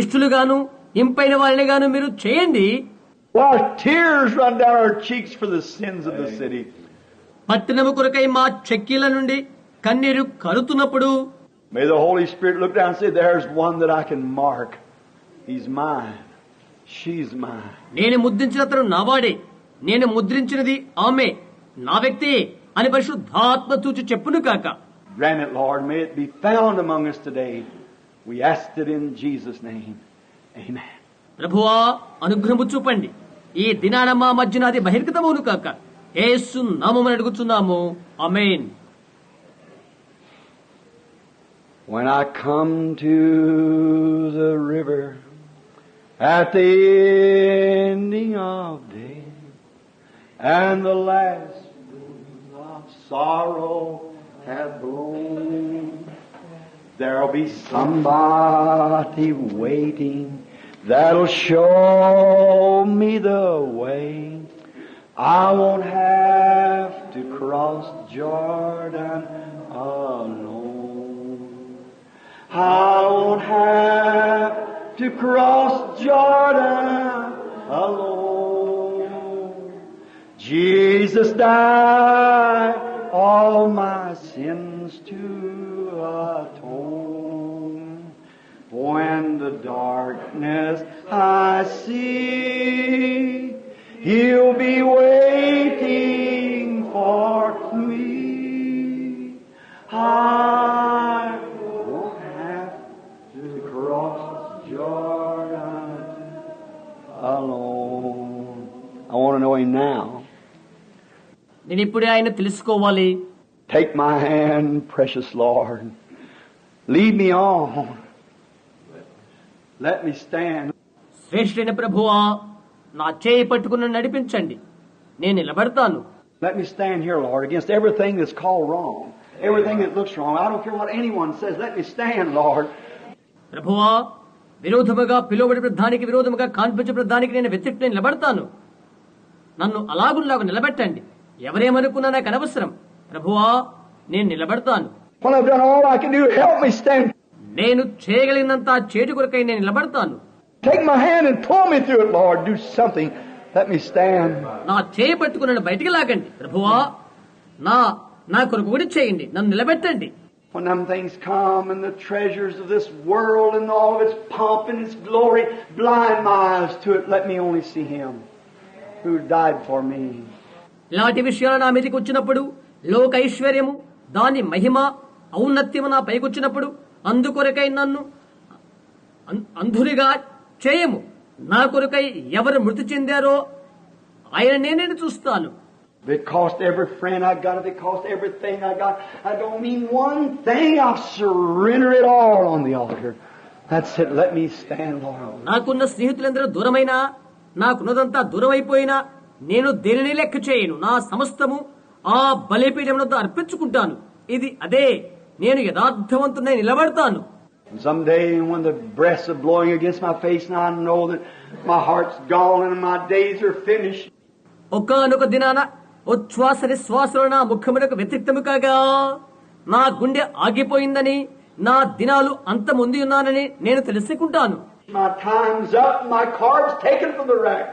ఇష్టలుగాను ఇంపైన వారినిగాను మీరు చేయండి. While tears run down our cheeks for the sins of the city. పట్టణము కొరకై మా చెక్కీల నుండి కన్నీరు కరుతున్నప్పుడు May the Holy Spirit look down and say, there's one that I can mark. He's mine. She's mine. నేను ముద్రించిన అతను నావాడే, నేను ముద్రించినది ఆమె నా వ్యక్తి అని పరిశుద్ధాత్మ చూచి చెప్పును కాక. Grant it, Lord. May it be found among us today. We asked it in Jesus' name. Amen. ప్రభువా అనుగ్రహము చూపండి. ఈ దినాన మా మధ్యన అది బహిర్గతమవును కాక. యేసు నామమున అడుగుచున్నాము. ఆమేన్. When I come to the river at the ending of day, and the last winds of sorrow have blown, there'll be somebody waiting that'll show me the way. I won't have to cross Jordan alone. I won't have to cross Jordan alone. Jesus died all my sins to atone. When the darkness I see, He'll be waiting for me. I won't have to cross Jordan alone. I want to know Him now. నేను ఇప్పుడే ఆయన తెలుసుకోవాలి. Take my hand, precious Lord. Lead me on. Let me stand. శ్రేష్ఠైన ప్రభువా నా చేయి పట్టుకుని నడిపించండి, నేను నిలబడతాను. Let me stand here, Lord, against everything that's called wrong, everything that looks wrong. I don't care what anyone says. Let me stand, Lord. ప్రభువా విరోధముగా పిలువబడిన దానికి విరోధముగా కాన్పించబడిన దానికి నేను వ్యతిరేకంగా నిలబడతాను. నన్ను అలాగులాగా నిలబెట్టండి. ఎవరేమనుకున్నా నాకు అనవసరం. ప్రభువా నేను నిలబడతాను. When I've done all I can do, help me stand. నేను చేయగలిగినంత చేటు కొరకై నేను నిలబడతాను. Take my hand and pull me through it, Lord. Do something. Let me stand. నా చేయి పట్టుకుని నన్ను బయటికి లాగండి. ప్రభువా నా కొరకు కూడా చేయండి, నన్ను నిలబెట్టండి. When them things come and the treasures of this world and all of its pomp and its glory blind my eyes to it, let me only see Him who died for me. ఇలాంటి విషయాలు నా మీదకి వచ్చినప్పుడు, లోక ఐశ్వర్యము దాని మహిమ ఔన్నత్యము నా పైకొచ్చినప్పుడు అందుకొరకై నన్ను అంధునిగా చేయము. నా కొరకై ఎవరు మృతి చెందారో ఆయన నేనే చూస్తాను. If it cost every friend I got, if it cost everything I got, I don't mean one thing. I'll surrender it all on the altar. That's it. Let me stand, Lord. నాకున్న స్నేహితులందరూ దూరమైనా, నాకున్నదంతా దూరం అయిపోయినా నేను దేనిని లెక్క చేయను. నా సమస్తము ఆ బలిపీఠమునొద్ద అర్పించుకుంటాను. ఇది అదే, నేను యథార్థవంతుడై నిలబడతాను. Someday when the breaths are blowing against my face and I know that my heart's gone and my days are finished. ఒకానొక దినాన ఉచ్ఛ్వాస నిశ్వాసలు నా ముఖమునకు వ్యతిరేక్తము కాగా నా గుండె ఆగిపోయిందని, నా దినాలు అంతముంది ఉన్నానని నేను తెలుసుకుంటాను. My time's up, my card's taken from the rack.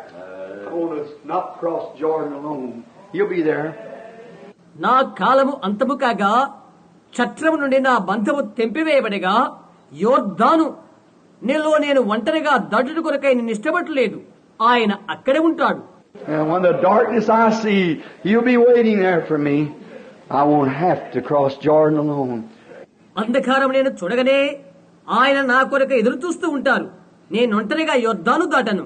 I want to not cross Jordan alone. You'll be there. నా కాలము అంతము కాగా చట్రము నుండి నా బంధము తెంపివేయబడగా యోర్దాను నేను ఒంటరిగా దాటుడు కొరకై నేను ఇష్టపడలేదు. ఆయన అక్కడే ఉంటాడు. And when the darkness I see, You'll be waiting there for me. I won't have to cross Jordan alone. అంధకారం నేను చూడగానే ఆయన నా కొరకు ఎదురు చూస్తూ ఉంటారు. నేను ఒంటరిగా యోర్దాను దాటను.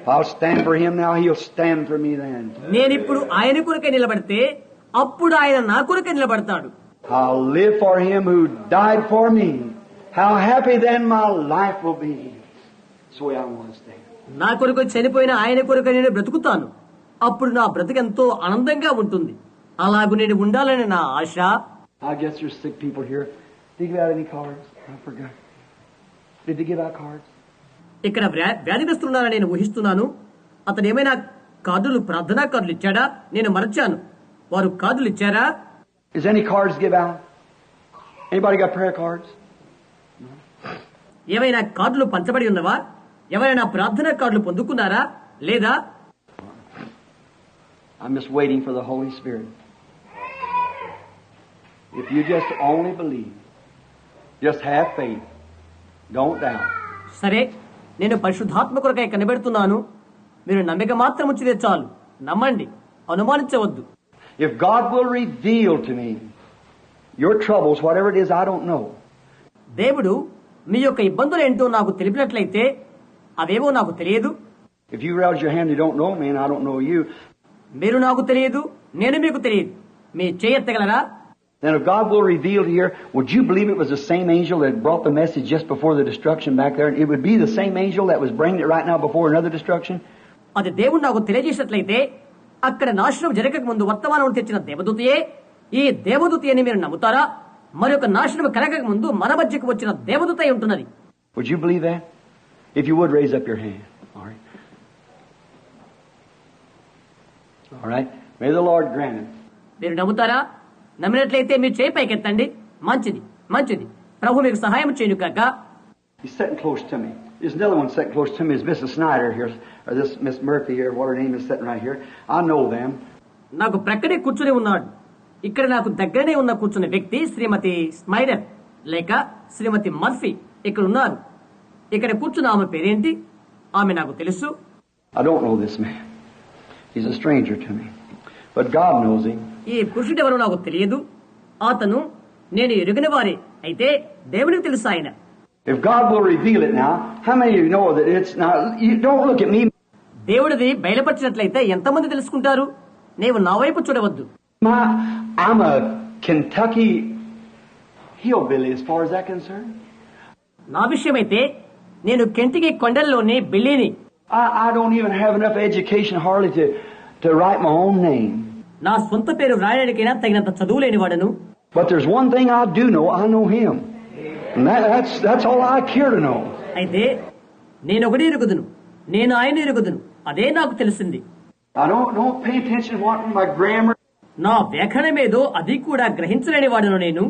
If I'll stand for him now, he'll stand for me then. నేనిప్పుడు ఆయన కొరకే నిలబడితే అప్పుడు ఆయన నా కొరకే నిలబడతాడు. I'll live for him who died for me. How happy then my life will be. That's the way I want to stay. నా కొరకు చనిపోయిన ఆయన కొరకు నేను బ్రతుకుతాను. అప్పుడు నా బ్రతుకెంతో ఆనందంగా ఉంటుంది. అలాగూ నేను ఉండాలని నా ఆశ. I guess there's sick people here. Did you give out any cards? I forgot. Did they give out cards? ఇక్కడ వ్యాధిగ్రస్తులున్నారని నేను ఊహిస్తున్నాను. అతను ఏమైనా కార్డులు, ప్రార్థనా కార్డులు ఇచ్చాడా? నేను మరచాను. వారు కార్డులు ఇచ్చారా? Is any cards give out? Anybody got prayer cards? ఏవైనా కార్డులు పంచబడి ఉన్నవా? ఎవరైనా ప్రార్థనా కార్డులు పొందుకున్నారా లేదా? I'm just waiting for the Holy Spirit. If you just only believe, just have faith, don't doubt. సరే, నేను పరిశుద్ధాత్మ కొరకై కనిపెడుతున్నాను. మీరు నమ్మిక మాత్రం ఉంచితే చాలు. నమ్మండి, అనుమానించవద్దు. If God will reveal to me your troubles, whatever it is, I don't know. దేవుడు మీ యొక్క ఇబ్బందులు ఏంటో నాకు తెలిపినట్లయితే, అవేవో నాకు తెలియదు. If you raise your hand, you don't know me, and I don't know you. మీరు నాకు తెలియదు, నేను మీకు తెలియదు. మీ చేయెత్తగలరా? Then if God will reveal here, would you believe it was the same angel that brought the message just before the destruction back there? And it would be the same angel that was bringing it right now before another destruction? అది దేవుడు నాకు తెలియజేసినట్లయితే, అక్కడ నాశనం జరగక ముందు వర్తమానం తెచ్చిన దేవదూతయే ఈ దేవదూత అని మీరు నమ్ముతారా? మరొక నాశనం కలగక ముందు మన మధ్యకు వచ్చిన దేవదూత అయి ఉంటున్నది. Would you believe that? If you would, raise up your hand. All right. All right. May the Lord grant it. మీరు నమ్ముతారా? నమ్మినట్లయితే మీ చేయి పైకెత్తండి. మంచిది, మంచిది. ప్రభు మీకు సహాయం చేయను కాక. He's sitting close to me. There's another one sitting close to me. Is Mrs. Snyder here, or this Miss Murphy here, what her name is, sitting right here. I know them. నాకు ప్రక్కనే కూర్చుని ఉన్నాడు. ఇక్కడ నాకు దగ్గరనే ఉన్న కూర్చున్న వ్యక్తి శ్రీమతి స్మైడర్ లేక శ్రీమతి మర్ఫీ ఇక్కడ ఉన్నారు. ఇక్కడ కూర్చున్న ఆమె పేరేంటి? ఆమె నాకు తెలుసు. I don't know this man. He's a stranger to me. But God knows him. ఈ పురుషుడెవరో నాకు తెలియదు. అతను నేను ఎరుగని వారే. అయితే దేవునికి తెలుసు ఆయన. If God will reveal it now, how many of you know that it's not? You don't look at me. దేవుడిది బయలుపరిచినట్లయితే ఎంతమంది తెలుసుకుంటారు? నీవు నా వైపు చూడవద్దు. I'm a Kentucky hillbilly as far as that concerned. నా విషయమైతే నేను కెంటికి కొండల్లోని బిల్లీని. I don't even have enough education hardly to write my own name. నా సొంత పేరు రాయడానికైనా తగినంత చదువు లేని వాడను. But there's one thing I do know. I know Him. And that's all I care to know. అయితే నేను ఒకటి ఎరుగుదును, నేను ఆయన ఎరుగుదును. అదే నాకు తెలిసింది. I don't pay attention to what my grammar. నా వ్యాకరణమేదో అది కూడా గ్రహించలేని వాడను నేను.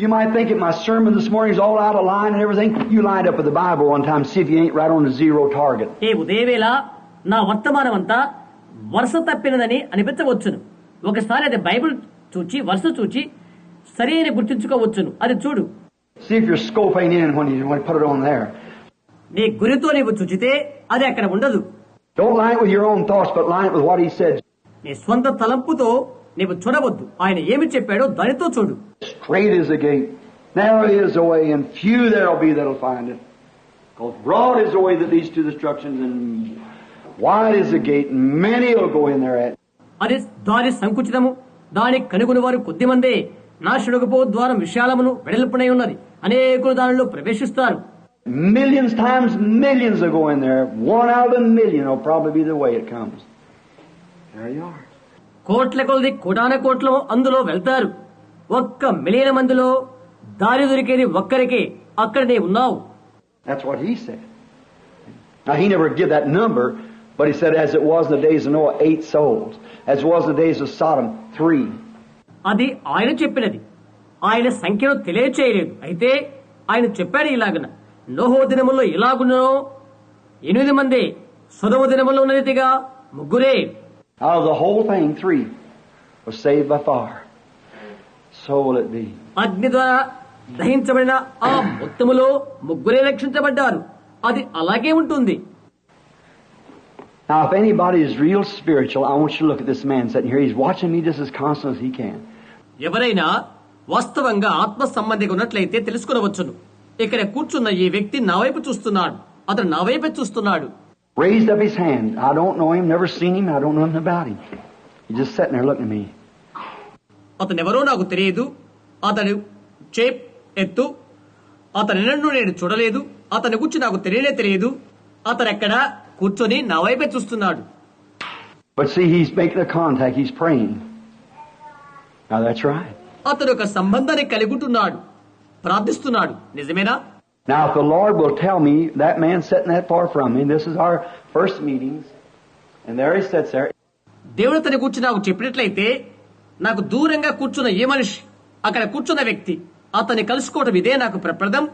You might think that my sermon this morning is all out of line and everything. You lined up with the Bible one time, see if you ain't right on the zero target. ఏ ఉదయవేళ నా వర్తమానం అంతా వరుస తప్పినదని అనిపించవచ్చును. ఒకసారి అది Bible చూచి వరుస చూచి సరి అని గుర్తించుకోవచ్చును. అది చూడు. See if your scope ain't in when you put it on there. నీ గురితో నీవు చూచితే అది అక్కడ ఉండదు. Don't line it with your own thoughts, but line it with what He said. నీ స్వంత తలంపుతో నీవు చూడవద్దు. ఆయన ఏమి చెప్పాడో దానితో చూడు. Straight is the gate, narrow is the way, and few there'll be that'll find it. Because broad is the way that leads to destruction, and wide is the gate, and many will go in there at. అది దారి సంకుచితము, దాని కనుగొని వారు కొద్దిమందే. నాశనకపో ద్వారం విశాలమును వెడల్పునై ఉన్నది, అనేకులు దానిలో ప్రవేశిస్తారు. Millions times millions will go in there. One out of a million will probably be the way it comes. There you are. కోట్ల కొలది కోటాన కోట్లు అందులో వెళ్తారు. 1 మిలియన్ మందిలో దారి దొరికేది ఒక్కరికే. అక్కడనే ఉన్నావు. That's what He said. Now He never gave that number, but He said, as it was in the days of Noah, 8 souls. As it was in the days of Sodom, 3. అది ఆయన చెప్పినది. ఆయన సంఖ్యను తెలియచేయలేదు. అయితే ఆయన చెప్పాడు ఇలాగన, నోహో దినములో ఇలాగున్నో 8 మంది, సొదొమ దినములో ఉన్నదిగా 3. Out of the whole thing, 3 was saved by fire. So will it be. అగ్ని ద్వారా దహించబడిన ఆ మొత్తములో 3 రక్షించబడ్డారు. అది అలాగే ఉంటుంది. Now, if anybody is real spiritual, I want you to look at this man sitting here. He's watching me just as constant as he can. ఎవరైనా వాస్తవంగా ఆత్మ సంబంధిగా ఉన్నట్లయితే తెలుసుకునవచ్చును. ఇక్కడ కూర్చున్న ఈ వ్యక్తి నా వైపు చూస్తున్నాడు. అతను నా వైపే చూస్తున్నాడు. raised up his hand. I don't know him, never seen him, I don't know nothing about him. He's just sitting there looking at me. అతనెవరో నాకు తెలియదు. అతడు ఎత్తు. అతనెన్నడూ నేను చూడలేదు. అతని గురించి నాకు తెలియదు. అతనెక్కడ కూర్చొని నా వైపే చూస్తున్నాడు. But see, he's making a contact. He's praying. Now that's right. అతడు ఒక సంబంధాన్ని కలిగి ఉంటున్నాడు, ప్రార్థిస్తున్నాడు. నిజమేనా? Now if the Lord will tell me that man sitting that far from me, this is our first meetings, and there he sits there. దేవుడు అతని గురించి నాకు చెప్పినట్లయితే, నాకు దూరంగా కూర్చున్న ఏ మనిషి, అక్కడ కూర్చున్న వ్యక్తి, అతన్ని కలుసుకోవడం ఇదే నాకు ప్రప్రదం.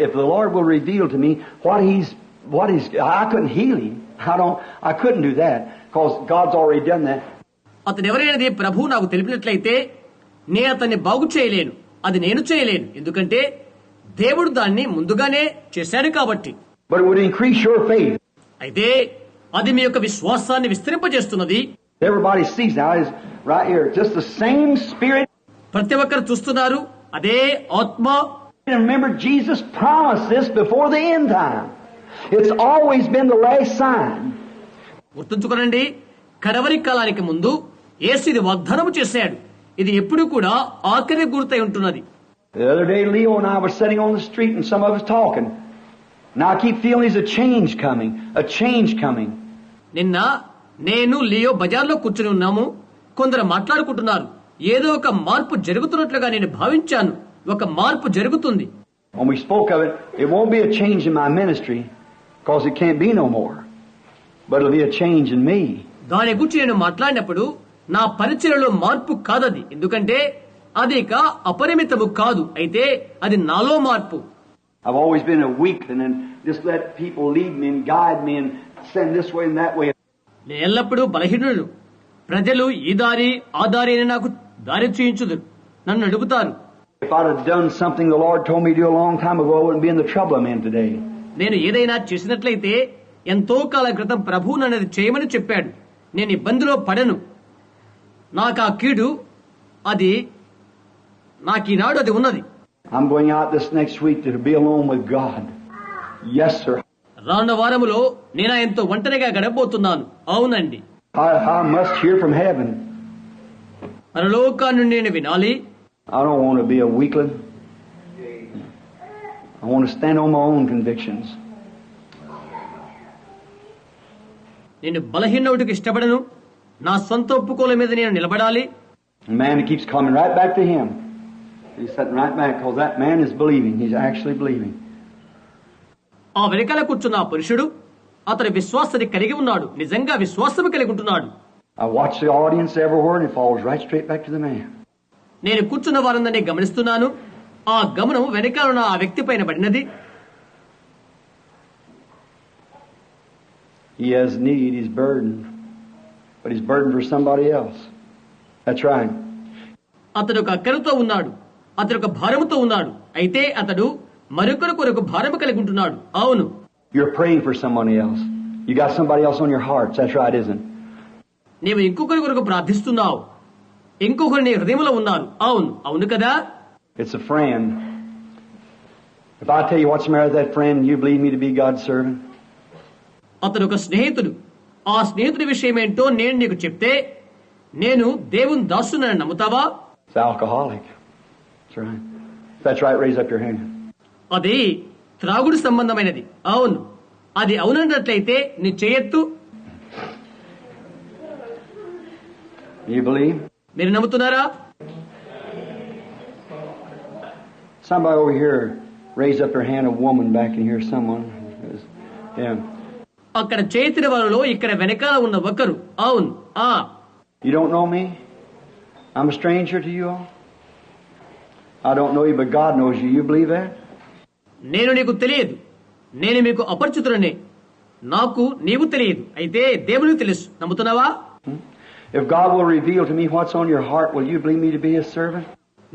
If the Lord will reveal to me what he's, I couldn't heal him. I couldn't do that because God's already done that. అతను ఎవరైనది ప్రభు నాకు తెలిపినట్లయితే నేను అతన్ని బాగు చేయలేను, అది నేను చేయలేను, ఎందుకంటే దేవుడు దాన్ని ముందుగానే చేశాడు కాబట్టి. But it would increase your faith. అయితే అది మీ యొక్క విశ్వాసాన్ని విస్తరింపజేస్తున్నది. Everybody sees now is right here, just the same spirit. ప్రతి ఒక్కరు చూస్తున్నారు, అదే ఆత్మ. And remember, Jesus promised this before the end time. It's always been the last sign. గుర్తుంచుకోనండి, కడవరి కాలానికి ముందు యేసు ఇది వాగ్దానం చేశాడు. ఇది ఎప్పుడు కూడా ఆఖరి గుర్తై ఉంటున్నది. The other day, Leo and I were sitting on the street and some of us talking. Now I keep feeling there's a change coming. నిన్న నేను లియో బజార్లో కూర్చుని ఉన్నాము. కొందరు మాట్లాడుకుంటున్నారు. ఏదో ఒక మార్పు జరుగుతున్నట్లుగా నేను భావించాను. ఒక మార్పు జరుగుతుంది. When we spoke of it, it won't be a change in my ministry because it can't be no more. But it'll be a change in me. దాని గురించి నేను మాట్లాడినప్పుడు నా పరిచర్యలో మార్పు కాదది, ఎందుకంటే అది ఇక అపరిమితము కాదు, అయితే అది నాలో మార్పు. I've always been a weakling and just let people lead me and guide me and send this way and that way. నేను ఎల్లప్పుడూ బలహీనుడు. ప్రజలు ఈ దారి ఆ దారి అని నాకు దారి చూయించుదు, నన్ను అడుగుతారు. If I'd have done something the Lord told me to do a long time ago, I wouldn't be in the trouble I'm in today. నేను ఏదైనా చేసినట్లయితే ఎంతో కాలం క్రితం ప్రభువు నన్నది చేయమని చెప్పాడు, నేను ఇబ్బందిలో పడను. నాకు ఆ కీడు అది నాకు ఈనాడు అది ఉన్నది. I'm going out this next week to be alone with God. Yes, sir. రానున్న వారములో నేను ఆయనతో ఒంటరిగా గడపబోతున్నాను. అవునండి. I must hear from heaven. పరలోకాన్ని నేను వినాలి. I don't want to be a weakling. I want to stand on my own convictions. నేను బలహీనుడికి ఇష్టపడను. నా సొంత ఒప్పుకోల మీద నేను నిలబడాలి. A man who keeps coming right back to him. He's sitting right back because that man is believing. He's actually believing. ఆ వెనకాల కూర్చున్న ఆ పురుషుడు అతని విశ్వాసాన్ని కలిగి ఉన్నాడు, నిజంగా విశ్వాసం కలిగి ఉంటున్నాడు. I watch the audience everywhere and it falls right straight back to the man. నేను కూర్చున్న వారందరినీ గమనిస్తున్నాను. ఆ గమనం వెనకాల ఉన్న ఆ వ్యక్తి పైన పడినది. He has need, he's burdened. But he's burdened for somebody else. That's right. అతడు ఒక అక్కరతో ఉన్నాడు, అతడు ఒక భారముతో ఉన్నాడు, అయితే అతడు మరొకరి కొరకు భారము కలిగి ఉంటున్నాడు. అవును. You're praying for somebody else. You got somebody else on your hearts. That's right, isn't it? నీవు ఇంకొకరి కొరకు ప్రార్థిస్తున్నావు, ఇంకొకరు నీ హృదయంలో ఉన్నారు. అవును, అవును కదా. It's a friend. If I tell you what's the matter with that friend, you believe me to be God's servant? అతడు ఒక స్నేహితుడు. ఆ స్నేహితుడి విషయం ఏంటో నేను నీకు చెప్తే నేను దేవుని దాసునని నమ్ముతావా? It's alcoholic. That's right. If that's right, raise up your hand. అది త్రాగుడు సంబంధమైనది. అవును, అది అవునన్నట్లయితే నీ చేయెత్తు. You believe? మీరు నమ్ముతున్నారా? Somebody over here raise up your hand. A woman back in here. Someone. Yeah. అక్కడ చేతిన వారిలో ఇక్కడ వెనకాల ఉన్న ఒకరు. అవును. You don't know me? I'm a stranger to you all. I don't know you, but God knows you. You believe that? నేను నీకు తెలియదు, నేను మీకు అపరిచితుడనే. నాకు నీవు తెలియదు, అయితే దేవునికి తెలుసు. నమ్ముతున్నావా? If God will reveal to me what's on your heart, will you believe me to be His servant?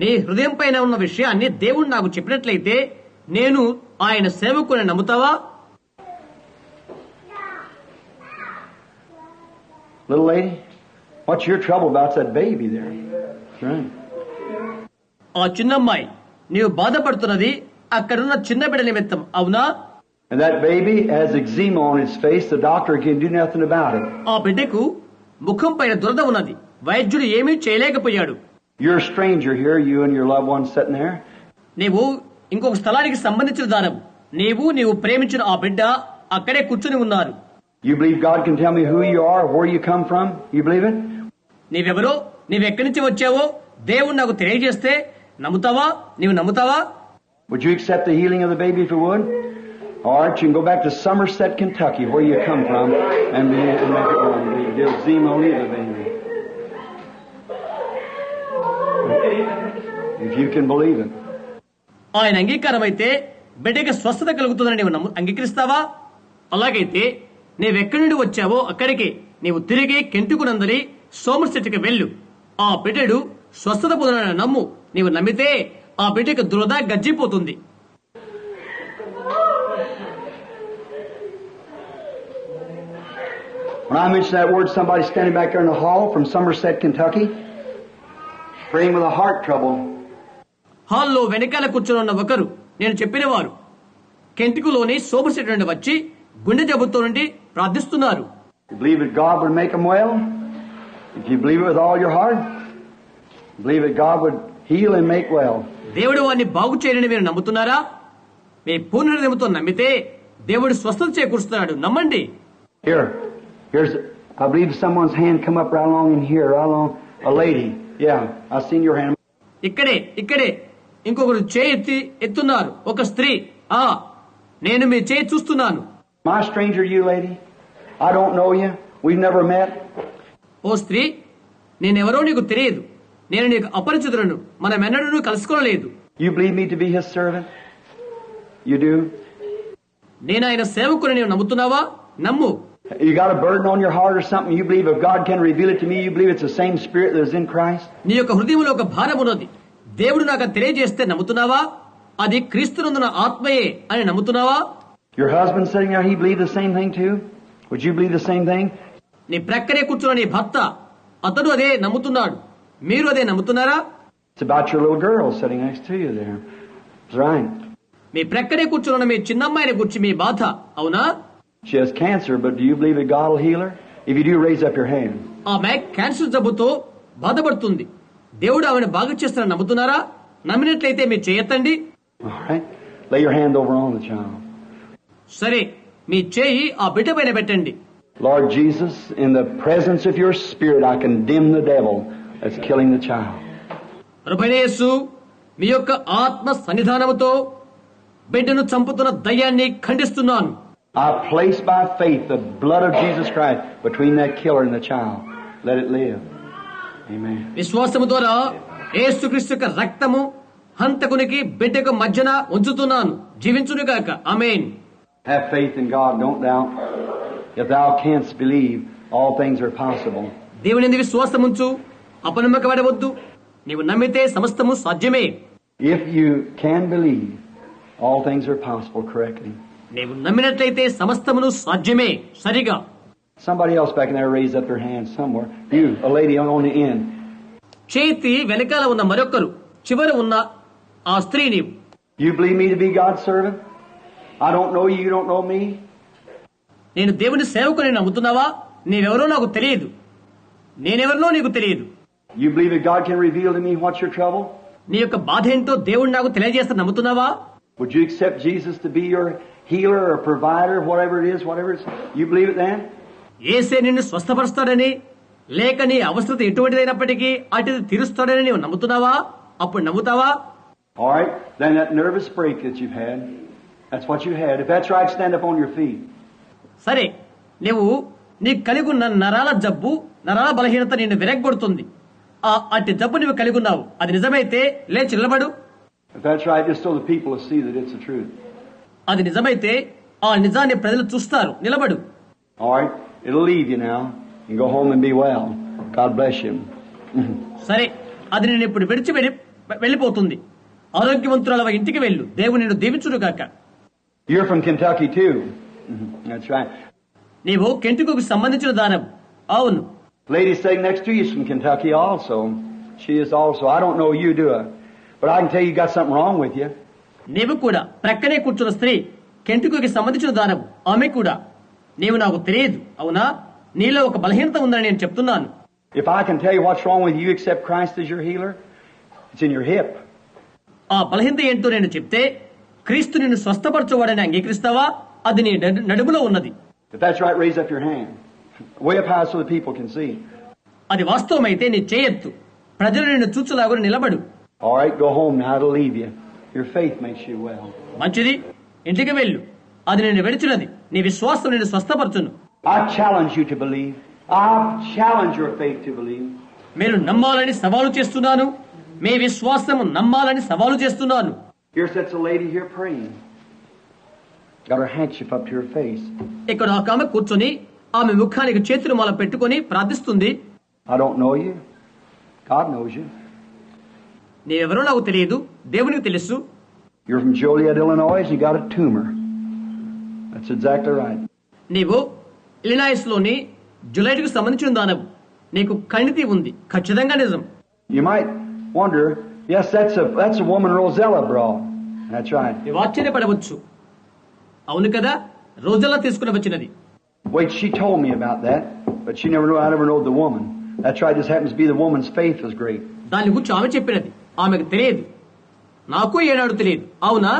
నీ హృదయం పైన ఉన్న విషయాన్ని దేవుడు నాకు చెప్పినట్లయితే నేను ఆయన సేవకుని నమ్ముతావా? Little lady, what's your trouble about that baby there? Right. ఆ చిన్నమ్మాయి, నీవు బాధపడుతున్నది అక్కడున్న చిన్న బిడ్డ నిమిత్తం, అవునా? And that baby has eczema on its face. The doctor can do nothing about it. ఆ బిడ్డకు ముఖం పైన దురద ఉన్నది, వైద్యుడు ఏమీ చేయలేకపోయాడు. You're a stranger here, you and your loved one sitting there. నీవు ఇంకొక స్థలానికి సంబంధించిన దానవు. నీవు ప్రేమించిన ఆ బిడ్డ అక్కడే కూర్చుని ఉన్నారు. You believe God can tell me who you are, where you come from? You believe it? నీవెవరో, నీవెక్కడి నుంచి వచ్చావో దేవుడు నాకు తెలియజేస్తే నమ్ముతావా? నీవు నమ్ముతావా? Would you accept the healing of the baby if you would? All right, you can go back to Somerset, Kentucky, where you come from, and make it one. The eczema will leave the baby. If you can believe it. ఆయన అంగీకారమైతే బిడ్డకి స్వస్థత కలుగుతుందని నీవు అంగీకరిస్తావా? అలాగైతే నీవెక్కడి నుండి వచ్చావో అక్కడికి నీవు తిరిగి కెంటుకునందరి సోమర్సెట్కి వెళ్ళు. ఆ బిడ్డడు స్వస్థత పొందనని నమ్ము. నీవు నమ్మితే ఆ బిడ్డకి దురద గజ్జిపోతుంది. When I mention that word, somebody standing back there in the hall from Somerset, Kentucky, praying with a heart trouble. హాల్లో వెనకాల కూర్చొని ఉన్న ఒకరు నేను చెప్పినవారు కెంటుకులోని సోమర్సెట్ నుండి వచ్చి గుండె జబ్బుతో నుండి ప్రార్థిస్తున్నారు. You believe that God would make them well? If you believe it with all your heart, believe that God would heal and make well. దేవుడు వారిని బాగు చేయాలని మీరు నమ్ముతున్నారా? మీ పూర్ణ హృదయంతో నమ్మితే దేవుడు స్వస్థత చేకూరుస్తున్నాడు. నమ్మండి. Here's, I believe someone's hand come up right along in here, right along, a lady. Yeah, I seen your hand. ఇక్కడే ఇంకొకరు చేయి ఎత్తున్నారు. ఒక స్త్రీ. నేను మీ చేయి చూస్తున్నాను. My stranger, you lady. I don't know you. We've never met. ఓ స్త్రీ, నేనెవరో నీకు తెలియదు. నేను నీకు అపరిచితులను. మనమెన్నడూ కలుసుకోలేదు. You believe me to be his servant? You do? నేను ఆయన సేవకుని నీవు నమ్ముతున్నావా? నమ్ము. You got a burden on your heart or something? You believe if God can reveal it to me, you believe it's the same spirit that is in Christ? నీ యొక్క హృదయంలో ఒక భారం ఉన్నది. దేవుడు నాకు తెలియజేస్తే నమ్ముతున్నావా? అది క్రీస్తునందున ఆత్మయే అని నమ్ముతున్నావా? Your husband sitting there, he believe the same thing too? Would you believe the same thing? నీ ప్రక్కనే కూర్చున్న నీ భర్త, అతడు అదే నమ్ముతున్నాడు. మీరు అదే నమ్ముతున్నారా? It's about your little girl sitting next to you there. That's right. మీ ప్రక్కనే కూర్చున్న మీ చిన్నమ్మాయిని గురించి మీ బాధ అవునా? She has cancer, but do you believe that God will heal her? If you do, raise up your hand. ఆమె cancer జబ్బుతో బాధపడుతుంది. దేవుడు ఆమెను బాగు చేస్తారని నమ్ముతున్నారా? నమ్మినట్లయితే మీరు చేయొద్దండి. All right. Lay your hand over on the child. సరే, మీ చేయి ఆ బిడ్డ పైన పెట్టండి. Lord Jesus, in the presence of your spirit, I condemn the devil that's killing the child. ప్రభువైన యేసు, మీ యొక్క ఆత్మ సన్నిధానముతో బిడ్డను చంపుతున్న దయ్యాన్ని ఖండిస్తున్నాను. I place by faith the blood of Jesus Christ between that killer and the child. Let it live. Amen. విశ్వాసము ద్వారా యేసుక్రీస్తు యొక్క రక్తము హంతకునికి బిడ్డకు మధ్యన ఉంచుతున్నాను. జీవించునుగాక. ఆమేన్. Have faith in God. Don't doubt. If thou canst believe, all things are possible. దేవుని యందు విశ్వాసముంచు, అపనమ్మకపడవద్దు. నీవు నమ్మితే సమస్తము సాధ్యమే. If you can believe, all things are possible correctly. నీవు నమ్మినట్లయితే సమస్తమును సాధ్యమే. సరిగా. Somebody else back in there raised up their hand somewhere. You, a lady on the end. చేతి వెనకాల ఉన్న మరొకరు, చివర ఉన్న ఆ స్త్రీ నీవు. You believe me to be God's servant? I don't know you, you don't know me. నేను దేవుని సేవకుని నమ్ముతున్నావా? నీవెవరో నాకు తెలియదు. నేనెవరినో నీకు తెలియదు. You believe that God can reveal to me what's your trouble? నీ యొక్క బాధ ఏంటో దేవుడు నాకు తెలియజేస్తా నమ్ముతున్నావా? Would you accept Jesus to be your healer or provider, whatever it is, whatever it is? You believe it then? యేసే నిన్ను స్వస్థపరుస్తాడని, లేక నీ అవసరత ఎటువంటిదైనప్పటికీ అటుది తీరుస్తాడని నీవు నమ్ముతున్నావా? అప్పుడు నమ్ముతావా? All right, then that nervous break that you've had, that's what you had. If that's right, stand up on your feet. సరే, నీకు కలిగి ఉన్న నరాల జబ్బు, నరాల బలహీనత నిన్ను విరగొడుతుంది. అట్టి జబ్బు నువ్వు కలిగి ఉన్నావు. అది నిజమైతే లేచి నిలబడు. If that's right, just so the people will see that it's the truth. అది నిజమైతే ఆ నిజాన్ని ప్రజలు చూస్తారు. నిలబడు. All right, it'll leave you now. You go home and be well. God bless you. సరే, అది నేను ఇప్పుడు విడిచి వెళ్ళిపోతుంది. ఆరోగ్యవంతురాలవ ఇంటికి వెళ్ళు. దేవుడు నిన్ను దీవించునుగాక. You're from Kentucky too. That's right. నీవు కెంటుకుకు సంబంధించిన దానవు. అవును. Lady sitting next to you is from Kentucky also. She is also. I don't know you, do I? But I can tell you got something wrong with you. నీవు కూడా ప్రక్కనే కూర్చున్న స్త్రీ, కెంటుకుకి సంబంధించిన దానవు. ఆమె కూడా, నీవు నాకు తెలియదు, అవునా? నీలో ఒక బలహీనత ఉందని నేను చెప్తున్నాను. If I can tell you what's wrong with you except Christ is your healer, it's in your hip. ఆ బలహీనత ఏంటో నేను చెప్తే, క్రీస్తు నిన్ను స్వస్థపరచువాడని అంగీకరిస్తావా? అది నీ నడుములో ఉన్నది. If that's right, raise up your hand. Way up high so the people can see. అది వాస్తవమైతే నీ చేయెత్తు, ప్రజలు నిన్ను చూచులాగా నిలబడు. All right, go home now. It'll leave you. Your faith makes you well. మంచిది, ఇంటికి వెళ్ళు. అది నిన్ను విడిచినది. నీ విశ్వాసం నిన్ను స్వస్థపరచును. I challenge you to believe. I challenge your faith to believe. మీరు నమ్మాలని సవాలు చేస్తున్నాను. మీ విశ్వాసము నమ్మాలని సవాలు చేస్తున్నాను. Here sits a lady here praying. Got her handkerchief up to her face. ఇక్కడ ఒక ఆమె కూర్చొని ఆమె ముఖానికి చేతులు మాల పెట్టుకొని ప్రార్థిస్తుంది. I don't know you. God knows you. నీవెవరో నాకు తెలియదు, దేవునికి తెలుసు. You're from Joliet, Illinois, and you got a tumor. That's exactly right. నీవు ఇలినాయిస్ లోని జులైట్ కు సంబంధించిన దానవు. నీకు కణితి ఉంది. ఖచ్చితంగా నిజం. You might wonder, yes, that's a woman Rosella brought. That's right. నీవు ఆశ్చర్యపడవచ్చు. అవును కదా, రోజల్లా తీసుకుని వచ్చినది. Wait, she told me about that, but I never know the woman. That's right, this happens to be the woman's faith was great. దాని గురించి ఆమె చెప్పినది. ఆమెకు తెలియదు, నాకు ఏనాడు తెలియదు. అవునా,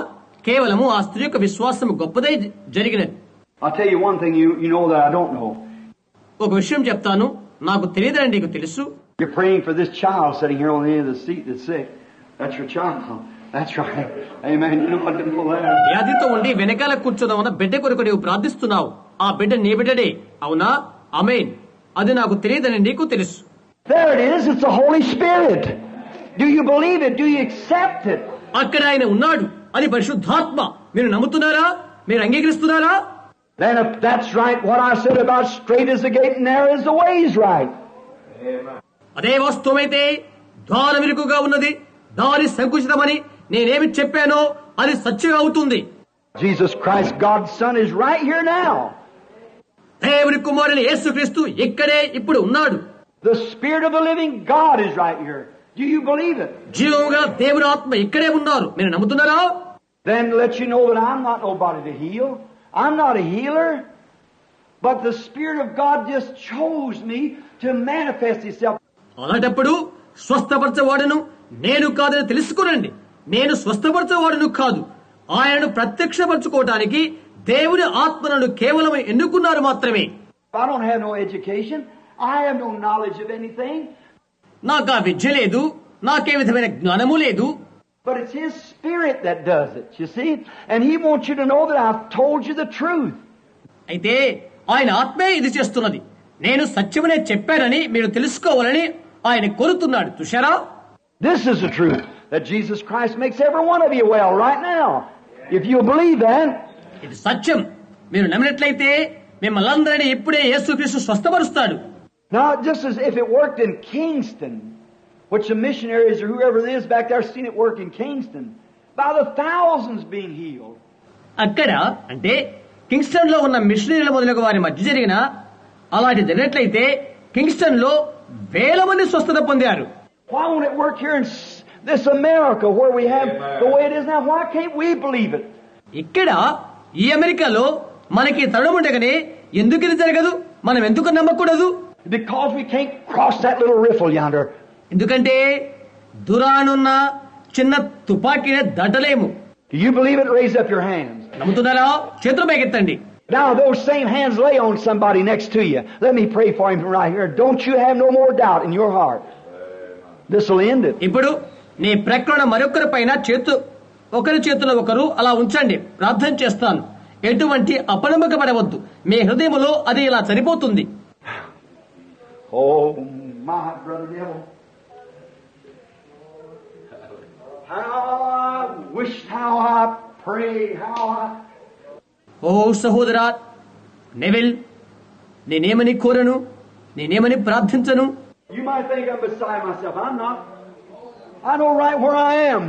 కేవలము ఆ స్త్రీ యొక్క విశ్వాసం గొప్పదై జరిగినది. I'll tell you one thing you know that I don't know. ఒక విషయం చెప్తాను, నాకు తెలియదని నీకు తెలుసు. You're praying for this child sitting here on the end of the seat that's sick. That's your child. That's right. Amen. You know what to know that. వ్యాధితో ఉండి వెనకాల కూర్చున్న బిడ్డ కొరకు నీవు ప్రార్థిస్తున్నావు. ఆ బిడ్డ నీ బిడ్డడే, అవునా? ఆమేన్. అది నాకు తెలియదని నీకు తెలుసు. There it is. It's the Holy Spirit. Do you believe it? Do you accept it? అక్కడ ఆయన ఉన్నాడు. అది పరిశుద్ధాత్మ. మీరు నమ్ముతున్నారా? మీరు అంగీకరిస్తున్నారా? Then if that's right, what I said about straight is the gate and narrow is the way is right. అదే వాస్తవమైతే ద్వారం ఇరుకుగా ఉన్నది, దారి సంకుచితమని నేనేమి చెప్పానో అది సత్యం అవుతుంది. Jesus Christ, God's Son, is right here now. దేవుని కుమారుని యేసుక్రీస్తు ఇక్కడే ఇప్పుడు ఉన్నాడు. The Spirit of the living God is right here. Do you believe it? జీవముగా దేవుని ఆత్మ ఇక్కడే ఉన్నారు. మీరు నమ్ముతున్నారా? Then let you know that I'm not nobody to heal. I'm not a healer. But the Spirit of God just chose me to manifest Himself. అలాంటప్పుడు స్వస్థపరచవాడును నేను కాదని తెలుసుకునండి. నేను స్వస్థపరచవాడును కాదు, ఆయనను ప్రత్యక్షపరచుకోవటానికి దేవుని ఆత్మను కేవలం ఎన్నుకున్నారు మాత్రమే. I don't have no education. I have no knowledge of anything. నాకు ఆ విద్య లేదు, నాకే విధమైన జ్ఞానము లేదు. But it's His Spirit that does it, you see? And He wants you to know that I've told you the truth. అయితే ఆయన ఆత్మే ఇది చేస్తున్నది. నేను సత్యమనే చెప్పానని మీరు తెలుసుకోవాలని ఆయన కోరుతున్నాడు. చూశారా? This is the truth, that Jesus Christ makes every one of you well right now. If you believe that. ఇది సత్యం. మీరు నమ్మినట్లయితే మిమ్మల్ని అందరినీ ఇప్పుడే యేసుక్రీస్తు స్వస్థపరుస్తాడు. Now, just as if it worked in Kingston, which the missionaries or whoever it is back there seen it work in Kingston, by the thousands being healed. అక్కడ అంటే Kingston లో ఉన్న మిషనరీల మొదలగు వారి మధ్య జరిగిన అలాంటి జరిగినట్లయితే కింగ్స్టన్ లో వేల మంది స్వస్థత పొందారు. Why won't it work here in this America where we have the way it is now? Why can't we believe it? ఇక్కడ ఈ అమెరికాలో మనకి తడముండగానే ఎందుకు ఇది జరగదు? మనం ఎందుకు నమ్మకూడదు? Because we can't cross that little riffle yonder. ఎందుకంటే దురానున్న చిన్న తుపాకీని దట్టలేము. Do you believe it? Raise up your hands. నమ్ముతున్నారా? చేతులు పైకెత్తండి. Now those same hands lay on somebody next to you. Let me pray for him right here. Don't you have no more doubt in your heart. This will end it. ఇప్పుడు నీ ప్రక్కన మరొకరి పైన ఒకరి చేతిలో ఒకరు అలా ఉంచండి. ప్రార్థన చేస్తాను. ఎటువంటి అపనమ్మకపడవద్దు. మీ హృదయంలో అది ఇలా సరిపోతుంది. Oh my brother Neville. How I wish, how I pray, how I... ఓ సహోదరా నెవిల్, నేనేమని కోరను, నేనేమని ప్రార్థించను? You might think I'm beside myself. I'm not. I know right where I am.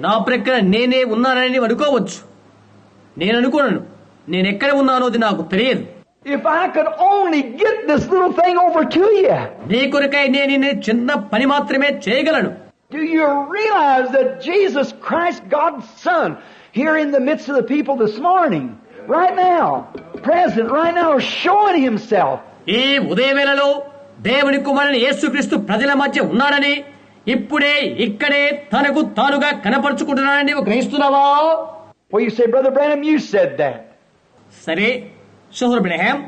నా ప్రక్కన నేనే ఉన్నానని అనుకోవచ్చు. నేను అనుకోను. నేను ఎక్కడ ఉన్నానోది నాకు తెలియదు. If I could only get this little thing over to you. నీ కొరకై నేను చిన్న పని మాత్రమే చేయగలను. Do you realize that Jesus Christ, God's Son, here in the midst of the people this morning, right now, present, right now, showing Himself? ఈ ఉదయవేళలో దేవుని కుమారుని యేసుక్రీస్తు ప్రజల మధ్య ఉన్నాడని ఇప్పుడే ఇక్కడే తనకు తానుగా కనపరుచుకుంటున్నాడని నీవు గ్రహిస్తున్నావా? Well, you say, Brother Branham, you said that. సరే సోదరు బ్రహ్యాం,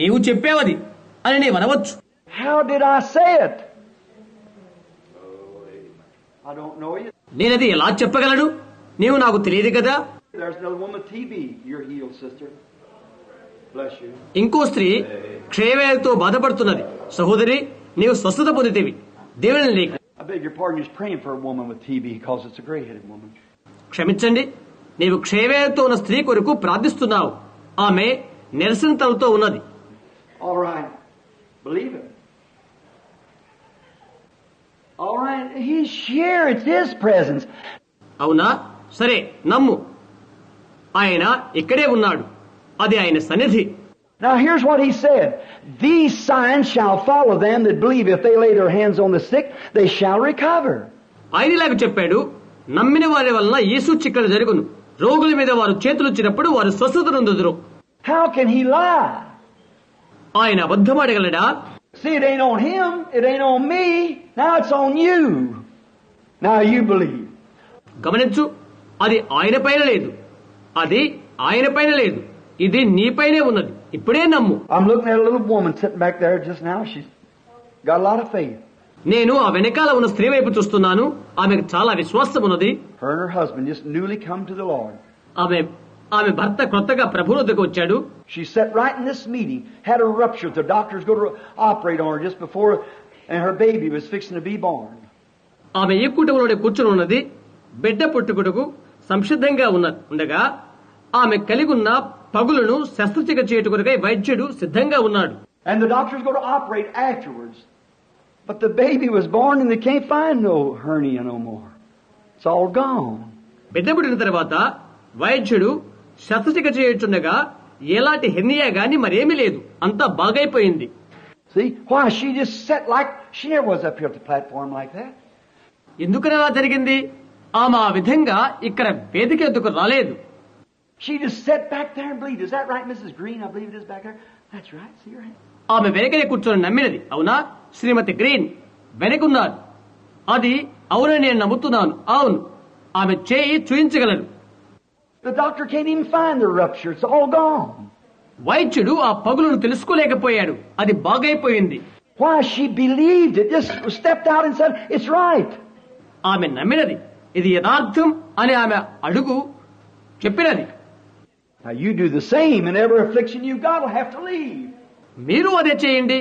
నీవు చెప్పేవది అని నీవు అనవచ్చు. How did I say it? I don't know you. నేనది ఎలా చెప్పగలను? నీవు నాకు తెలియదు కదా. There's another woman with TB. You're healed, sister. Bless you. ఇంకో స్త్రీ క్షయవ్యాధితో బాధపడుతున్నది. సహోదరి, నీవు స్వస్థత పొందితేవి. దేవుని నీకు. I beg your pardon. You're praying for a woman with TB because it's a gray-headed woman. క్షమించండి, నీవు క్షయవ్యాధితో ఉన్న స్త్రీ కొరకు ప్రార్థిస్తున్నావు. ఆమె నిరసనతలతో ఉన్నది. All right. Believe it. All right. He's here. It's His presence. అవునా? సరే, నమ్ము. ఆయన ఇక్కడే ఉన్నాడు. అది ఆయన సన్నిధి. Now here's what He said. These signs shall follow them that believe. If they lay their hands on the sick, they shall recover. ఆయన ఇలాగ చెప్పాడు, నమ్మిన వారి వలన ఈ సూచక్రియలు జరుగును. రోగుల మీద వారు చేతులుచ్చినప్పుడు వారు స్వస్థత నొందుదురు. How can He lie? ఆయన అబద్ధమాడగలడా? See, it ain't on Him. It ain't on me. Now it's on you. Now you believe. గమనించు, అది ఆయన పైన లేదు. అది ఆయన పైన లేదు. ఇది నీపైనే ఉన్నది. ఇప్పుడే నమ్ము. I'm looking at a little woman sitting back there just now. She's got a lot of faith. నేను ఆ వెనకాల ఉన్న స్త్రీ వైపు చూస్తున్నాను. ఆమెకు చాలా విశ్వాసం ఉన్నది. Her and her husband just newly come to the Lord. ఆమె భర్త కొత్తగా ప్రభువు వద్దకు వచ్చాడు. She sat right in this meeting, had a rupture. The doctors go to operate on her just before, and her baby was fixing to be born. ఆమె ఈ కుటుంబంలోనే కూర్చుని ఉన్నది. బిడ్డ పుట్టుకుటకు సంసిద్ధంగా ఉండగా ఆమె కలిగి ఉన్న పగులను శస్త్రచికిత్స చేయుటకై వైద్యుడు సిద్ధంగా ఉన్నాడు. And the doctors go to operate afterwards. But the baby was born and they can't find no hernia no more. It's all gone. బిడ్డ పుట్టిన తర్వాత వైద్యుడు శస్త్రచికిత్స చేయుచుండగా ఎలాంటి హెర్నియా గాని మరేమీ లేదు. అంతా బాగైపోయింది. See? Why? She just sat like, she never was up here at the platform like that. ఎందుకని అలా జరిగింది? ఆమె ఆ విధంగా ఇక్కడ వేదిక ఎద్దుకు రాలేదు. She just sat back there and believed. Is that right, Mrs. Green? I believe it is back there. That's right. See your hand. ఆమె వెనకనే కూర్చొని నమ్మినది. అవునా శ్రీమతి గ్రీన్? వెనకున్నారు. అది అవునని నేను నమ్ముతున్నాను. అవును, ఆమె చేయి చూయించగలరు. The doctor can't even find the rupture. It's all gone. వైద్యుడు ఆ పగులను తెలుసుకోలేకపోయాడు. అది బాగైపోయింది. Why? She believed it. Just stepped out and said, it's right. ఆమె నమ్మినది. ఇది యథార్థం అని ఆమె అడుగు చెప్పినది. Now you do the same, and every affliction you've got will have to leave. మీరు అదే చేయండి.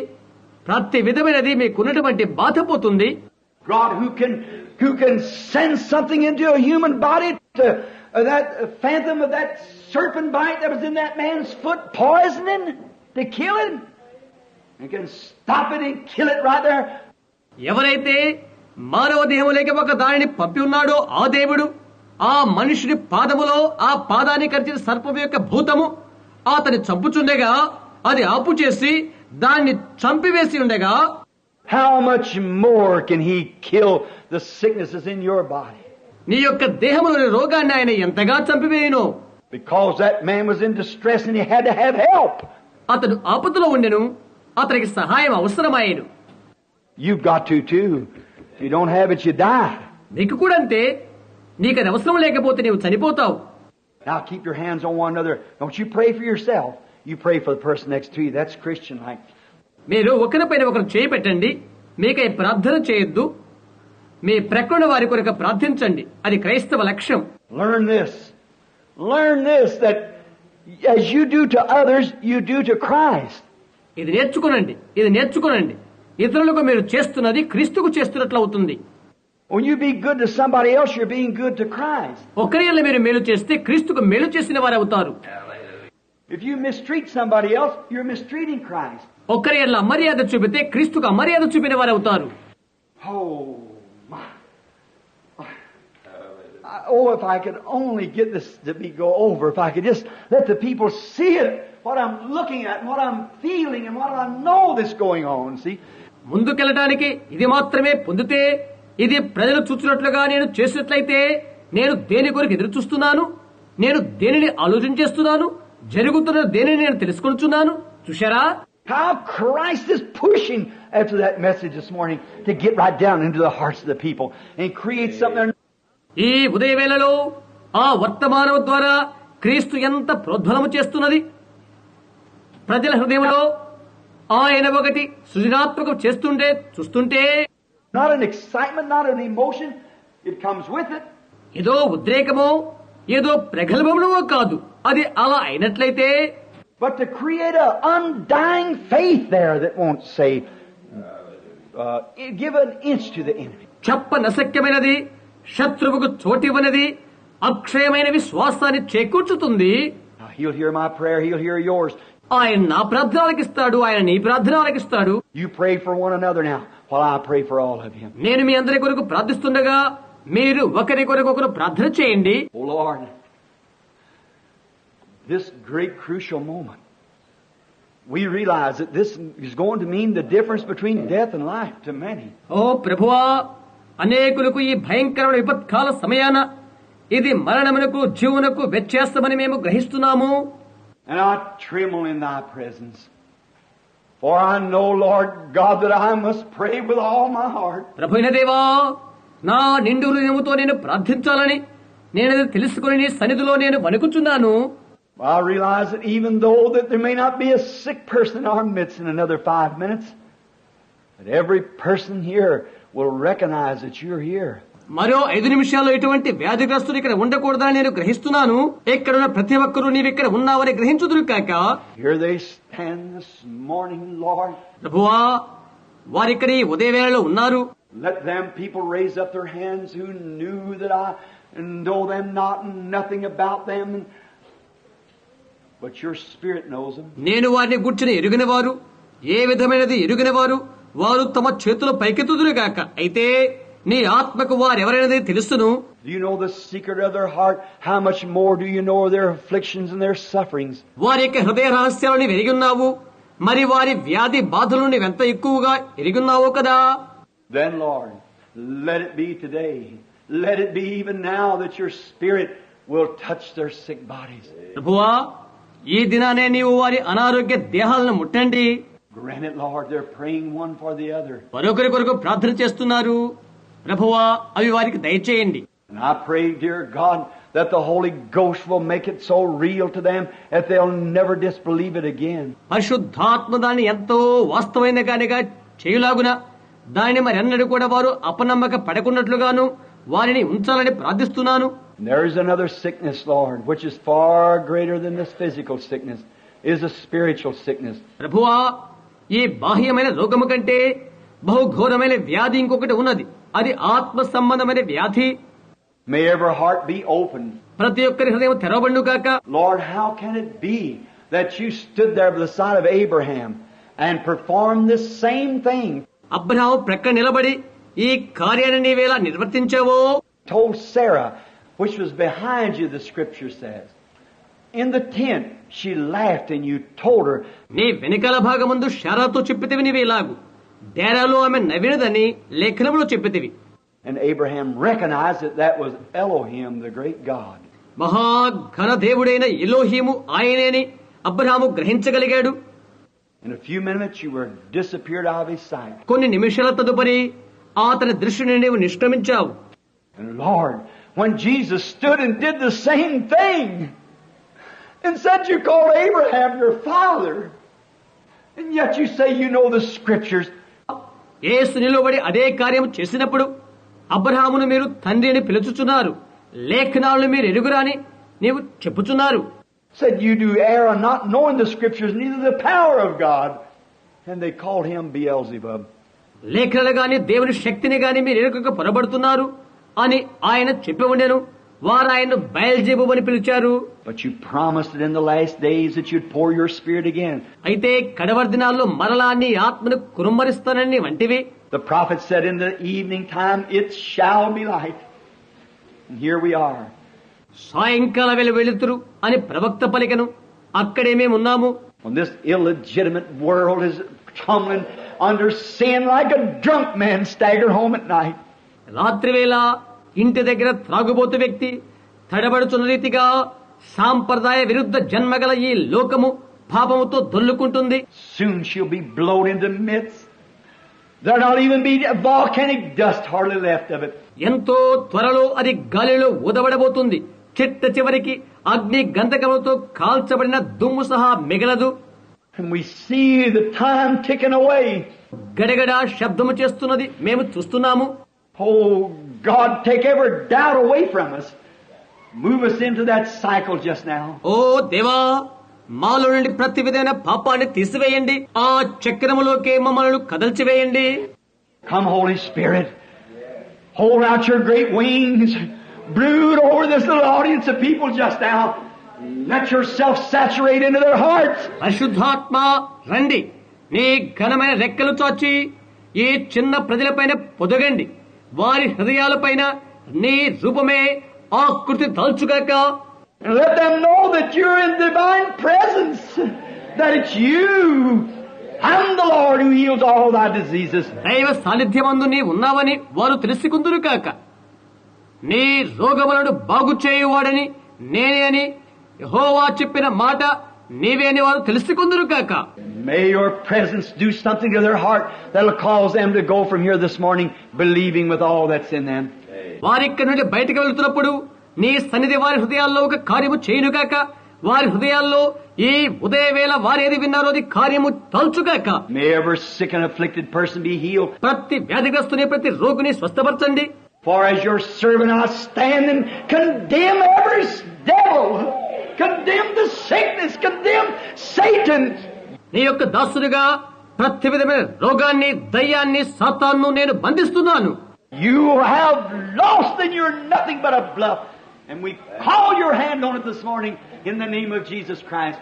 ప్రతి విధమైనది మీకున్నటువంటి బాధ పోతుంది. God, who can send something into a human body to that phantom of that serpent bite that was in that man's foot, poisoning to kill him, and can stop it and kill it right there. ఎవరైతే మానవ దేహములోకి ఒక దానిని పంపి ఉన్నాడో ఆ దేవుడు ఆ మనుషుని పాదములో ఆ పాదాన్ని కరిచిన సర్పం యొక్క భూతము అతని చంపుచుండగా అది ఆపు చేసి దాన్ని చంపివేసి ఉండగా how much more can He kill the sicknesses in your body? నీ యొక్క దేహములోని రోగాన్ని ఆయన ఎంతగా చంపివేయును. Because that man was in distress and he had to have help. అతడు ఆపదలో ఉండెను, అతనికి సహాయం అవసరమాయెను. You've got to too. If you don't have it, you die. నీకు కూడా అంతే. నీకు అది అవసరం లేకపోతే నీవు చనిపోతావు. Now keep your hands on one another. Don't you pray for yourself. You pray for the person next to you. That's Christian like. మీరు ఒకరిపైన ఒకరు చేయి పెట్టండి. మీకై ప్రార్థన చేయొద్దు. మీ ప్రక్కన వారి కొరకు ప్రార్థించండి. అది క్రైస్తవ లక్ష్యం. Learn this. Learn this, that as you do to others, you do to Christ. ఇది నేర్చుకోనండి. ఇతరులకు మీరు చేస్తున్నది క్రీస్తుకు చేస్తున్నట్లు అవుతుంది. When you be good to somebody else, you're being good to Christ. ఒకరి వల్ల మీరు మేలు చేస్తే క్రీస్తుకు మేలు చేసిన వారు అవుతారు. If you mistreat somebody else, you're mistreating Christ. ఒకరి వల్ల అమర్యాద చూపితే క్రీస్తుకు అమర్యాద చూపిన వారు అవుతారు. Oh my! If I could only get this to go over. If I could just let the people see it, what I'm looking at, and what I'm feeling, and what I know that's going on. See? ముందుకెళ్ళడానికి ఇది మాత్రమే పొందితే ఇది ప్రజలు చూస్తున్నట్లుగా నేను చేసినట్లయితే నేను దేని కొరకు ఎదురు చూస్తున్నాను, నేను దేనిని ఆలోచన చేస్తున్నాను, జరుగుతున్న దేనిని నేను తెలుసుకుంటున్నాను. చూశారా how Christ is pushing after that message this morning to get right down into the hearts of the people and create something. ఈ ఉదయవేళలో ఆ వర్తమానం ద్వారా క్రీస్తు ఎంత ప్రోద్బలము చేస్తున్నది ప్రజల హృదయంలో. ఆయన ఒకటి సృజనాత్మకం చేస్తుంటే చూస్తుంటే, Not an excitement, not an emotion. It comes with it. ఏదో ఉద్రేకమో ఏదో ప్రగల్భమో కాదు, అది అలా అయినట్లయితే, But to create an undying faith there that won't say, give an inch to the enemy. చెప్పనశక్యమైనది, శత్రువుకు చోటివ్వనిది, అక్షయమైన విశ్వాసాన్ని చేకూర్చుతుంది. He'll hear my prayer, he'll hear yours. ఆయన నా ప్రార్థన ఆలకిస్తాడు, ఆయన నీ ప్రార్థన ఆలకిస్తాడు. You pray for one another now, while I pray for all of you. నేను మీ అందరి కొరకు ప్రార్థిస్తుండగా మీరు ఒకరి కొరకు ఒకరు ప్రార్థన చేయండి. Oh Lord, this great crucial moment, we realize that this is going to mean the difference between death and life to many. ఓ ప్రభువా, అనేకులకు ఈ భయంకరమైన విపత్కాల సమయాన ఇది మరణమునకు జీవనకు వ్యత్యాసమని మేము గ్రహిస్తున్నాము. And I tremble in thy presence. For I know, Lord God, that I must pray with all my heart. ప్రభువైన దేవా, నా నిండు హృదయముతో నేను ప్రార్థించాలని నేనది తెలుసుకుని నీ సన్నిధిలో నేను వణుకుచున్నాను. I realize that even though that there may not be a sick person in our midst in another 5 minutes, that every person here will recognize that you're here. మరో 5 నిమిషాల్లో ఎటువంటి వ్యాధిగ్రస్తులు ఇక్కడ ఉండకూడదని నేను గ్రహిస్తున్నాను. ఎక్కడున్న ప్రతి ఒక్కరూ నీవిక్కడ ఉన్నావని గ్రహించుదురు కాక. Here they stand this morning, Lord. ప్రభువా, వారిక్కడ ఈ ఉదయవేళలో ఉన్నారు. Let them people raise up their hands who knew that I know them not and nothing about them, but your Spirit knows them. నేను వారిని గుర్చిన ఎరుగిన వారు, ఏ విధమైనది ఎరుగిన వారు, వారు తమ చేతులు పైకెత్తుదురు గాక. అయితే నీ ఆత్మకు వారెవరైనది తెలుసును. Do you know the secret of their heart? How much more do you know their afflictions and their sufferings? వారి యొక్క హృదయ రహస్యాలను ఎరిగి ఉన్నావు, మరి వారి వ్యాధి బాధలను నీవెంత ఎక్కువగా ఎరిగున్నావో కదా. Then Lord, let it be today, let it be even now that your Spirit will touch their sick bodies. ప్రభువా, ఈ దినానే నీవు వారి అనారోగ్య దేహాలను ముట్టండి. Grant it, Lord, they're praying one for the other. మరొకరి కొరకు ప్రార్థన చేస్తున్నారు. ప్రభువా, అవి వారికి దయచేయండి. And I pray, dear God, that the Holy Ghost will make it so real to them that they'll never disbelieve it again. పరిశుద్ధాత్మ దాన్ని ఎంతో వాస్తవమైనగానిగా చేయులాగున దానిని మరెన్నడూ కూడా వారు అపనమ్మక పడకున్నట్లుగాను వారిని ఉంచాలని ప్రార్థిస్తున్నాను. There is another sickness, Lord, which is far greater than this physical sickness, is a spiritual sickness. ప్రభువా, ఈ బాహ్యమైన రోగము కంటే బహుఘోరమైన వ్యాధి ఇంకొకటి ఉన్నది. అది ఆత్మ సంబంధమైన వ్యాధి. May every heart be opened. ప్రతి ఒక్కరి హృదయం తెరవబడును గాక. Lord, how can it be that you stood there by the side of Abraham and performed this same thing? Abraham ప్రక్క నిలబడి ఈ కార్యాన్ని నీవేలా నిర్వర్తించావో. Told Sarah, which was behind you, the scripture says. In the tent, she laughed and you told her. నీ వెనకాల భాగమందు శారాతో చెప్పితివి నీవేలాగు. డేరాలో ఆమె నవ్వినదని లేఖనములో చెప్పితివి. And Abraham recognized that that was Elohim, the great God. మహాఘన దేవుడైన ఎలోహీము ఆయనేని Abraham గ్రహించగలిగాడు. In a few minutes you were disappeared out of his sight. కొన్ని నిమిషాల తదుపరి అతని దృష్టిని నీవు నిష్క్రమించావు. And Lord, when Jesus stood and did the same thing and said you called Abraham your father, and yet you say you know the scriptures. యేసు నిలబడి అదే కార్యం చేసినప్పుడు అబ్రహామును మీరు తండ్రి అని పిలుచుచున్నారు, లేఖనాలను మీరు ఎరుగురాని నీవు చెప్పుచున్నారు. Said you do err on not knowing the scriptures, neither the power of God. And they called him Beelzebub. లేఖనాలు గాని దేవుని శక్తిని గాని మీరు ఎరుకక పొరబడుతున్నారు అని ఆయన చెప్పి ఉండెను. వారు ఆయన్ను బయల్జెబూబు అని పిలిచారు. But you promised it in the last days that you'd pour your spirit again. అయితే కడవరి దినాల్లో మరలా నీ ఆత్మను కురుమ్మరిస్తానని వంటివి. The prophet said in the evening time, it shall be light. And here we are. సాయంకాల వేళ వెలుతురు అని ప్రవక్త పలికెను. అక్కడే మేమున్నాము. When this illegitimate world is tumbling under sin like a drunk man staggered home at night. రాత్రివేళ ఇంటి దగ్గర త్రాగుబోతు వ్యక్తి తడబడుతున్న రీతిగా సాంప్రదాయ విరుద్ధ జన్మగల ఈ లోకము పాపముతో దొల్లుకుంటుంది. Soon she'll be blown into myths. There'll not even be volcanic dust hardly left of it. ఎంతో త్వరలో అది గాలిలో ఊదబడబోతుంది. చిట్ట చివరికి అగ్ని గంధకములతో కాల్చబడిన దుమ్ము సహా మిగలదు. And we see the time ticking away. గడగడ శబ్దము చేస్తున్నది మేము చూస్తున్నాము. Oh God, take every doubt away from us. Move us into that cycle just now. ఓ దేవా, మాలో నుండి ప్రతి విధమైన పాపాన్ని తీసివేయండి. ఆ చక్రములోకి మమ్మల్ని కదల్చివేయండి. Come, Holy Spirit. Hold out your great wings. Brood over this little audience of people just now. Let yourself saturate into their hearts. పరిశుద్ధాత్మ రండి, నీ ఘనమైన రెక్కలు చాచి ఈ చిన్న ప్రజలపైన పొదగండి. వారి హృదయాలపైన నీ రూపమే ఆకృతి దాల్చుగాక. And let them know that you're in divine presence. That it's you. I'm the Lord who heals all thy diseases. దైవ సాన్నిధ్యమందు నీ ఉన్నావని వారు తెలుసుకుందురు కాక. నీ రోగములను బాగు చేయువాడని నేనే అని యెహోవా చెప్పిన మాట నీవే అని వారు తెలుసుకుందురు కాక. May your presence do something to their heart that'll cause them to go from here this morning believing with all that's in them. వారిక్కడి నుండి బయటకు వెళ్తున్నప్పుడు నీ సన్నిధి వారి హృదయాల్లో ఒక కార్యము చేయునుగాక. వారి హృదయాల్లో ఈ ఉదయవేళ వారేది విన్నారో అది కార్యము తలుచుగాక. May every sick and afflicted person be healed. ప్రతి వ్యాధిగ్రస్తుని ప్రతి రోగిని స్వస్థపరచండి. For as your servant I stand and condemn every devil, condemn the sickness, condemn Satan. నీ యొక్క దాసునిగా ప్రతి విధమైన రోగాన్ని, దయ్యాన్ని, సాతాన్ను నేను బంధిస్తున్నాను. You have lost and you're nothing but a bluff. And we call your hand on it this morning in the name of Jesus Christ.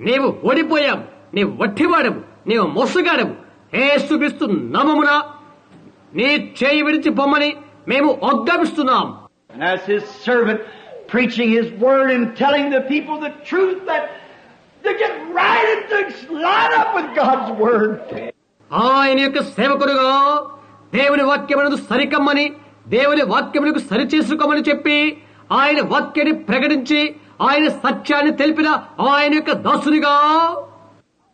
నీవు ఓడిపోయావు, నీవు వట్టివాడవు, నీవు మోసగాడవు. యేసుక్రీస్తు నామమున నీ చేయి విడిచి పొమ్మని మేము ఆజ్ఞాపిస్తున్నాం. And as his servant preaching his word and telling the people the truth that to get right and to line up with God's word. ఆయన యొక్క సేవకుడుగా దేవుని వాక్యమునకు సరికమ్మని, దేవుని వాక్యమునకు సరిచేసుకోమని చెప్పి ఆయన వాక్యాన్ని ప్రకటించి ఆయన సత్యాన్ని తెలిపిన ఆయన యొక్క దాసునిగా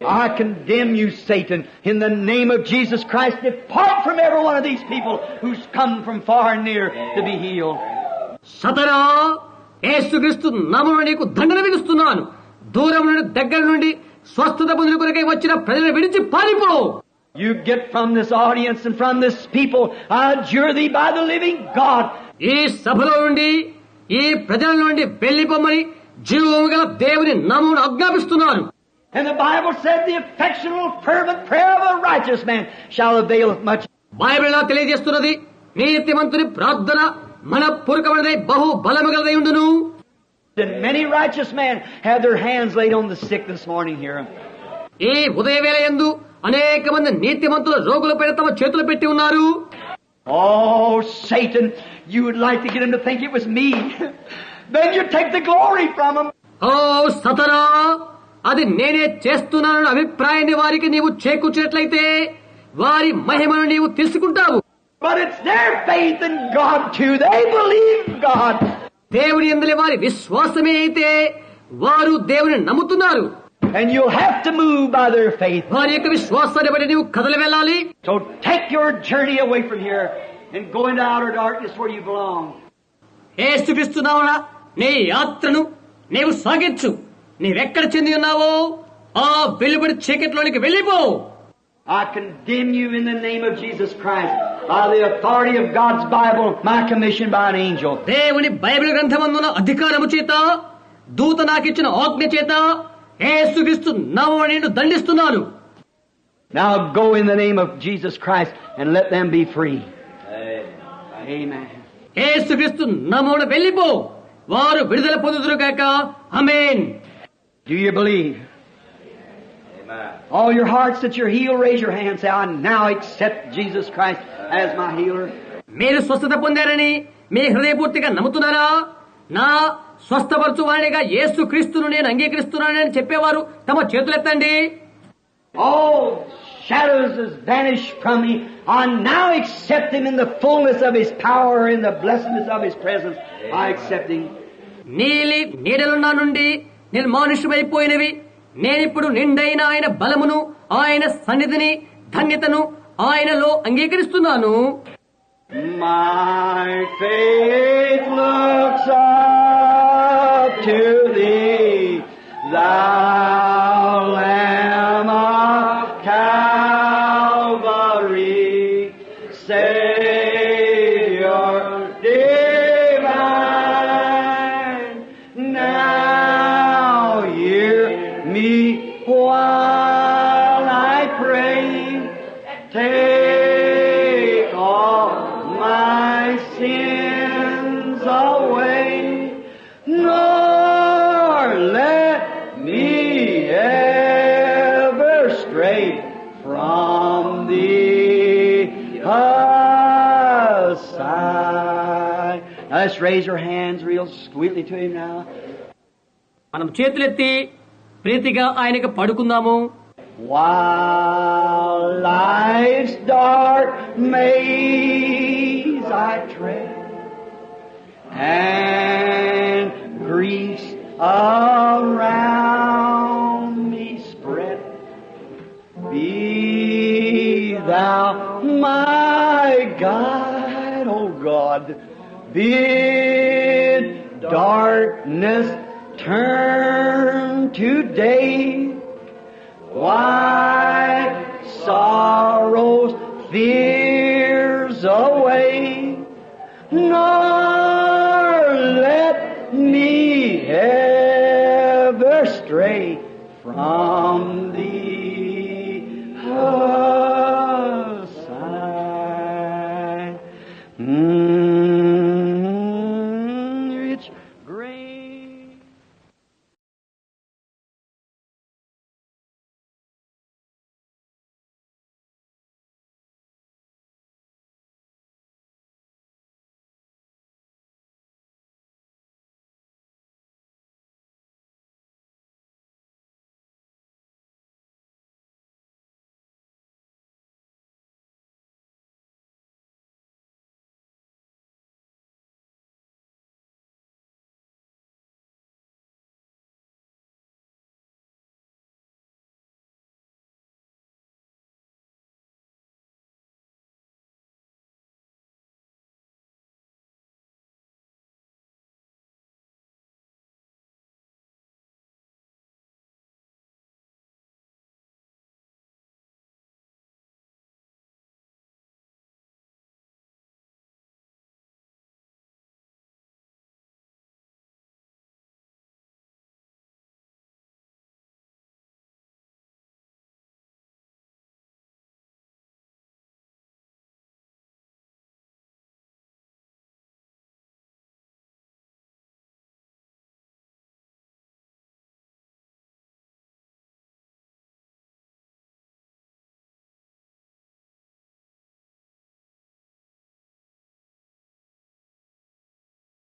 I condemn you, Satan, in the name of Jesus Christ. Depart from every one of these people who's come from far and near to be healed. సతనా, యేసుక్రీస్తు నామమున నీకు దండన విధిస్తున్నాను. దూరం నుండి దగ్గర నుండి స్వస్థత పొందిన కొరకై వచ్చిన ప్రజలను విడిచి పారిపో. You get from this audience and from this people, I adjure thee by the living God. ఈ సభలో నుండి ఈ ప్రజల నుండి వెళ్లిపోమని జీవము గల దేవుని నామమున ఆజ్ఞాపిస్తున్నాను. And the Bible said the affectionate fervent prayer of a righteous man shall avail much. Bible తెలియజేస్తున్నది, నీతిమంతుని ప్రార్థన మనఃపూర్వకమైనదై బహు బలముగలదై ఉండును. And many righteous men have their hands laid on the sick this morning here. ఈ ఉదయవేళ యందు అనేక మంది నీతిమంతుల రోగులపైన తమ చేతులు పెట్టి ఉన్నారు. Oh, Satan, you would like to get him to think it was me. Then you take the glory from him. ఓ సతనా, అది నేనే చేస్తున్నానన్న అభిప్రాయాన్ని వారికి నీవు చేకూర్చినట్లయితే వారి మహిమను నీవు తీసుకుంటావు. But it's their faith in God too. They believe God. దేవుని యందలి వారి విశ్వాసమే అయితే వారు దేవుని నమ్ముతున్నారు. And you'll have to move by their faith. వారి యొక్క విశ్వాసాన్ని బట్టి నీవు కదలి వెళ్ళాలి. So take your journey away from here and go into outer darkness where you belong. యేసుక్రీస్తు నామమున నీ యాత్రను నీవు సాగించు. నీవెక్కడ చెంది ఉన్నావో ఆ వెలుబడి చీకటిలోనికి వెళ్ళిపో. I condemn you in the name of Jesus Christ by the authority of God's Bible, my commission by an angel. దేవుని బైబిల్ గ్రంథమందున అధికారము చేత, దూత నాకిచ్చిన ఆజ్ఞ చేత యేసుక్రీస్తు నామమున నిన్ను దండిస్తున్నాను. Now go in the name of Jesus Christ and let them be free. Amen. యేసుక్రీస్తు నామమున వెళ్ళిపో, వారు విడుదల పొందుదురుగాక. ఆమేన్. Do you believe? All your hearts that you're healed, raise your hand and say, I now accept Jesus Christ as my healer. మీరు స్వస్థత పొందారని మీ హృదయపూర్తిగా నమ్ముతున్నారా? నా స్వస్థపరచువాడిగా యేసుక్రీస్తును నేను అంగీకరిస్తున్నానని చెప్పేవారు తమ చేతులెత్తండి. Oh, shadows has vanished from me. I now accept Him in the fullness of His power, in the blessedness of His presence. I accept Him. నీలి నీడలు నా నుండి నిర్మానుష్యమైపోయినవి. నేనిప్పుడు నిండైన ఆయన బలమును, ఆయన సన్నిధిని, ధన్యతను ఆయనలో అంగీకరిస్తున్నాను. My faith looks up to Thee, Thou Lamb of Calvary, Savior divine. Now hear me while I pray. Take all my sins away, nor let me ever stray from Thee aside. Now let's raise our hands real sweetly to Him now. మనం చేతులెత్తి ప్రీతిగా ఆయనకు పడుకుందాము. While life's dark maze I tread, and griefs around me spread, be Thou my guide, O God. Bid darkness turn to day, why sorrows, fears away, nor let me ever stray from